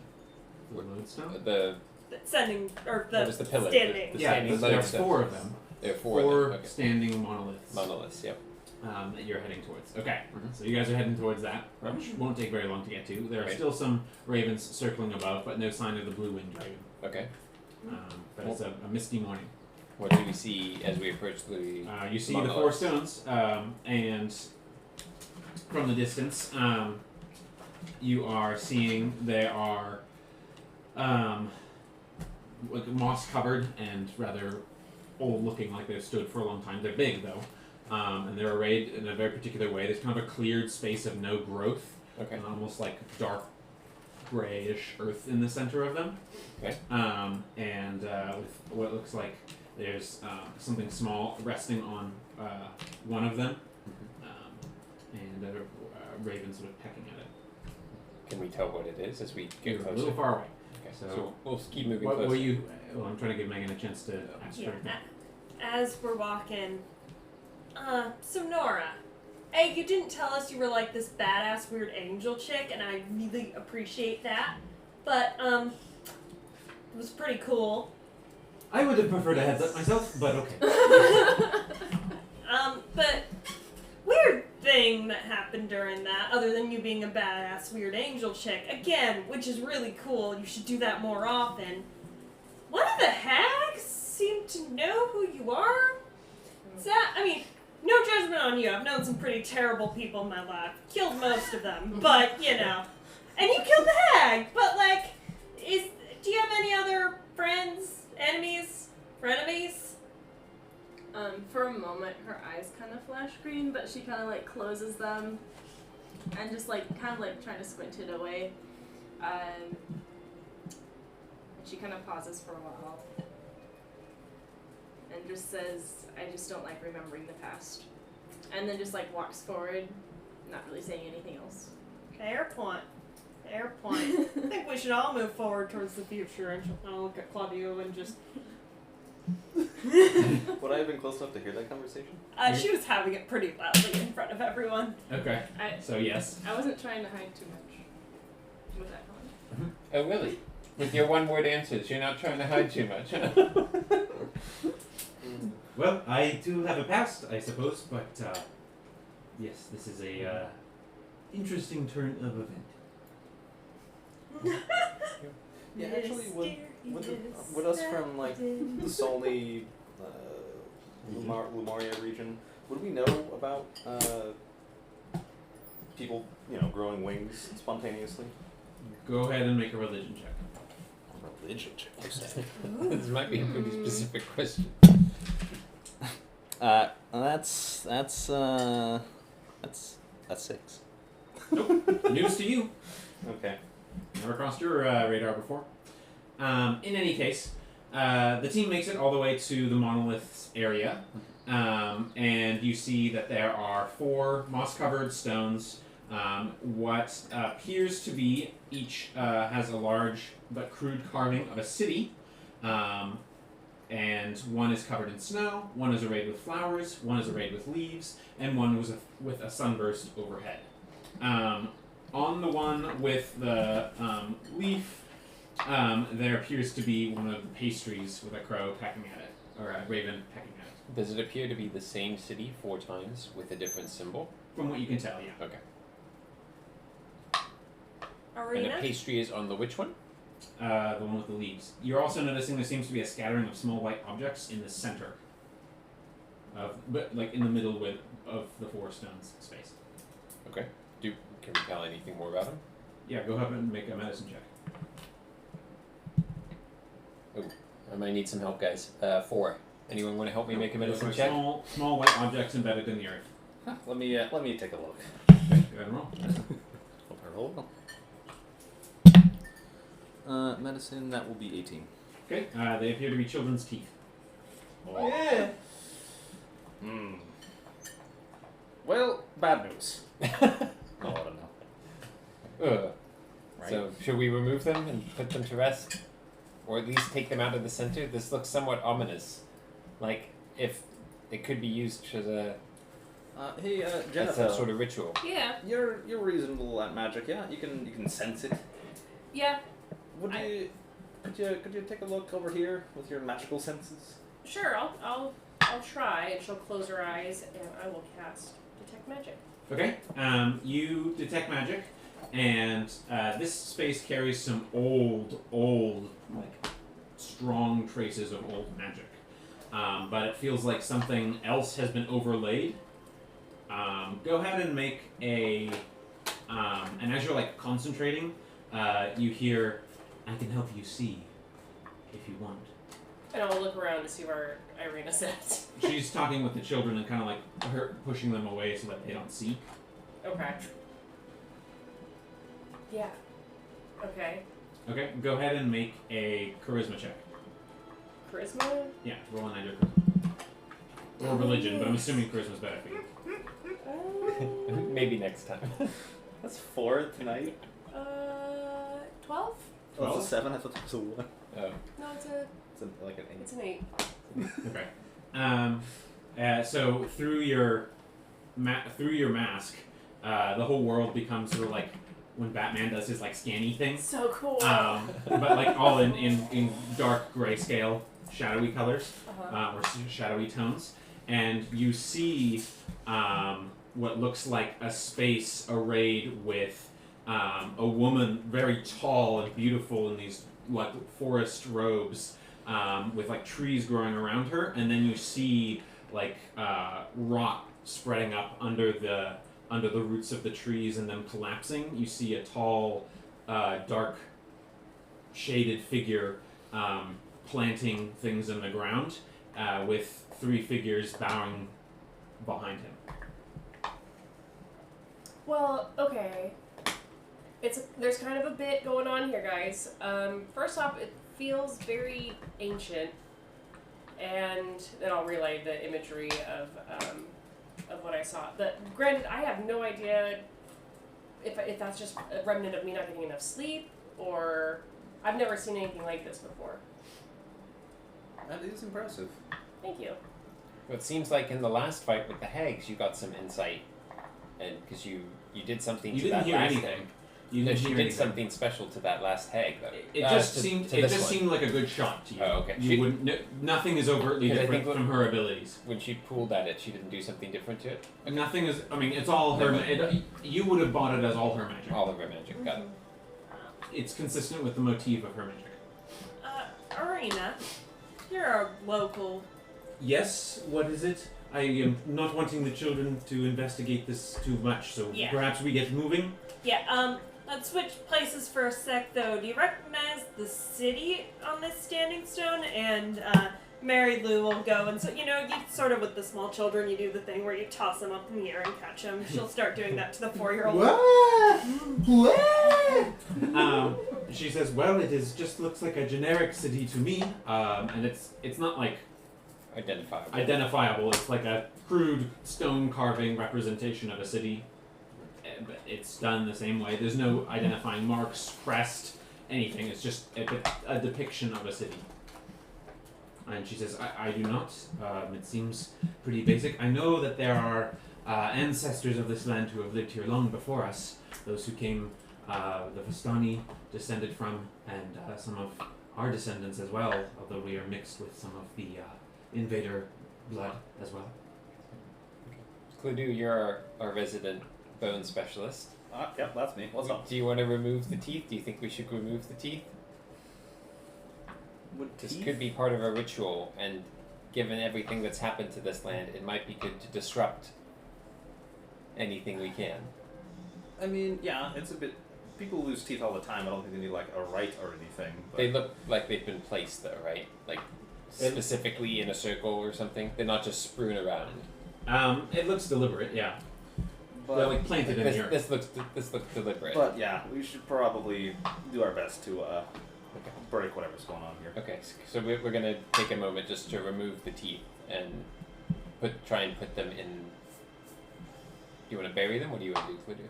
Lodestone? The sending or What was the pillar? standing. The Yeah, standing there's lodestone. 4 of them. There are 4 of them. Okay. standing monoliths. Monoliths, yep. That you're heading towards. Okay, so you guys are heading towards that, which won't take very long to get to. There are Right. still some ravens circling above, but no sign of the blue-winged raven. Okay. But it's a misty morning. What do we see as we approach the You see the 4 monoliths? stones, and from the distance, you are seeing there are like moss-covered and rather old-looking, like they've stood for a long time. They're big though, and they're arrayed in a very particular way. There's kind of a cleared space of no growth, Okay. and almost like dark grayish earth in the center of them. Okay. And with what looks like there's something small resting on one of them, and a raven sort of pecking at it. Can we tell what it is as we You're get a closer? little far away. Okay. So- So we'll keep moving What closer. were you? Well, I'm trying to give Megan a chance to ask Yeah. her. As we're walking, so Nora, hey, you didn't tell us you were like this badass weird angel chick, and I really appreciate that. But it was pretty cool. I would have preferred a heads up myself, but okay. But weird thing that happened during that, other than you being a badass weird angel chick, again, which is really cool. You should do that more often. One of the hags seem to know who you are. Is that? I mean, no judgment on you. I've known some pretty terrible people in my life. Killed most of them, but you know. And you killed the hag. But like, do you have any other friends, enemies, frenemies? For a moment, her eyes kind of flash green, but she kind of like closes them and just like kind of like trying to squint it away. And she kind of pauses for a while and just says, "I just don't like remembering the past," and then just like walks forward, not really saying anything else. Fair point. Fair point. I think we should all move forward towards the future, and she'll kind of look at Claudio and just. Would I have been close enough to hear that conversation? She was having it pretty loudly in front of everyone. Okay. So yes. I wasn't trying to hide too much with that one. Oh, really? With your one-word answers, you're not trying to hide too much. Well, I do have a past, I suppose, but yes, this is a interesting turn of event. Yeah, actually, would us from like the Solney, Lumaria region, would we know about people, growing wings spontaneously? Go ahead and make a religion check. Religion check, you say? This might be a pretty specific question. That's 6. Nope. News to you. Okay. Never crossed your radar before. In any case, the team makes it all the way to the monolith's area, and you see that there are 4 moss-covered stones. What appears to be each has a large but crude carving of a city, and one is covered in snow, one is arrayed with flowers, one is arrayed with leaves, and one was with a sunburst overhead. On the one with the leaf, there appears to be one of the pastries with a crow pecking at it, or a raven pecking at it. Does it appear to be the same city 4 times with a different symbol? From what you can tell, yeah. Okay. Arena? And the pastry is on the which one? The one with the leaves. You're also noticing there seems to be a scattering of small white objects in the center but like in the middle of the 4 stones space. Okay. Can we tell anything more about him? Yeah, go ahead and make a medicine check. I might need some help, guys. 4. Anyone want to help me make a medicine Those are check? small white objects embedded in the earth. Let me take a look. Okay, go ahead and roll. Medicine, that will be 18. Okay, they appear to be children's teeth. Oh. Yeah. Well, bad news. Oh, I don't know. Right. So, should we remove them and put them to rest? Or at least take them out of the center? This looks somewhat ominous. Like, if it could be used for the... Hey, as Jennifer. a sort of ritual. Yeah. You're reasonable at magic, yeah? You can sense it. Yeah. Could you take a look over here with your magical senses? Sure. I'll try. And she'll close her eyes, and I will cast detect magic. Okay, you detect magic, and this space carries some old, like, strong traces of old magic. But it feels like something else has been overlaid. Go ahead and make a, and as you're, like, concentrating, you hear, "I can help you see, if you want." And I'll look around to see where Irina's at. She's talking with the children and kind of, like, her pushing them away so that they don't see. Okay. Yeah. Okay. Okay, go ahead and make a charisma check. Charisma? Yeah, roll an either charisma. Or religion, but I'm assuming charisma's better for you. Maybe next time. That's 4 tonight. 12? Oh, it's a 7. I thought that was a 1. Oh. No, it's Like an 8. it's an 8. Okay. So through your mask, the whole world becomes sort of like when Batman does his like scanny thing. So cool. But like all in dark grayscale, shadowy colors, or shadowy tones, and you see what looks like a space arrayed with a woman very tall and beautiful in these like forest robes, with like trees growing around her, and then you see like rock spreading up under the roots of the trees and then collapsing. You see a tall, dark, shaded figure planting things in the ground, with 3 figures bowing behind him. Well, okay. There's kind of a bit going on here, guys. First off, it feels very ancient, and then I'll relay the imagery of what I saw. Granted, I have no idea if that's just a remnant of me not getting enough sleep, or I've never seen anything like this before. That is impressive. Thank you. Well, it seems like in the last fight with the hags, you got some insight, and because you did something You to didn't that hear last anything. hag. You No, didn't she hear did anything. something special to that last hag, though. It just to seemed. to It this just one. seemed like a good shot to you. Oh, okay. You wouldn't. Nothing is overtly 'Cause I different think from her abilities. When she pulled at it, she didn't do something different to it. Nothing is. I mean, it's all her. You would have bought it as all her magic. All of her magic. Got it. It's consistent with the motif of her magic. Arena, you're a local. Yes. What is it? I am not wanting the children to investigate this too much, so Yeah. perhaps we get moving. Yeah, let's switch places for a sec, though. Do you recognize the city on this standing stone? And, Mary Lou will go, and so, you sort of with the small children, you do the thing where you toss them up in the air and catch them. She'll start doing that to the 4-year-old. She says, "Well, it is just looks like a generic city to me, and it's not like identifiable. It's like a crude stone carving representation of a city. But it's done the same way. There's no identifying marks, crest, anything. It's just a depiction of a city." And she says, I do not. It seems pretty basic. I know that there are ancestors of this land who have lived here long before us. Those who came, the Vistani descended from, and some of our descendants as well, although we are mixed with some of the invader blood as well. Cluedo, you're our resident bone specialist. Yep, that's me. What's up? Do you want to remove the teeth? Do you think we should remove the teeth? This could be part of a ritual, and given everything that's happened to this land, it might be good to disrupt anything we can. I mean, yeah, it's a bit. People lose teeth all the time. I don't think they need like a rite or anything. But They look like they've been placed, though, right? Like specifically in a circle or something. They're not just strewn around. It looks deliberate, yeah. They're like planted in here. This looks deliberate. But yeah, we should probably do our best to break whatever's going on here. Okay, so we're gonna take a moment just to remove the teeth and try and put them in. Do you want to bury them? What do you want to do, Cluedo?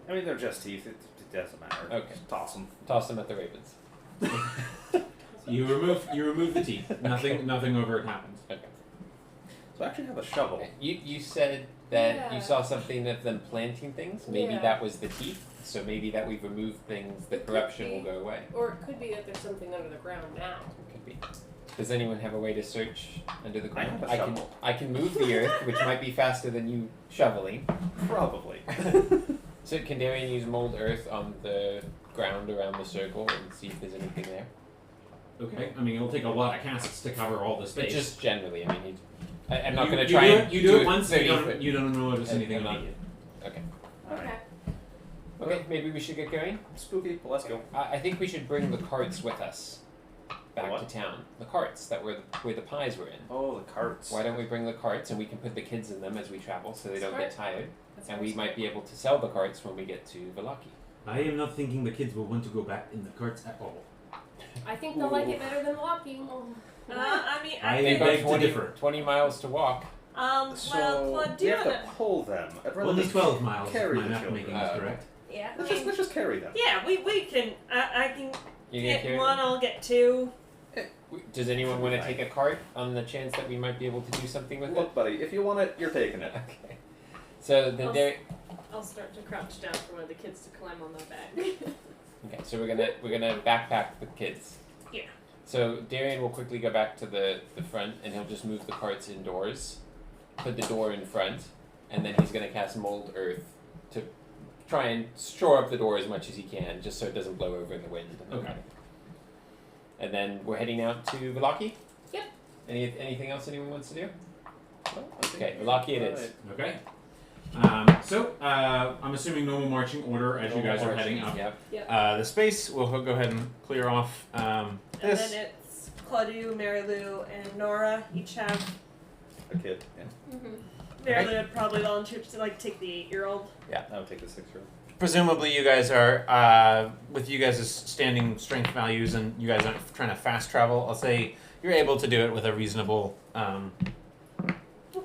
I mean, they're just teeth. It doesn't matter. Okay. Just toss them. Toss them at the ravens. You remove the teeth. Nothing overt happens. Okay. So I actually have a shovel. You said that Yeah. you saw something of them planting things. Maybe Yeah. that was the teeth. So maybe that we've removed things, the It could corruption be. will go away. Or it could be that there's something under the ground now. Could be. Does anyone have a way to search under the ground? have a can shovel. I can move the earth, which might be faster than you shoveling. Probably. So can Darian use mold earth on the ground around the circle and see if there's anything there? Okay. I mean, it'll take a lot of casts to cover all the But space. just generally, I mean, I'm not You- going to you try do and it, you do it it once. 30 You don't notice And- anything and not- immediate. Okay. Okay. Okay, maybe we should get going. Spooky. Well, let's go. I think we should bring the carts with us back What? to town. The carts that were where the pies were in. Oh, the carts. Why don't we bring the carts and we can put the kids in them as we travel so they don't get tired, That's and very we might smart. be able to sell the carts when we get to Vallaki. I am not thinking the kids will want to go back in the carts at all. I think they'll like it better than walking. I mean, I I They've beg think, got to differ. 20 miles to walk. well, So do we you have wanna, to pull them. I'd rather Only just 12 miles. If carry my the map children. making is correct. yeah, I Let's mean, just carry them. yeah, we can, I can You get carry one, them? I'll get two. Does anyone want to take a cart on the chance that we might be able to do something with it? Look, buddy, if you want it, you're taking it. Okay. So then there. I'll start to crouch down for one of the kids to climb on the back. Okay, so we're gonna backpack the kids. Yeah. So Darian will quickly go back to the front and he'll just move the carts indoors, put the door in front, and then he's gonna cast mold earth to try and shore up the door as much as he can, just so it doesn't blow over in the wind. Okay. And then we're heading out to Vallaki? Yep. Anything else anyone wants to do? Okay, Vallaki it is. Okay. So I'm assuming normal marching order as you guys are heading up. Yep. The space. We'll go ahead and clear off And this. then it's Claudia, Mary Lou, and Nora each have. A kid. Yeah. Mary Lou would probably volunteer to like take the 8-year-old. I would take the 6-year-old. Presumably, you guys are with you guys' standing strength values, and you guys aren't trying to fast travel. I'll say you're able to do it with a reasonable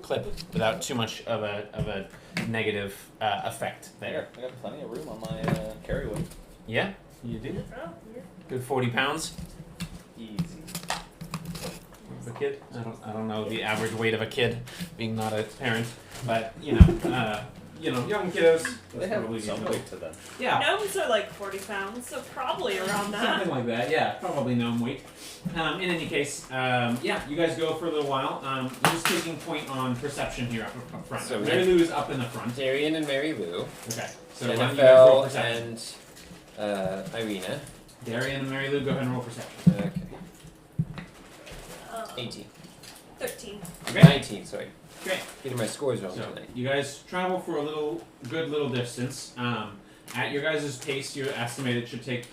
clip without too much of a negative effect there. I got plenty of room on my carry weight. Yeah, you do. Oh, yeah. Good 40 pounds. Easy. A kid. I don't know the average weight of a kid, being not a parent, but young kiddos. They have probably some reasonable. weight to them. Yeah. Gnomes are like 40 pounds, so probably around that. Something like that, yeah, probably gnome weight. In any case, you guys go for a little while. I'm just taking point on perception here up front. So we Mary have- Lou is up in the front. Darian and Mary Lou. Okay, so why don't you guys roll NFL perception? and Irina. Darian and Mary Lou, go ahead and roll perception. Okay. 18. 13. Okay. 19, sorry. Great. Getting my scores wrong So tonight. you guys travel for a good little distance. At your guys' pace, you estimate it should take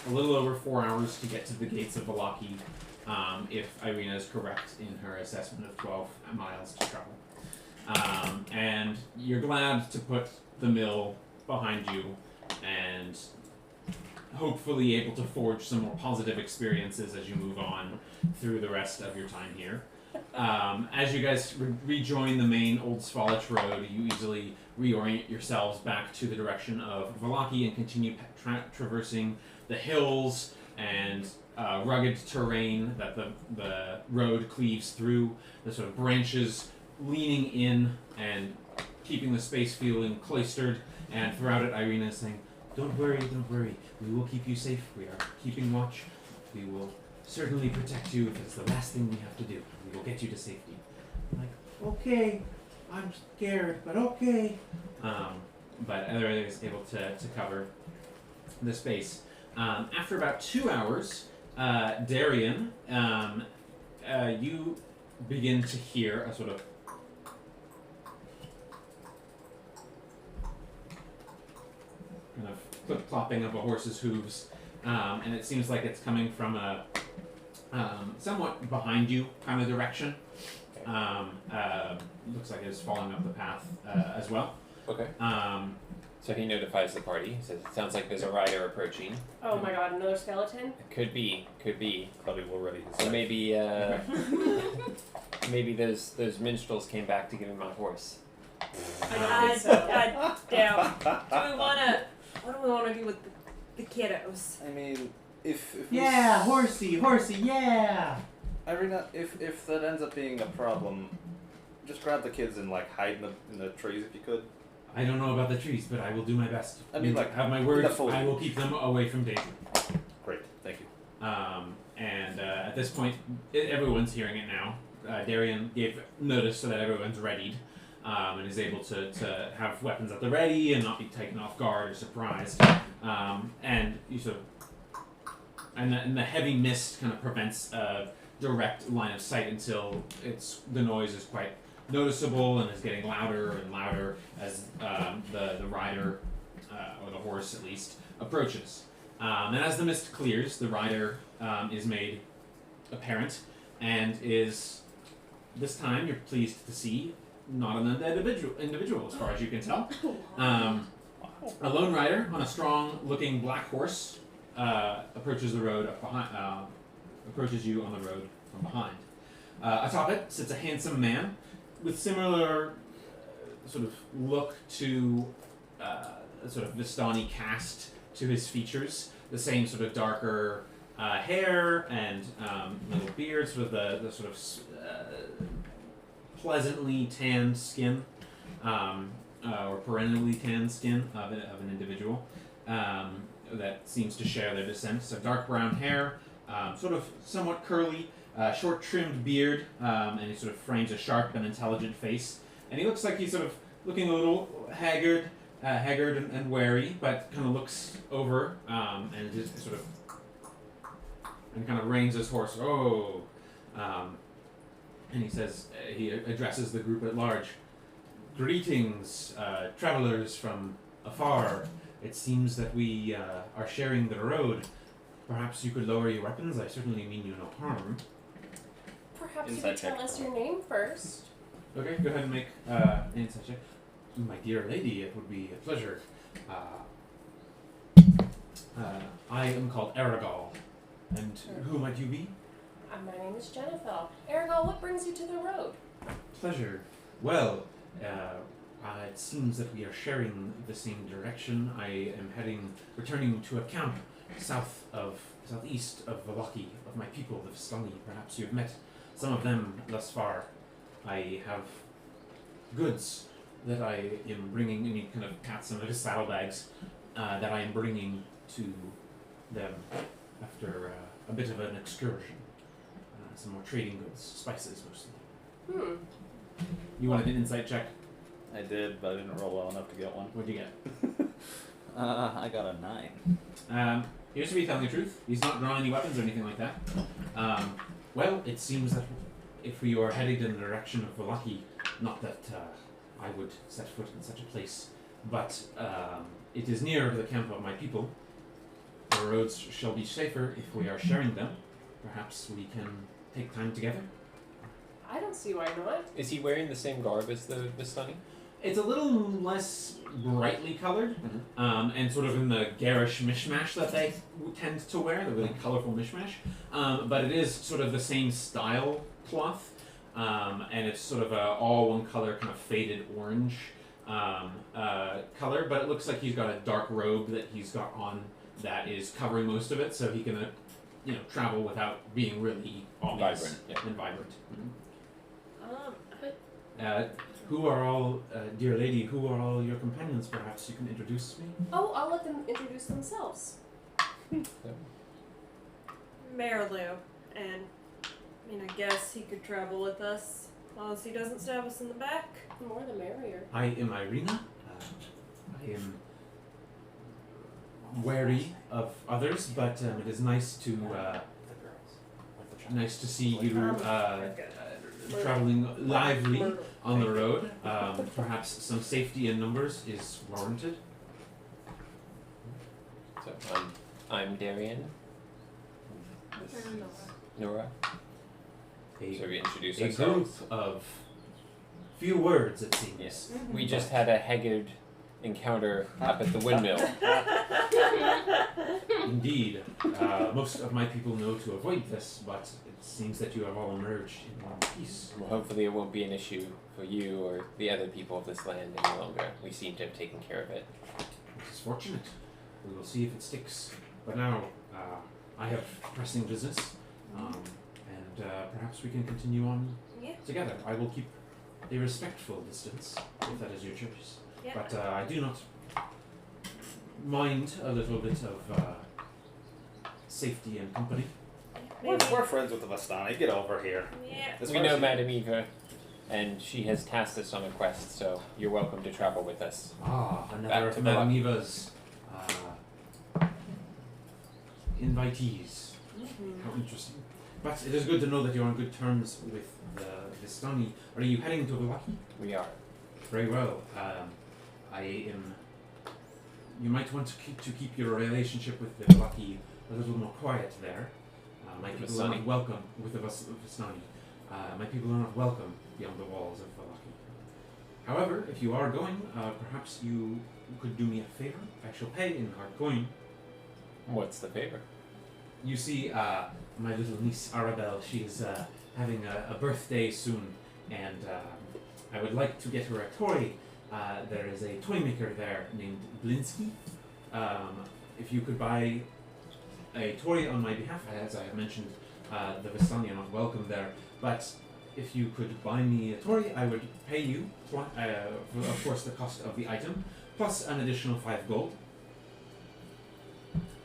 a little over 4 hours to get to the gates of Vallaki, if Irina is correct in her assessment of 12 miles to travel. And you're glad to put the mill behind you and hopefully able to forge some more positive experiences as you move on through the rest of your time here. As you guys rejoin the main Old Svalich Road, you easily reorient yourselves back to the direction of Vallaki and continue traversing the hills and rugged terrain that the road cleaves through, the sort of branches leaning in and keeping the space feeling cloistered, and throughout it Irina is saying, don't worry, we will keep you safe, we are keeping watch, we will certainly protect you if it's the last thing we have to do. We will get you to safety. I'm like, okay, I'm scared, but okay. But everybody is able to cover the space. After about 2 hours, Darian, you begin to hear a sort of kind of clip-clopping of a horse's hooves, and it seems like it's coming from a somewhat behind you kind of direction. Looks like it's following up the path as well. Okay. So he notifies the party. He says, it sounds like there's a rider approaching. Oh my god, another skeleton? Could be. Probably will ready his Or side. maybe, maybe those minstrels came back to give him my horse. I don't think so. I doubt. What do we want to do with the kiddos? I mean, if we Yeah, horsey, yeah. Irina, if that ends up being a problem, just grab the kids and like hide in the trees if you could. I don't know about the trees, but I will do my best. I mean, You like, have my word. the full- I will keep them away from danger. Great, thank you. And at this point, everyone's hearing it now. Darian gave notice so that everyone's readied, and is able to have weapons at the ready and not be taken off guard or surprised. And you sort of, and the heavy mist kind of prevents a direct line of sight until the noise is quite noticeable and is getting louder and louder as the rider, or the horse at least, approaches. And as the mist clears, the rider is made apparent and is, this time you're pleased to see, not an undead individual as far as you can tell. A lone rider on a strong-looking black horse approaches the road up behind, approaches you on the road from behind. Atop it sits a handsome man with similar sort of look to a sort of Vistani cast to his features. The same sort of darker hair and little beard, sort of the sort of pleasantly tanned skin, or perennially tanned skin of an individual that seems to share their descent. So dark brown hair, sort of somewhat curly, short trimmed beard, and he sort of frames a sharp and intelligent face. And he looks like he's sort of looking a little haggard and wary, but kind of looks over and just sort of and kind of reins his horse. And he says, he addresses the group at large. Greetings, travelers from afar. It seems that we are sharing the road. Perhaps you could lower your weapons. I certainly mean you no harm. Perhaps Inside you could check. tell us your name first. Okay, go ahead and make an insight check. My dear lady, it would be a pleasure. I am called Aragal. And who might you be? My name is Jennifer. Aragal, what brings you to the road? Pleasure. Well, it seems that we are sharing the same direction. I am returning to a camp southeast of Vallaki, of my people, the Vistani. Perhaps you have met some of them thus far. I have goods that I am bringing, and he kind of pats some of his saddlebags, that I am bringing to them after a bit of an excursion. Some more trading goods, spices mostly. You wanted an insight check? I did, but I didn't roll well enough to get one. What'd you get? I got a 9. He used to be telling the truth. He's not drawing any weapons or anything like that. Well, it seems that if we are headed in the direction of Vallaki, not that I would set foot in such a place, but it is near the camp of my people. The roads shall be safer if we are sharing them. Perhaps we can take time together. I don't see why not. Is he wearing the same garb as the Vistani? It's a little less brightly colored, and sort of in the garish mishmash that they tend to wear, the really colorful mishmash. But it is sort of the same style cloth, and it's sort of a all one color, kind of faded orange color. But it looks like he's got a dark robe that he's got on that is covering most of it, so he can, travel without being really obvious Vibrant, yeah. and vibrant. But Who are all, dear lady, who are all your companions? Perhaps you can introduce me? I'll let them introduce themselves. Marilu, and I guess he could travel with us as long as he doesn't stab us in the back. The more the merrier. I am Irina. I am wary of others, but it is nice to see you traveling lively on the road. Perhaps some safety in numbers is warranted. So I'm Darian. This is Nora. So we introduce A group ourselves. of few words, it seems. Yes. We just had a haggard encounter up at the windmill. Indeed. Most of my people know to avoid this, but it seems that you have all emerged in one piece. Well, hopefully it won't be an issue for you or the other people of this land any longer. We seem to have taken care of it. This is fortunate. We will see if it sticks. But now, I have pressing business, and perhaps we can continue on together. I will keep a respectful distance, if that is your choice. Yeah. But I do not mind a little bit of safety and company. We're friends with the Vistani. Get over here. Yeah. As We far as know you- Madame Eva, and she has tasked us on a quest, so you're welcome to travel with us. Another Back of to Madame Vallaki. Eva's invitees. How interesting. But it is good to know that you're on good terms with the Vistani. Are you heading to Vallaki? We are. Very well. You might want to keep your relationship with the Vallaki a little more quiet there. My The people are Vistani? not welcome with the Vistani. My people are not welcome beyond the walls of Vallaki. However, if you are going, perhaps you could do me a favor. I shall pay in hard coin. What's the favor? You see, my little niece Arabelle, she is having a birthday soon, and I would like to get her a toy. There is a toy maker there named Blinsky. If you could buy a toy on my behalf, as I have mentioned, the Vistani are not welcome there, but if you could buy me a toy, I would pay you, for, of course, the cost of the item, plus an additional 5 gold.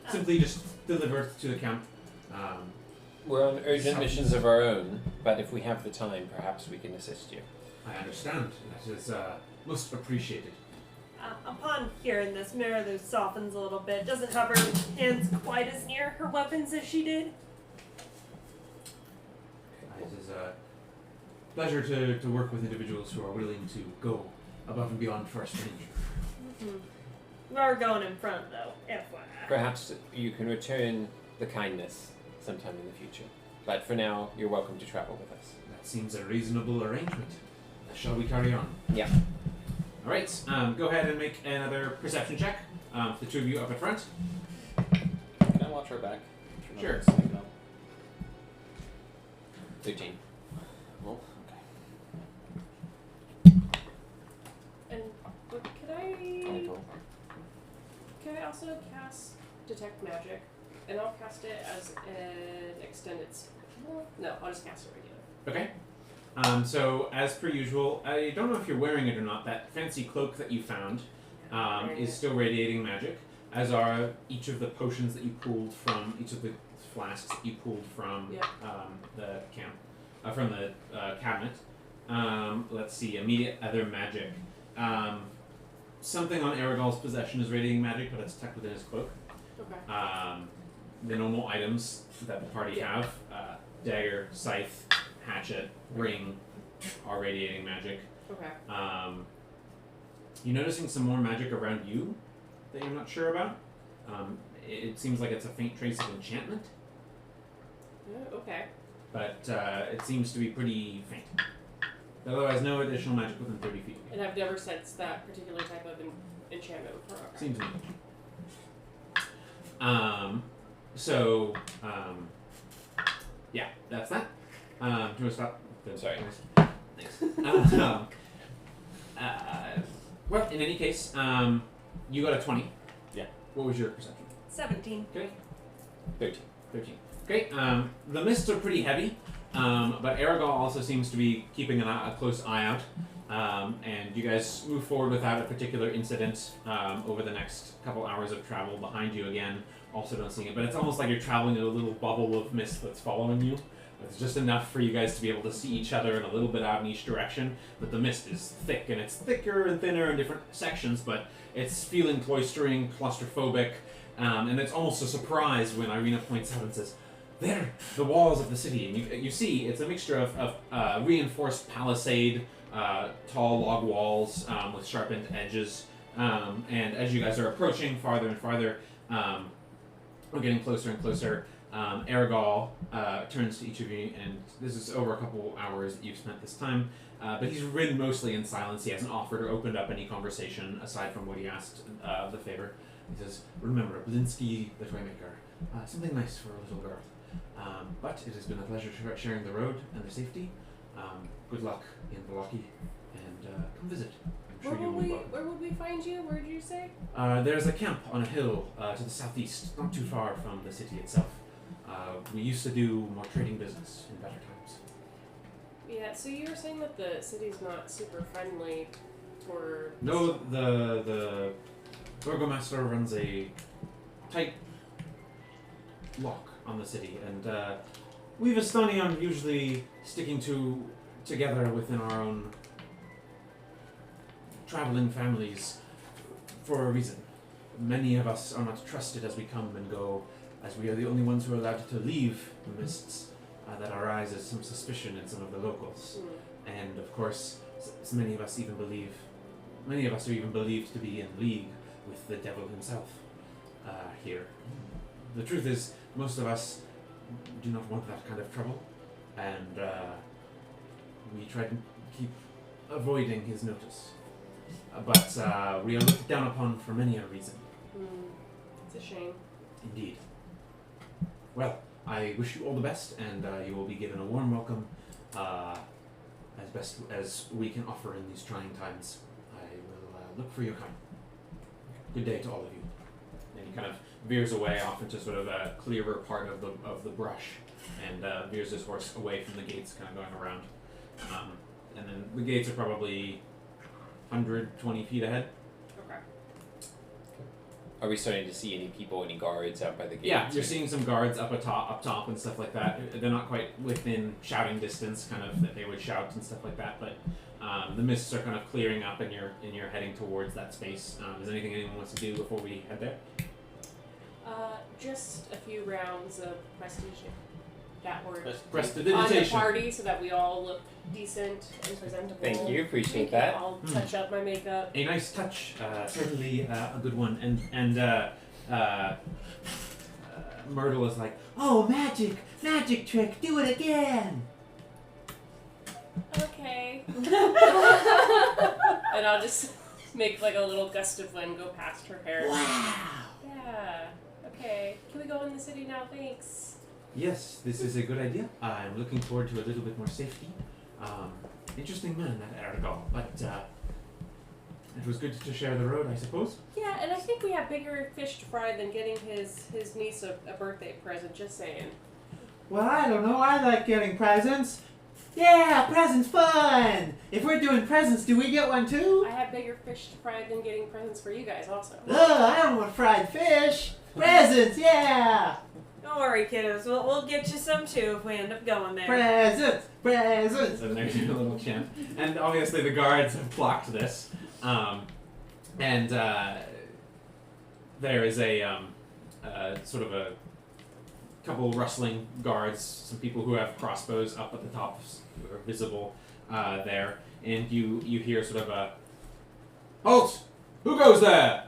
Simply just deliver it to the camp. We're on urgent missions of our own, but if we have the time, perhaps we can assist you. I understand. That is most appreciated. Upon hearing this, Marilu softens a little bit. Doesn't have her hands quite as near her weapons as she did. It is pleasure to work with individuals who are willing to go above and beyond for a stranger. We are going in front, though, FYI. Perhaps you can return the kindness sometime in the future. But for now, you're welcome to travel with us. That seems a reasonable arrangement. Shall we carry on? Yeah. All right. Go ahead and make another perception check. The two of you up at front. Can I watch her back? Sure. 13. Well, And but Only 12. could I also cast detect magic? And I'll cast it as an extended spell. No, I'll just cast it regular. Okay. So as per usual, I don't know if you're wearing it or not. That fancy cloak that you found is still radiating magic, as are each of the potions that you pulled from each of the flasks that you pulled from Yep. the camp, from the cabinet. Let's see, immediate other magic. Something on Aragol's possession is radiating magic, but it's tucked within his cloak. Okay. The normal items that the party have, dagger, scythe, hatchet, ring, are radiating magic. Okay. You're noticing some more magic around you that you're not sure about. It seems like it's a faint trace of enchantment, Okay. but it seems to be pretty faint. Otherwise, no additional magic within 30 feet. And I've never sensed that particular type of enchantment before. Okay. Seems to me. Yeah, that's that. Do you want to stop? Sorry. Thanks. Well, in any case, you got a 20. Yeah. What was your perception? 17. Okay. 13. 13. Okay. The mists are pretty heavy, but Aragol also seems to be keeping a close eye out. And you guys move forward without a particular incident over the next couple hours of travel. Behind you again, also don't see it, but it's almost like you're traveling in a little bubble of mist that's following you. It's just enough for you guys to be able to see each other and a little bit out in each direction, but the mist is thick, and it's thicker and thinner in different sections, but it's feeling cloistering, claustrophobic, and it's almost a surprise when Irina points out and says, "There, the walls of the city," and you see it's a mixture of reinforced palisade, tall log walls with sharpened edges, and as you guys are approaching farther and farther, we're getting closer and closer. Aragol turns to each of you, and this is over a couple hours that you've spent this time, but he's ridden mostly in silence. He hasn't offered or opened up any conversation aside from what he asked of the favor. He says, "Remember, Blinsky the Toymaker. Something nice for a little girl. But it has been a pleasure sharing the road and the safety. Good luck in Vallaki, and come visit. I'm sure you will be welcome." Where would we find you? Where did you say? There's a camp on a hill to the southeast, not too far from the city itself. We used to do more trading business in better times. Yeah, so you were saying that the city's not super friendly for... No, the burgomaster runs a tight lock on the city, and we Vistani are usually sticking together within our own traveling families for a reason. Many of us are not trusted as we come and go, as we are the only ones who are allowed to leave the mists that arises some suspicion in some of the locals. And of course, many of us are even believed to be in league with the devil himself here. The truth is, most of us do not want that kind of trouble, and we try to keep avoiding his notice. But we are looked down upon for many a reason. It's a shame. Indeed. Well, I wish you all the best, and you will be given a warm welcome as best as we can offer in these trying times. I will look for your coming. Good day to all of you. And he kind of veers away off into sort of a clearer part of the brush, and veers his horse away from the gates, kind of going around. And then the gates are probably 120 feet ahead. Okay. Are we starting to see any people, any guards out by the gates? Yeah, you're seeing some guards up top and stuff like that. They're not quite within shouting distance, kind of that they would shout and stuff like that. But the mists are kind of clearing up, and you're heading towards that space. Is there anything anyone wants to do before we head there? Just a few rounds of prestige. that were on the Prestidigitation. party so that we all look decent and presentable. Thank you, appreciate Thank that. you. I'll touch up my makeup. A nice touch, certainly a good one. And Myrtle is like, oh, magic trick, do it again. Okay. And I'll just make like a little gust of wind go past her hair. Wow. Yeah. Okay. Can we go in the city now? Thanks. Yes, this is a good idea. I'm looking forward to a little bit more safety. Interesting man, that Aragal. But it was good to share the road, I suppose. Yeah, and I think we have bigger fish to fry than getting his niece a birthday present. Just saying. Well, I don't know. I like getting presents. Yeah, presents fun. If we're doing presents, do we get one too? I have bigger fish to fry than getting presents for you guys also. Ugh, I don't want fried fish. Presents, yeah. Don't worry, kiddos. We'll get you some too if we end up going there. Presents, presents. And there's a little chant. And obviously the guards have blocked this. And there is a sort of a couple rustling guards, some people who have crossbows up at the tops are visible there. And you hear sort of a, halt! Who goes there?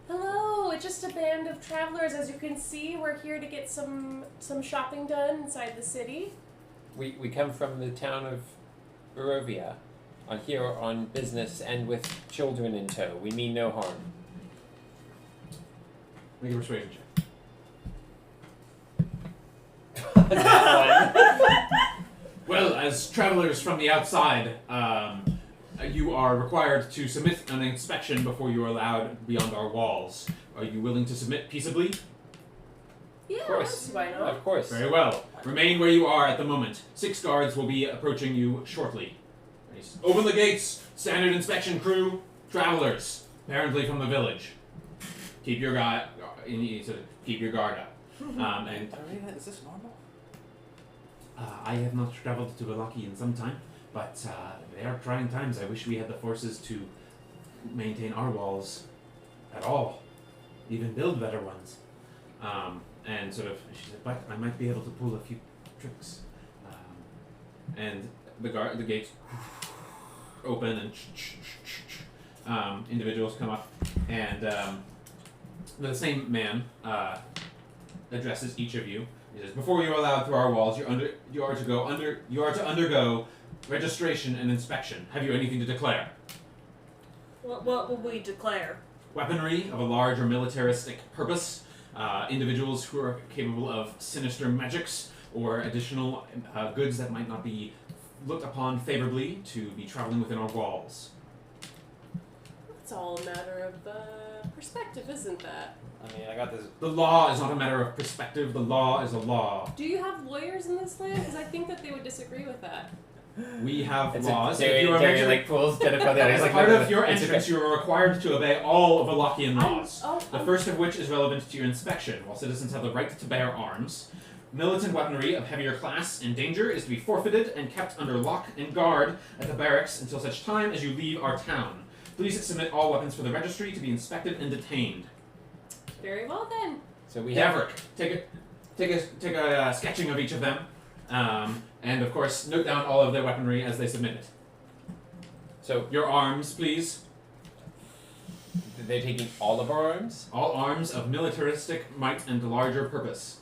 Hello, it's just a band of travelers. As you can see, we're here to get some shopping done inside the city. We come from the town of Barovia, here on business and with children in tow. We mean no harm. Make a persuasion check. Well, as travelers from the outside, you are required to submit an inspection before you are allowed beyond our walls. Are you willing to submit peaceably? Yeah, Of course. why not? Of course. Very well. Remain where you are at the moment. 6 guards will be approaching you shortly. Nice. Open the gates. Standard inspection crew. Travelers, apparently from the village. Keep your keep your guard up. And Is this normal? I have not traveled to Vallaki in some time, but they are trying times. I wish we had the forces to maintain our walls at all, even build better ones. And sort of, she said, but I might be able to pull a few tricks. And the gates open and individuals come up, and the same man addresses each of you. He says, before you are allowed through our walls, you are to undergo registration and inspection. Have you anything to declare? What will we declare? Weaponry of a large or militaristic purpose, individuals who are capable of sinister magics, or additional goods that might not be looked upon favorably to be traveling within our walls. It's all a matter of perspective, isn't that? I mean, I got this. The law is not a matter of perspective. The law is a law. Do you have lawyers in this land? Because I think that they would disagree with that. We have It's laws. If you are like pulls Jennifer there. as He's like, part no, of your it's entrance, okay. you are required to obey all of Vallakian laws. The I'm first of which is relevant to your inspection. While citizens have the right to bear arms, militant weaponry of heavier class and danger is to be forfeited and kept under lock and guard at the barracks until such time as you leave our town. Please submit all weapons for the registry to be inspected and detained. very well then. So we have. Daverick, take a sketching of each of them, and of course note down all of their weaponry as they submit it. So Your arms, please. they're taking all of our arms. All arms of militaristic might and larger purpose.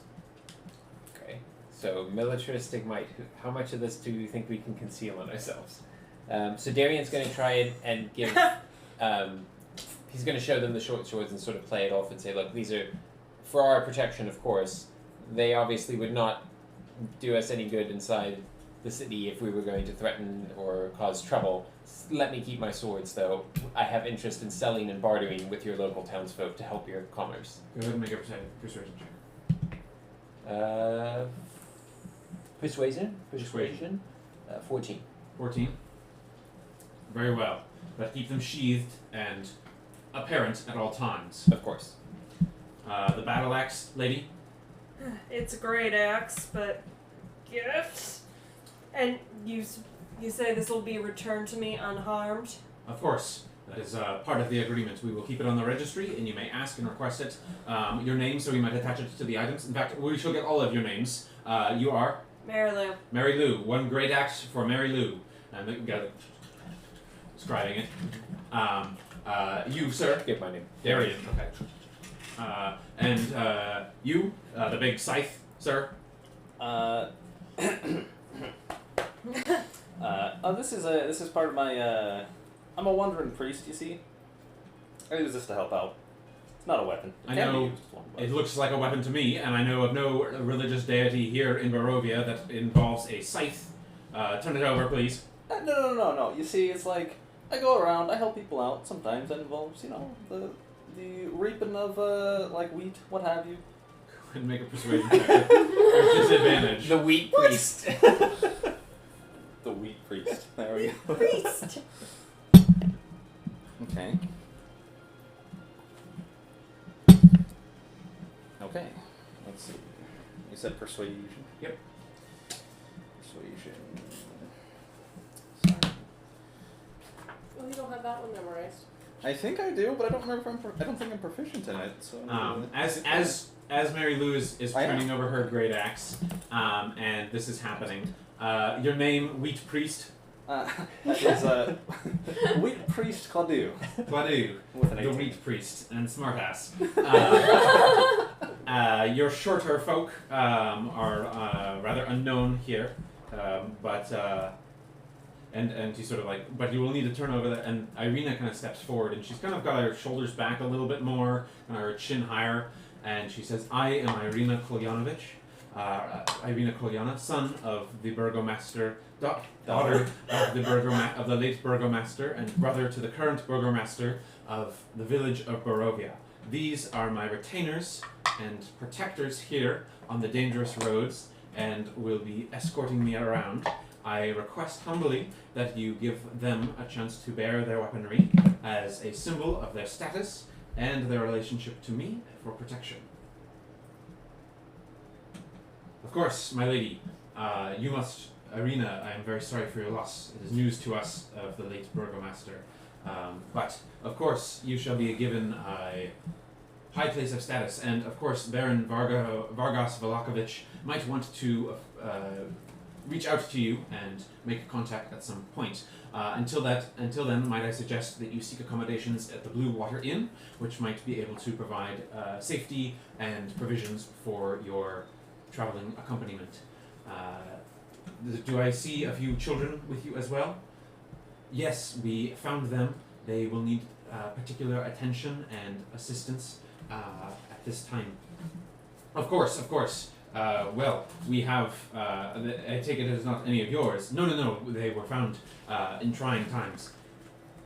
Okay. So militaristic might. How much of this do you think we can conceal on ourselves? So Darian's going to try and give. He's going to show them the short swords and sort of play it off and say, look, these are for our protection, of course. They obviously would not do us any good inside the city if we were going to threaten or cause trouble. Let me keep my swords, though. I have interest in selling and bartering with your local townsfolk to help your commerce. Go ahead and make a persuasion check. Persuasion? Persuasion. 14. 14. Very well. But keep them sheathed and apparent at all times. Of course. The battle axe, lady. It's a great axe, but gifts. And you say this will be returned to me unharmed? Of course. That is part of the agreement. We will keep it on the registry, and you may ask and request it. Your name, so we might attach it to the items. In fact, we shall get all of your names. You are? Mary Lou. Mary Lou. One great act for Mary Lou. And we got scribing it. You, sir? Get my name. Darian. Okay. And you, the big scythe, sir? This is part of my, I'm a wandering priest, you see. I use this to help out. It's not a weapon. It I can be know used as one, but- it looks like a weapon to me, and I know of no religious deity here in Barovia that involves a scythe. Turn it over, please. No. You see, it's like, I go around, I help people out. Sometimes that involves, the reaping of, like wheat, what have you. And make a persuasion check. With disadvantage. The wheat priest. The wheat priest. There we go. Priest. Okay. Okay. Let's see. You said persuasion. Yep. Persuasion. Oh, you don't have that one memorized. I think I do, but I don't remember. I don't think I'm proficient in it. So. As Mary Lou is I am. turning over her great axe, and this is happening, your name, Wheat Priest? That is wheat priest Claudio Claudio, with an the 18. Wheat Priest, and smartass. Your shorter folk are rather unknown here, but and she's sort of like, but you will need to turn over that. And Irina kind of steps forward, and she's kind of got her shoulders back a little bit more, and her chin higher, and she says, "I am Irina Kolyanovich, Irina Kolyana, son of the burgomaster, daughter of the late burgomaster, and brother to the current burgomaster of the village of Barovia. These are my retainers and protectors here on the dangerous roads, and will be escorting me around. I request humbly that you give them a chance to bear their weaponry as a symbol of their status and their relationship to me for protection." Of course, my lady, you must, Irina, I am very sorry for your loss. It is news to us of the late burgomaster. But, of course, you shall be given a high place of status, and, of course, Baron Vargas Vallakovich might want to reach out to you and make contact at some point. Until then, might I suggest that you seek accommodations at the Blue Water Inn, which might be able to provide safety and provisions for your traveling accompaniment. Do I see a few children with you as well? Yes, we found them. They will need particular attention and assistance at this time. Of course. Well, we have. I take it as not any of yours. No. They were found in trying times.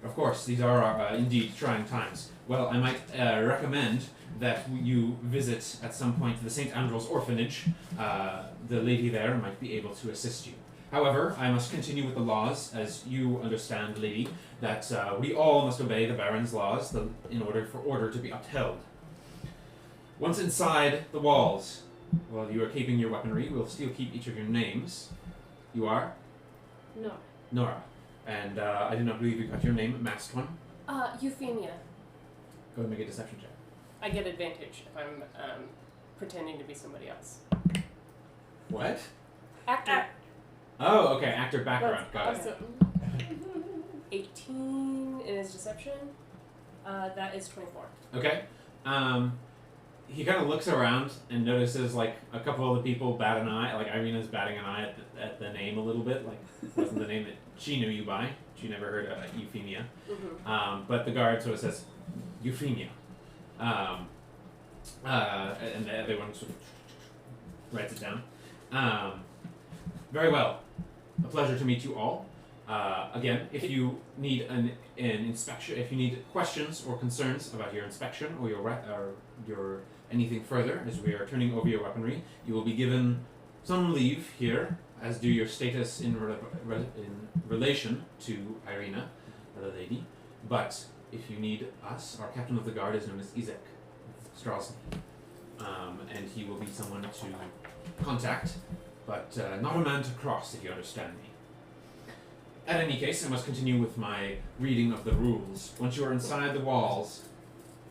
Of course, these are indeed trying times. Well, I might recommend that you visit at some point the St. Andrew's Orphanage. The lady there might be able to assist you. However, I must continue with the laws, as you understand, lady, that we all must obey the Baron's laws in order for order to be upheld. Once inside the walls, while you are keeping your weaponry, we'll still keep each of your names. You are? No. Nora. And I do not believe you got your name, masked one. Euphemia. Go ahead and make a deception check. I get advantage if I'm pretending to be somebody else. What? Actor. Oh, okay, actor background. Got it. Awesome. 18 in his deception. That is 24. Okay. He kind of looks around and notices like a couple of the people bat an eye. Like Irina's batting an eye at the name a little bit. Like it wasn't the name that she knew you by. She never heard of Euphemia. Mm-hmm. But the guard sort of says Euphemia. And everyone sort of writes it down. Very well. A pleasure to meet you all. Again, if you need an inspection, if you need questions or concerns about your inspection or your anything further, as we are turning over your weaponry, you will be given some leave here, as do your status in relation to Irina, the lady. But if you need us, our captain of the guard is known as Izek Strahd, and he will be someone to contact, but not a man to cross, if you understand me. At any case, I must continue with my reading of the rules. Once you are inside the walls...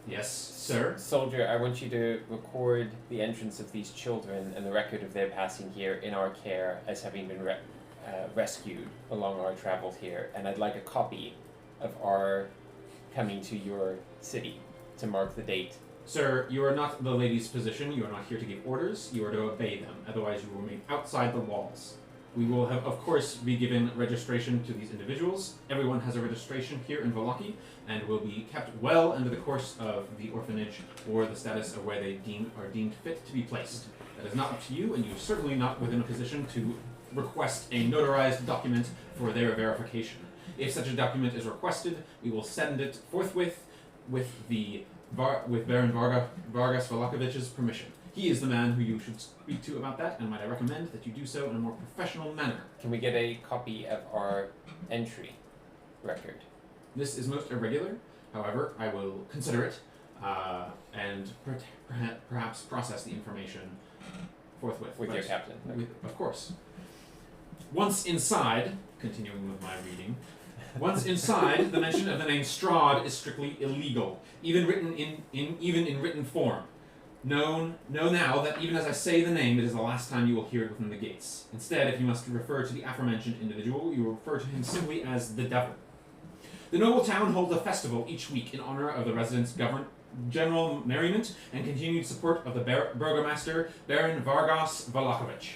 Yes, sir? Soldier, I want you to record the entrance of these children and the record of their passing here in our care as having been rescued along our travel here. And I'd like a copy of our coming to your city to mark the date. Sir, you are not the lady's position. You are not here to give orders. You are to obey them. Otherwise, you will remain outside the walls. We will have, of course, be given registration to these individuals. Everyone has a registration here in Vallaki, and will be kept well under the course of the orphanage or the status of where they are deemed fit to be placed. That is not up to you, and you are certainly not within a position to request a notarized document for their verification. If such a document is requested, we will send it forthwith with Baron Vargas Valakovich's permission. He is the man who you should speak to about that, and might I recommend that you do so in a more professional manner. Can we get a copy of our entry record? This is most irregular. However, I will consider it, and perhaps process the information forthwith. With your captain. Of course. Once inside, continuing with my reading, once inside, the mention of the name Strahd is strictly illegal, even in written form. Know now that even as I say the name, it is the last time you will hear it within the gates. Instead, if you must refer to the aforementioned individual, you will refer to him simply as the Devil. The noble town holds a festival each week in honor of the residents' general merriment and continued support of the burgomaster, Baron Vargas Valakovich.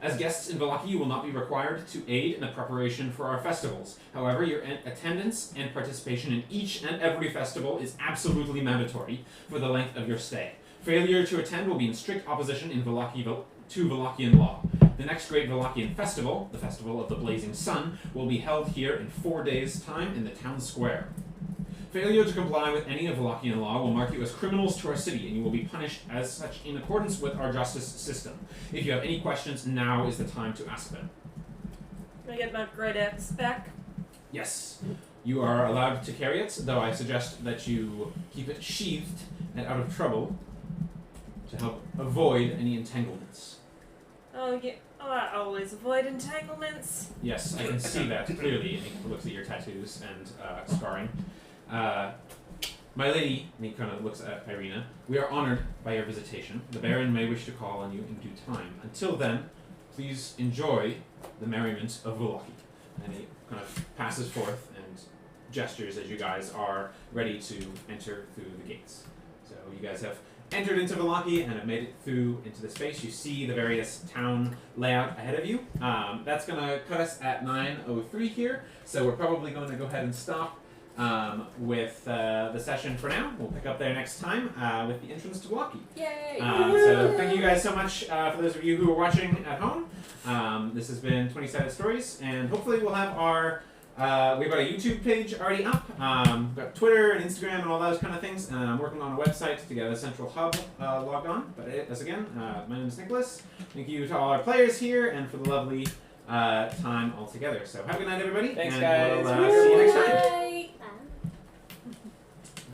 As guests in Vallaki, you will not be required to aid in the preparation for our festivals. However, your attendance and participation in each and every festival is absolutely mandatory for the length of your stay. Failure to attend will be in strict opposition in Vallaki to Vallakian law. The next great Vallakian festival, the Festival of the Blazing Sun, will be held here in 4 days' time in the town square. Failure to comply with any of Vallakian law will mark you as criminals to our city, and you will be punished as such in accordance with our justice system. If you have any questions, now is the time to ask them. Can I get my great axe back? Yes, you are allowed to carry it, though I suggest that you keep it sheathed and out of trouble to help avoid any entanglements. Oh, yeah. Oh, I always avoid entanglements. Yes, I can see that clearly, and he looks at your tattoos and scarring. My lady, and he kind of looks at Irina, we are honored by your visitation. The Baron may wish to call on you in due time. Until then, please enjoy the merriment of Vallaki. And he kind of passes forth and gestures as you guys are ready to enter through the gates. So you guys have entered into Vallaki and have made it through into the space. You see the various town layout ahead of you. That's going to cut us at 9:03 here, so we're probably going to go ahead and stop with the session for now. We'll pick up there next time with the entrance to Vallaki. Yay! So thank you guys so much for those of you who are watching at home. This has been 20-Sided Stories, and hopefully we'll have our we've got a YouTube page already up. We've got Twitter and Instagram and all those kind of things. And I'm working on a website to get a central hub logged on. But as again, my name is Nicholas. Thank you to all our players here and for the lovely time all together. So have a good night, everybody. Thanks, and guys. We'll see you next time.